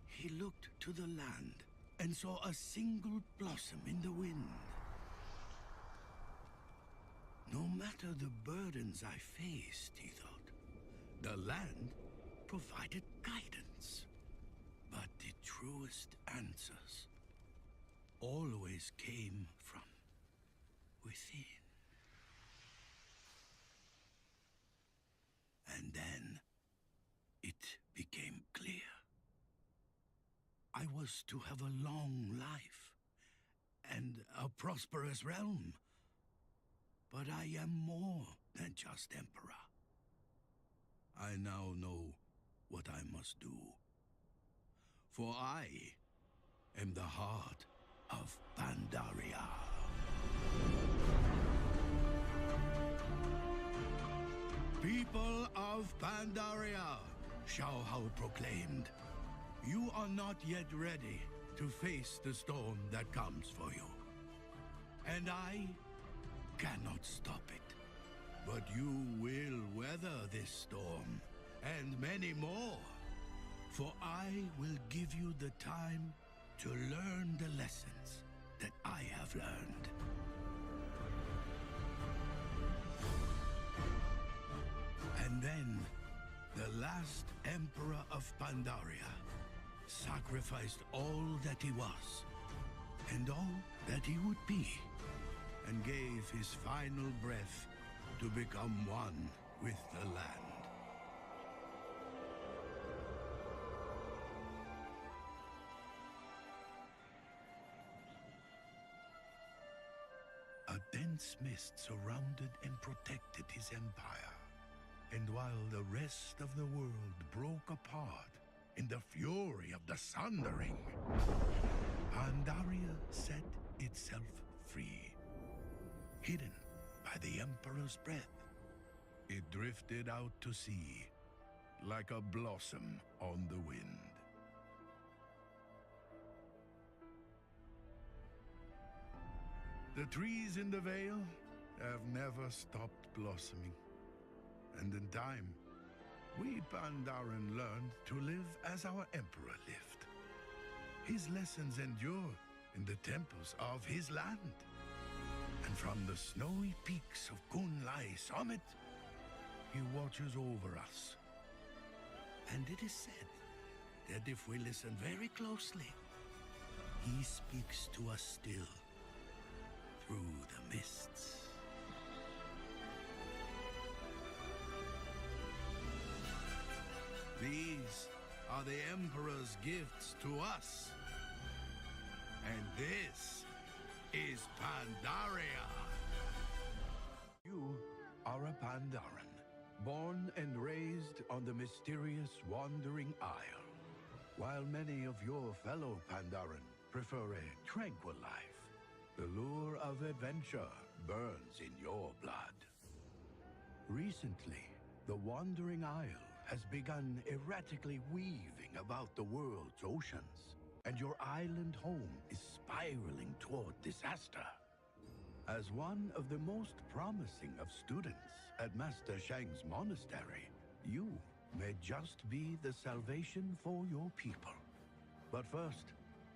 he looked to the land and saw a single blossom in the wind. No matter the burdens I faced, he thought, the land provided guidance. But the truest answers always came from within. And then it became clear. I was to have a long life and a prosperous realm. But I am more than just Emperor. I now know what I must do. For I am the heart of Pandaria. People of Pandaria, Xiao Hao proclaimed, you are not yet ready to face the storm that comes for you. And I cannot stop it. But you will weather this storm, and many more. For I will give you the time to learn the lessons that I have learned. And then, the last Emperor of Pandaria sacrificed all that he was, and all that he would be, and gave his final breath to become one with the land. A dense mist surrounded and protected his empire. And while the rest of the world broke apart in the fury of the Sundering, Pandaria set itself free. Hidden by the Emperor's breath, it drifted out to sea like a blossom on the wind. The trees in the Vale have never stopped blossoming. And in time, we Pandaren learned to live as our Emperor lived. His lessons endure in the temples of his land. And from the snowy peaks of Kunlai Summit, he watches over us. And it is said that if we listen very closely, he speaks to us still through the mists. These are the Emperor's gifts to us. And this is Pandaria. You are a Pandaren, born and raised on the mysterious Wandering Isle. While many of your fellow Pandaren prefer a tranquil life, the lure of adventure burns in your blood. Recently, the Wandering Isle has begun erratically weaving about the world's oceans, and your island home is spiraling toward disaster. As one of the most promising of students at Master Shang's monastery, you may just be the salvation for your people. But first,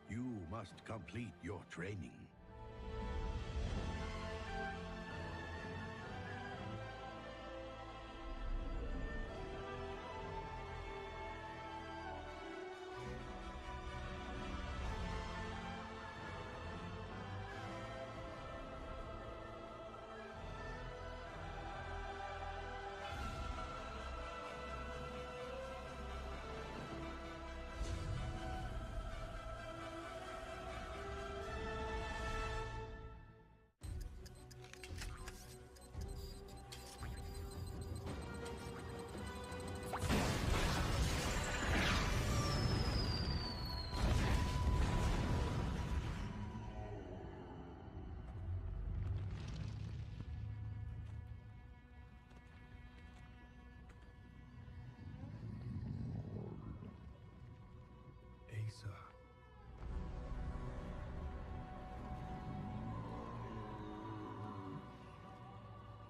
you must complete your training.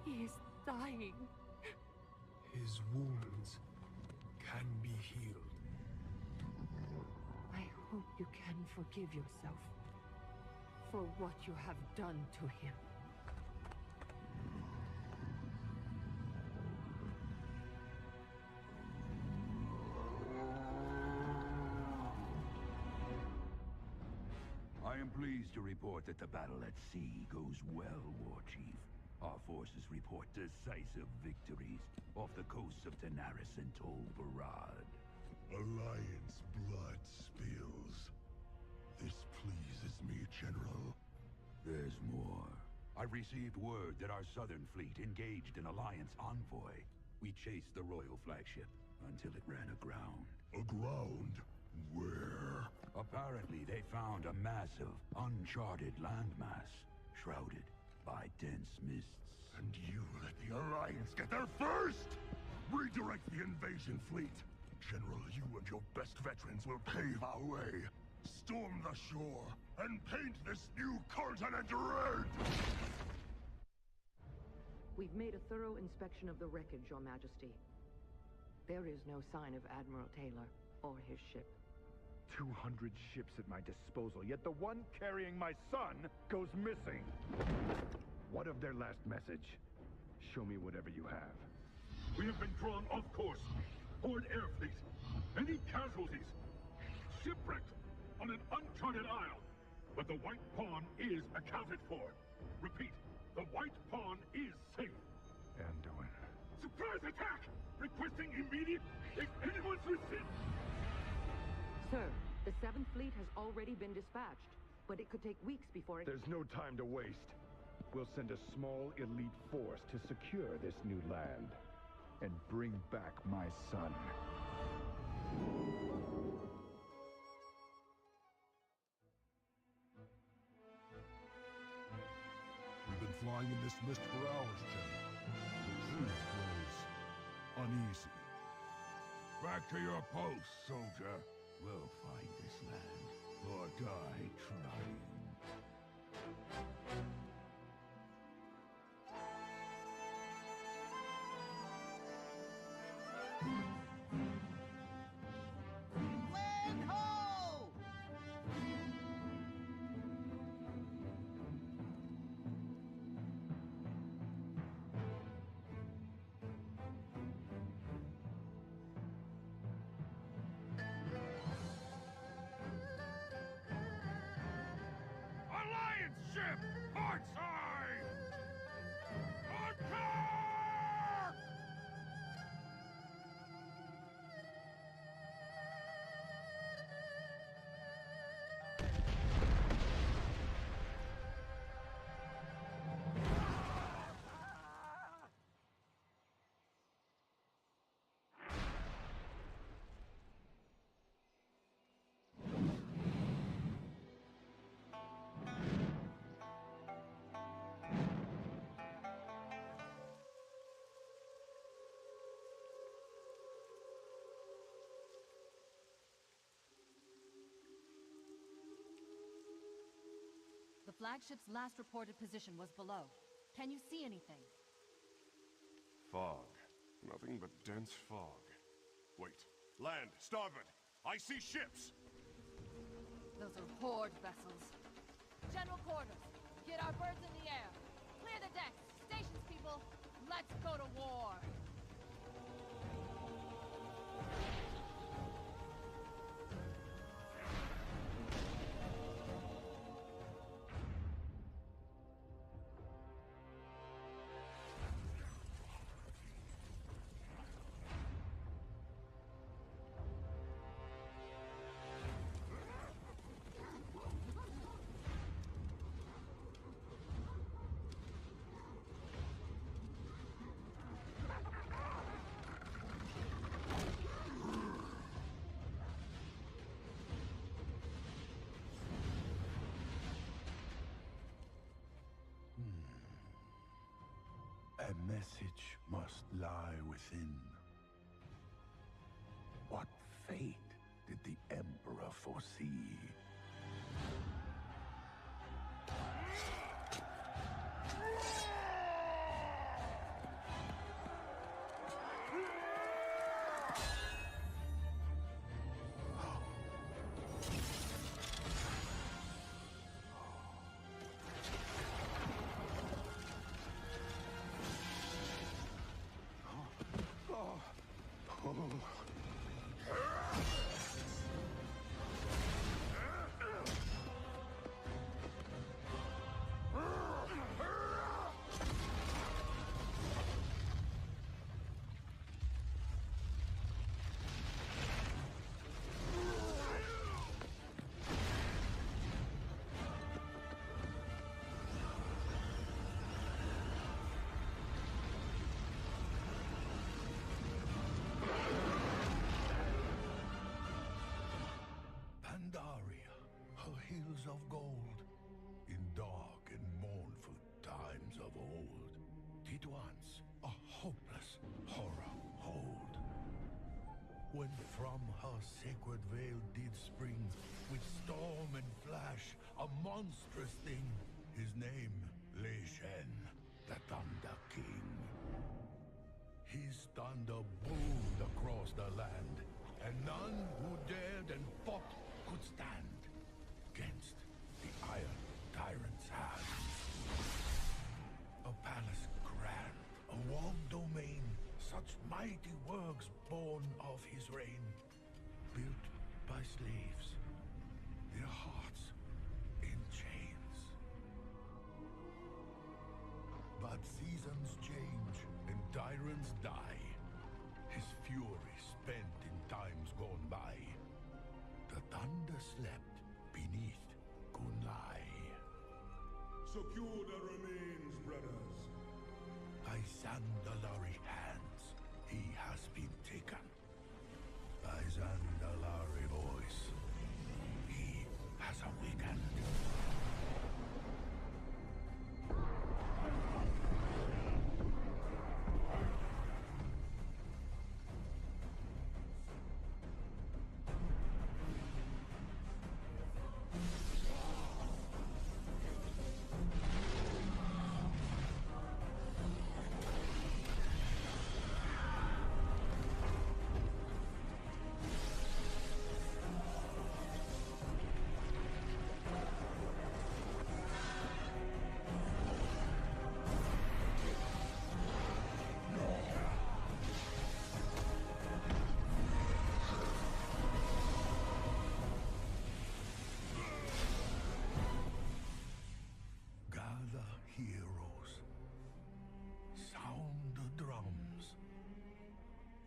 He is dying. His wounds can be healed. I hope you can forgive yourself for what you have done to him. I am pleased to report that the battle at sea goes well, War Chief. Our forces report decisive victories off the coasts of Daenerys and Tol Barad. Alliance blood spills. This pleases me, General. There's more. I received word that our southern fleet engaged an Alliance envoy. We chased the royal flagship until it ran aground. Aground? Where? Apparently, they found a massive, uncharted landmass, shrouded by dense mists. And you let the Alliance get there first! Redirect the invasion fleet. General, you and your best veterans will pave our way. Storm the shore, and paint this new continent red! We've made a thorough inspection of the wreckage, Your Majesty. There is no sign of Admiral Taylor or his ship. 200 ships at my disposal, yet the one carrying my son goes missing. What of their last message? Show me whatever you have. We have been drawn off course. Horde air fleet. Any casualties? Shipwrecked on an uncharted isle. But the White Pawn is accounted for. Repeat, the White Pawn is safe. Anduin. Surprise attack! Requesting immediate, if anyone's received. Sir, the 7th Fleet has already been dispatched, but it could take weeks before it... There's no time to waste. We'll send a small elite force to secure this new land and bring back my son. We've been flying in this mist for hours, General. The crew grows uneasy. Back to your post, soldier. We'll find this land, or die trying. Land ho! Alliance ship! Port side! Attack! The flagship's last reported position was below. Can you see anything? Fog. Nothing but dense fog. Wait. Land! Starboard! I see ships! Those are Horde vessels. General quarters. Get our birds in the air. Clear the decks. Stations, people. Let's go to war. A message must lie within. What fate did the Emperor foresee? Pandaria, her hills of gold, in dark and mournful times of old, did once a hopeless horror hold. When from her sacred veil did spring, with storm and flash, a monstrous thing, his name, Lei Shen, the Thunder King. His thunder boomed across the land, and none who dared and fought could stand against the Iron Tyrant's hands. A palace grand, a walled domain, such mighty works born of his reign, built by slaves, their hearts in chains. But seasons change and tyrants die, his fury spent in times gone by. The thunder slept beneath Kunlai. Secure the remains, brothers. By Zandalari hands, he has been taken. By Zandalari voice, he has awakened. Heroes, sound the drums.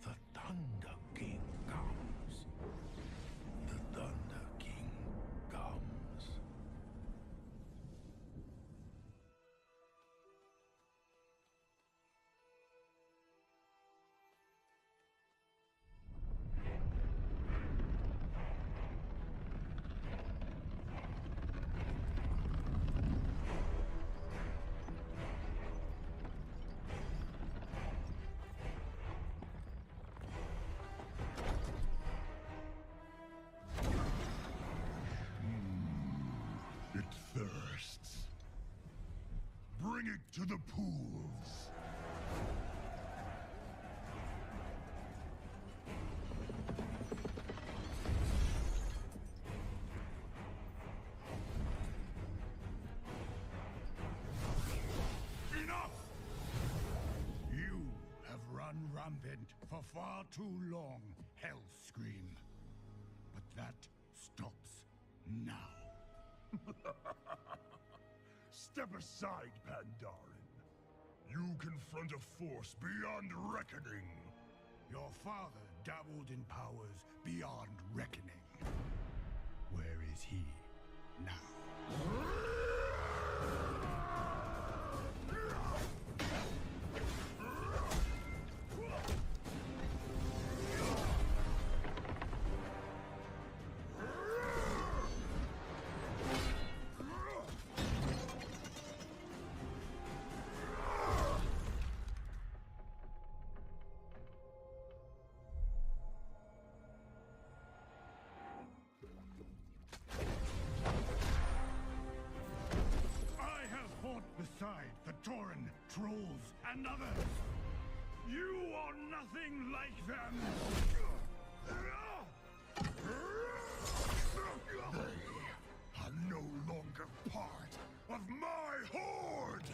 The Thunder King comes. The Thunder King comes. It thirsts. Bring it to the pools. Enough! You have run rampant for far too long, Hellscream. But that stops now. Step aside, Pandaren. You confront a force beyond reckoning. Your father dabbled in powers beyond reckoning. Where is he now? Beside the Tauren, trolls, and others. You are nothing like them! They are no longer part of my horde!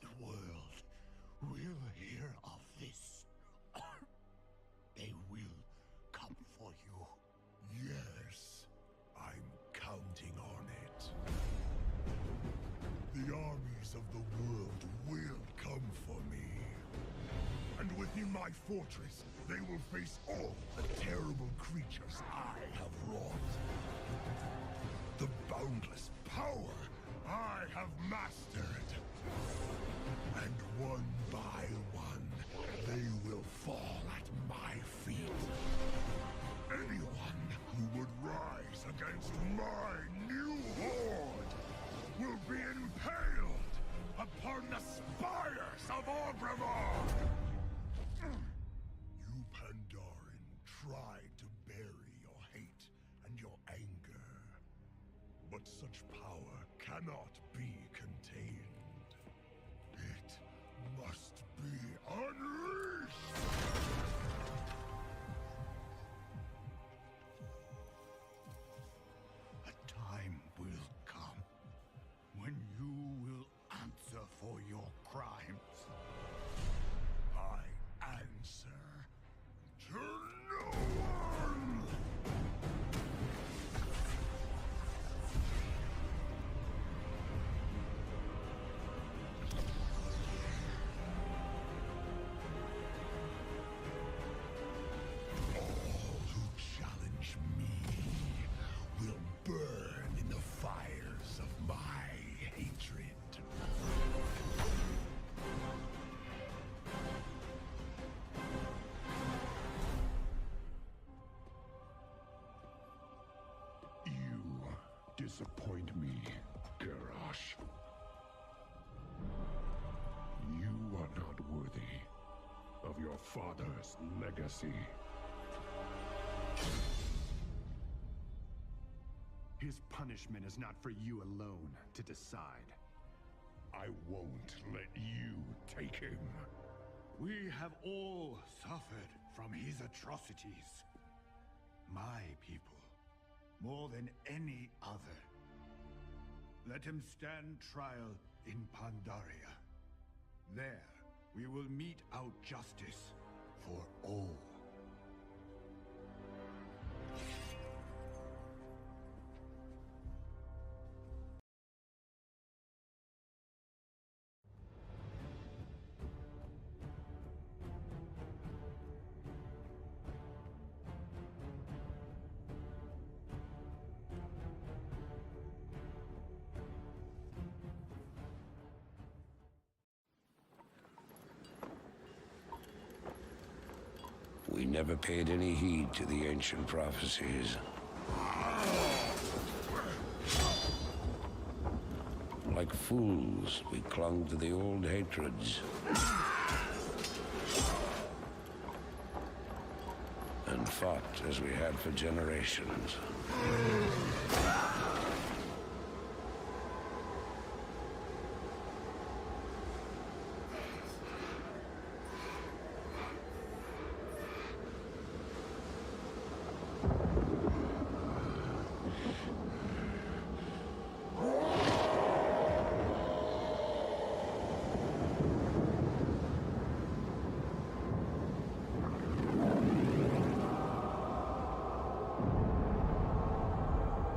The world will hear of this. They will come for you. Yes, I'm counting on it. The armies of the world will come for me. And within my fortress, they will face all the terrible creatures I have wrought. The boundless power I have mastered. And one by one, they will fall at my feet. Anyone who would rise against my new horde will be impaled upon the spires of Orgrimmar! You, Pandaren, tried to bury your hate and your anger. But such power cannot be contained. answer to no one! All who challenge me will burn in the fires of my hatred. You disappoint me, Garrosh. You are not worthy of your father's legacy. His punishment is not for you alone to decide. I won't let you take him. We have all suffered from his atrocities. My people, more than any other. Let him stand trial in Pandaria. There, we will mete out justice for all. We never paid any heed to the ancient prophecies. Like fools, we clung to the old hatreds. And fought as we had for generations.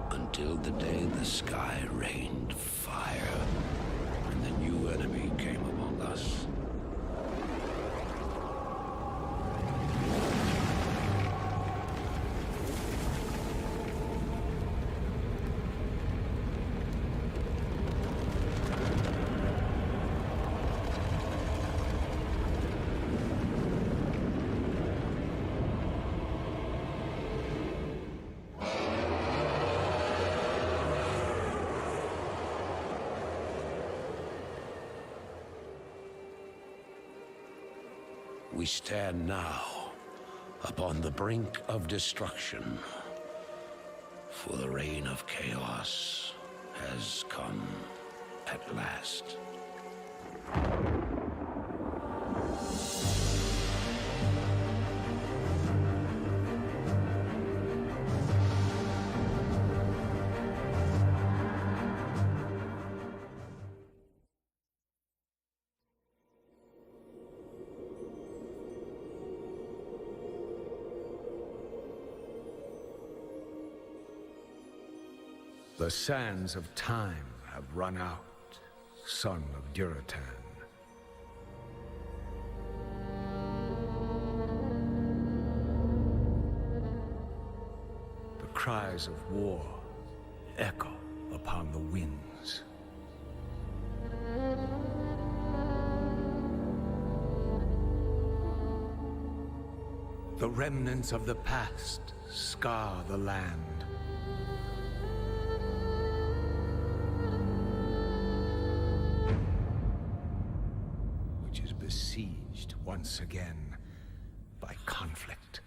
Until the day the sky rained fire, and the new enemy came among us. We stand now upon the brink of destruction, for the reign of chaos has come at last. The sands of time have run out, son of Durotan. The cries of war echo upon the winds. The remnants of the past scar the land. Besieged once again by conflict.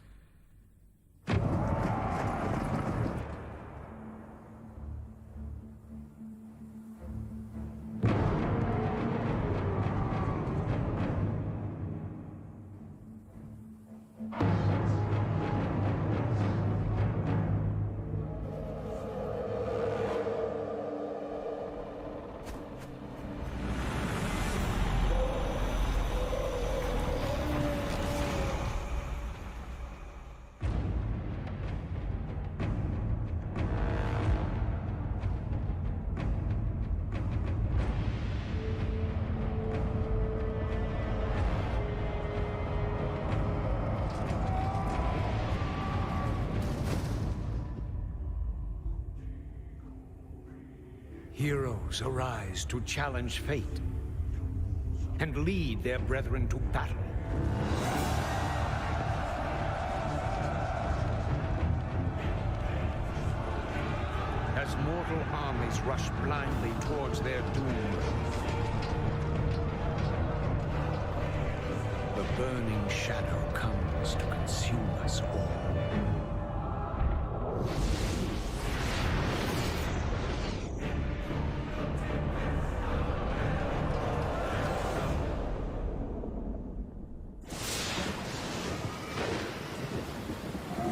Heroes arise to challenge fate and lead their brethren to battle. As mortal armies rush blindly towards their doom, the burning shadow comes to consume us all.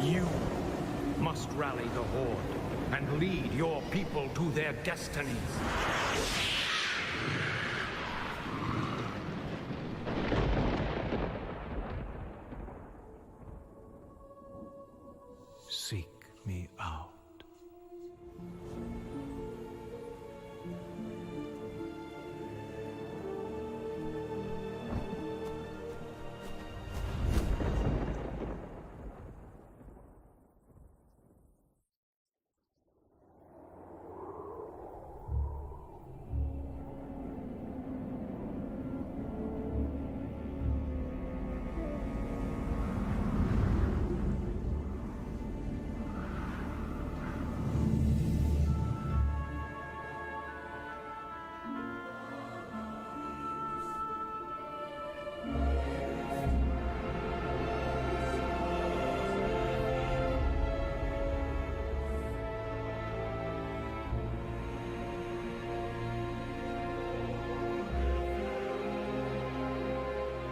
You must rally the Horde and lead your people to their destinies. Seek me out.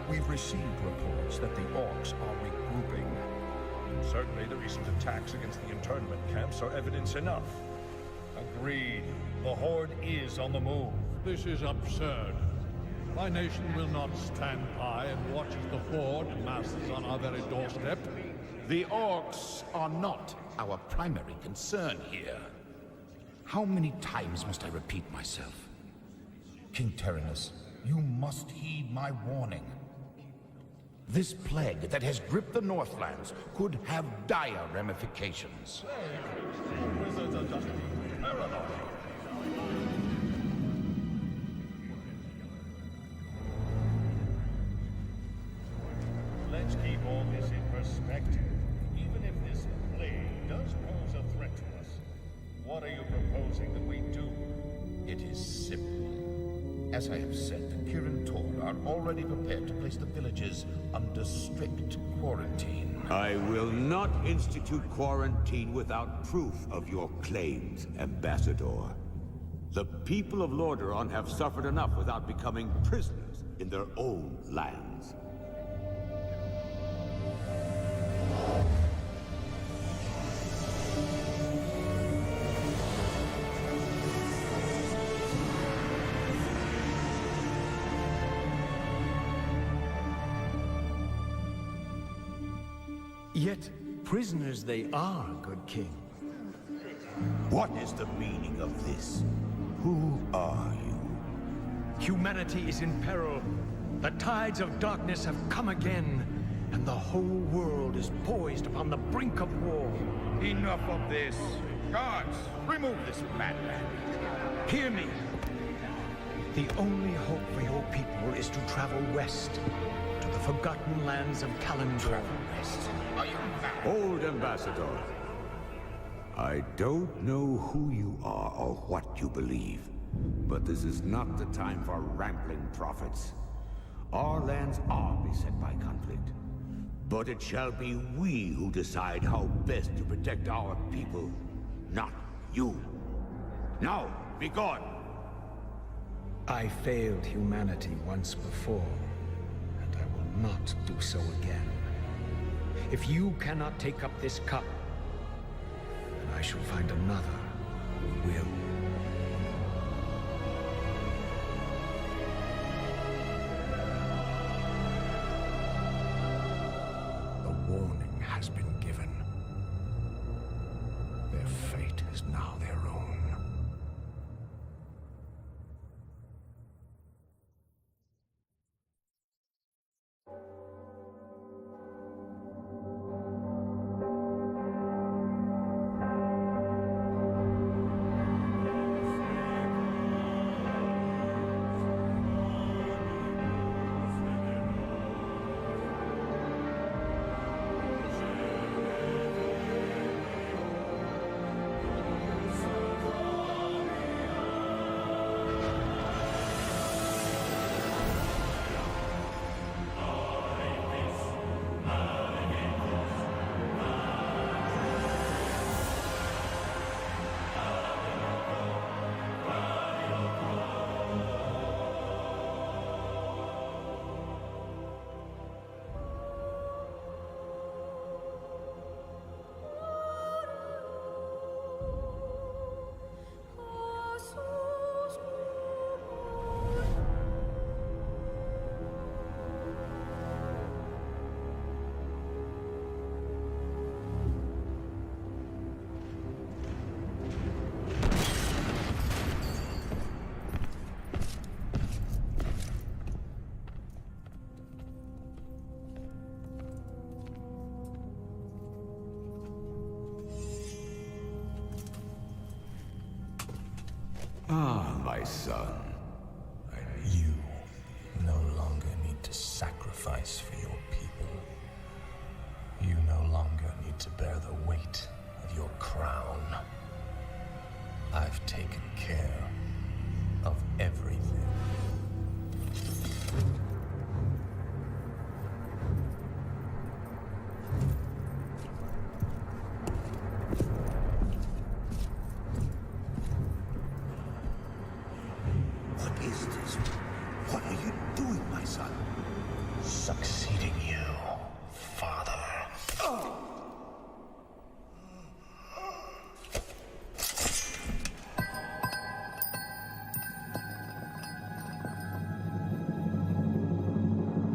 We've received reports that the Orcs are regrouping. Certainly the recent attacks against the internment camps are evidence enough. Agreed. The Horde is on the move. This is absurd. My nation will not stand by and watch as the Horde masses on our very doorstep. The Orcs are not our primary concern here. How many times must I repeat myself? King Tyrannus, you must heed my warning. This plague that has gripped the Northlands could have dire ramifications. Wizards are just paranoid. Let's keep all this in perspective. Even if this plague does pose a threat to us, what are you proposing that we do? It is simple. As I have said, the Kirin Tor are already prepared to place the villages under strict quarantine. I will not institute quarantine without proof of your claims, Ambassador. The people of Lordaeron have suffered enough without becoming prisoners in their own lands. Yet, prisoners they are, good king. What is the meaning of this? Who are you? Humanity is in peril. The tides of darkness have come again, and the whole world is poised upon the brink of war. Enough of this. Guards, remove this madman. Hear me. The only hope for your people is to travel west, to the forgotten lands of Kalimdor. Travel west? Are you mad? Old Ambassador, I don't know who you are or what you believe, but this is not the time for rambling prophets. Our lands are beset by conflict, but it shall be we who decide how best to protect our people, not you. Now, be gone! I failed humanity once before, and I will not do so again. If you cannot take up this cup, then I shall find another who will. The warning has been given. Their fate is now their own. son. You no longer need to sacrifice for your people. You no longer need to bear the weight of your crown. I've taken care of everything. What is this? What are you doing, my son? Succeeding you, father.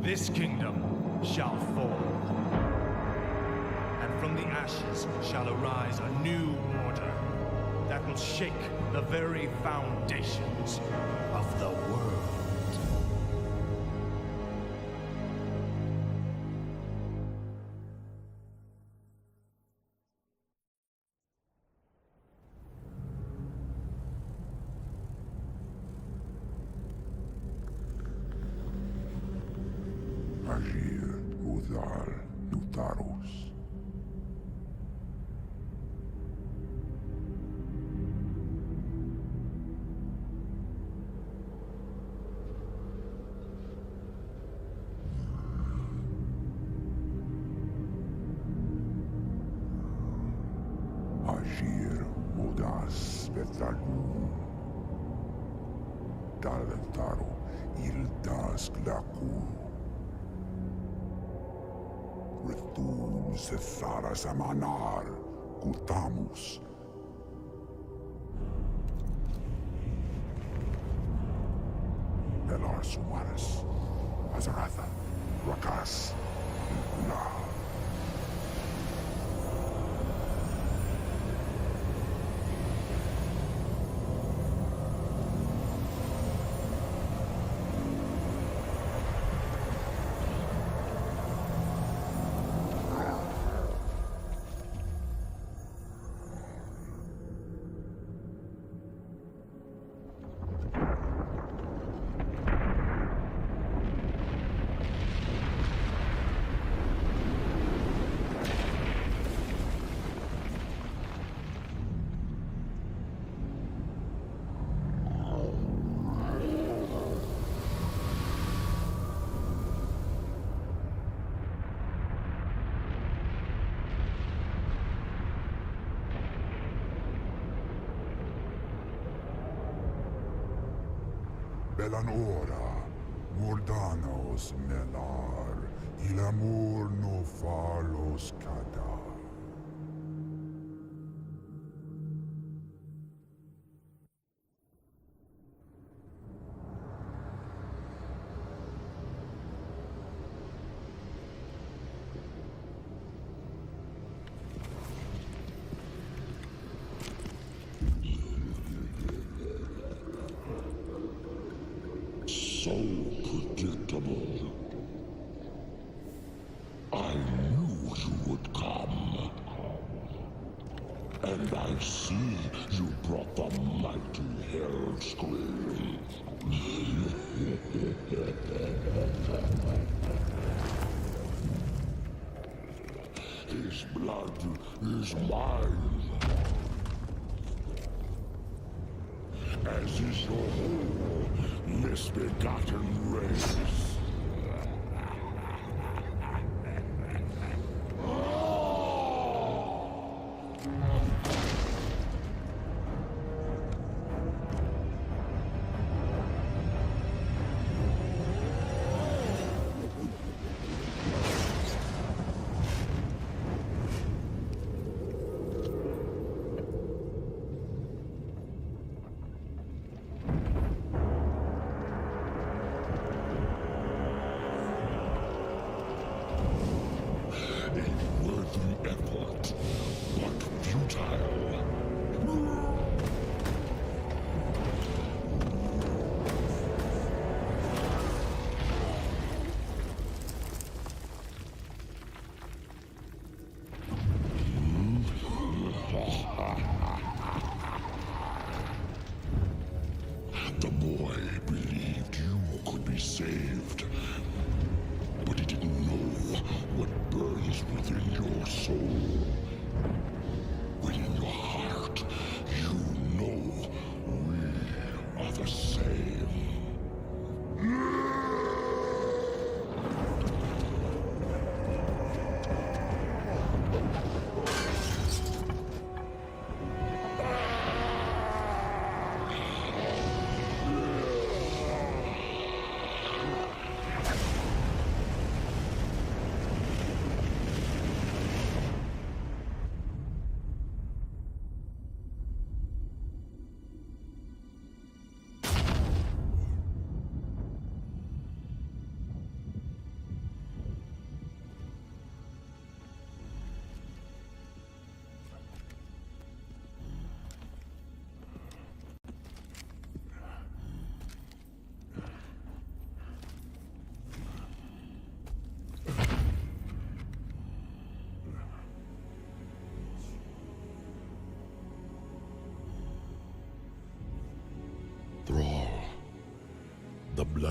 This kingdom shall fall, and from the ashes shall arise a new order that will shake the very foundations of the world. Agir, Udal, Lutaros. Agir, Modas, Betalun. Dalentaro, Ildas, Glakun. Retum Setharas Amanar, Kutamus. Belar Sumaris, Azaratha, Rakas, Kula. Belanora, Mordanos Melar, il amor no falos cadar. So predictable. I knew you would come. And I see you brought the mighty Hellscream. His blood is mine. As is your whole misbegotten race.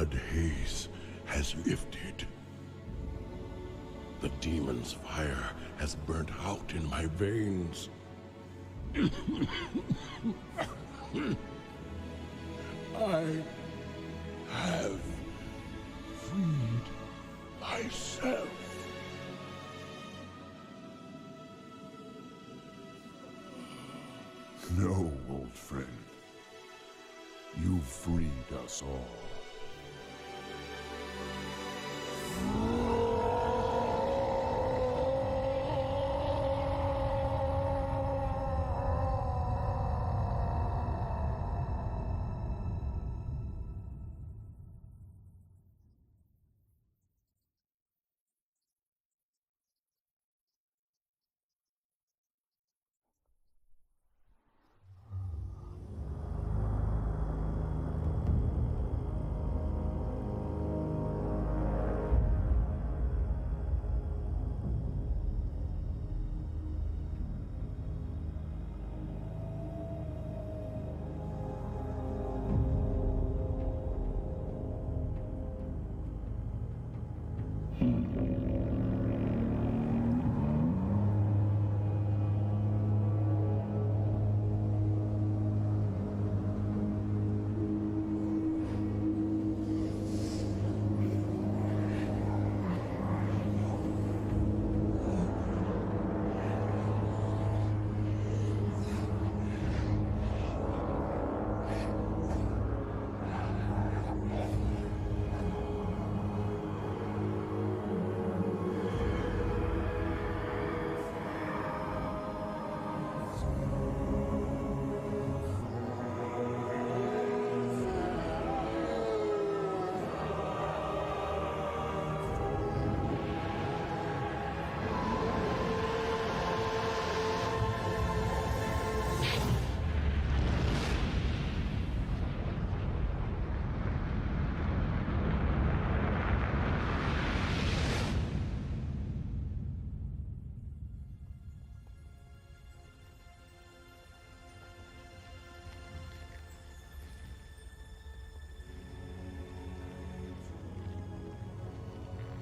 blood haze has lifted. The demon's fire has burnt out in my veins. I have freed myself. No, old friend. You freed us all.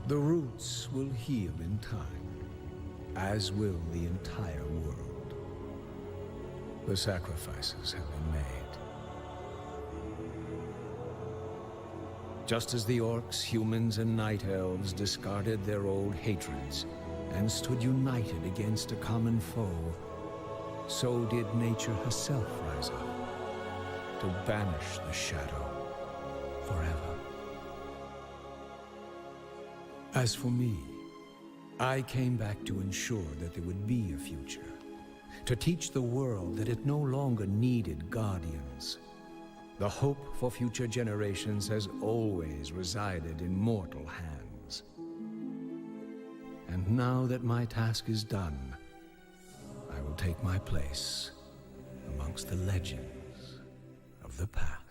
The roots will heal in time, as will the entire world. The sacrifices have been made. Just as the orcs, humans, and night elves discarded their old hatreds and stood united against a common foe, so did nature herself rise up to banish the shadow forever. As for me, I came back to ensure that there would be a future, to teach the world that it no longer needed guardians. The hope for future generations has always resided in mortal hands. And now that my task is done, I will take my place amongst the legends of the past.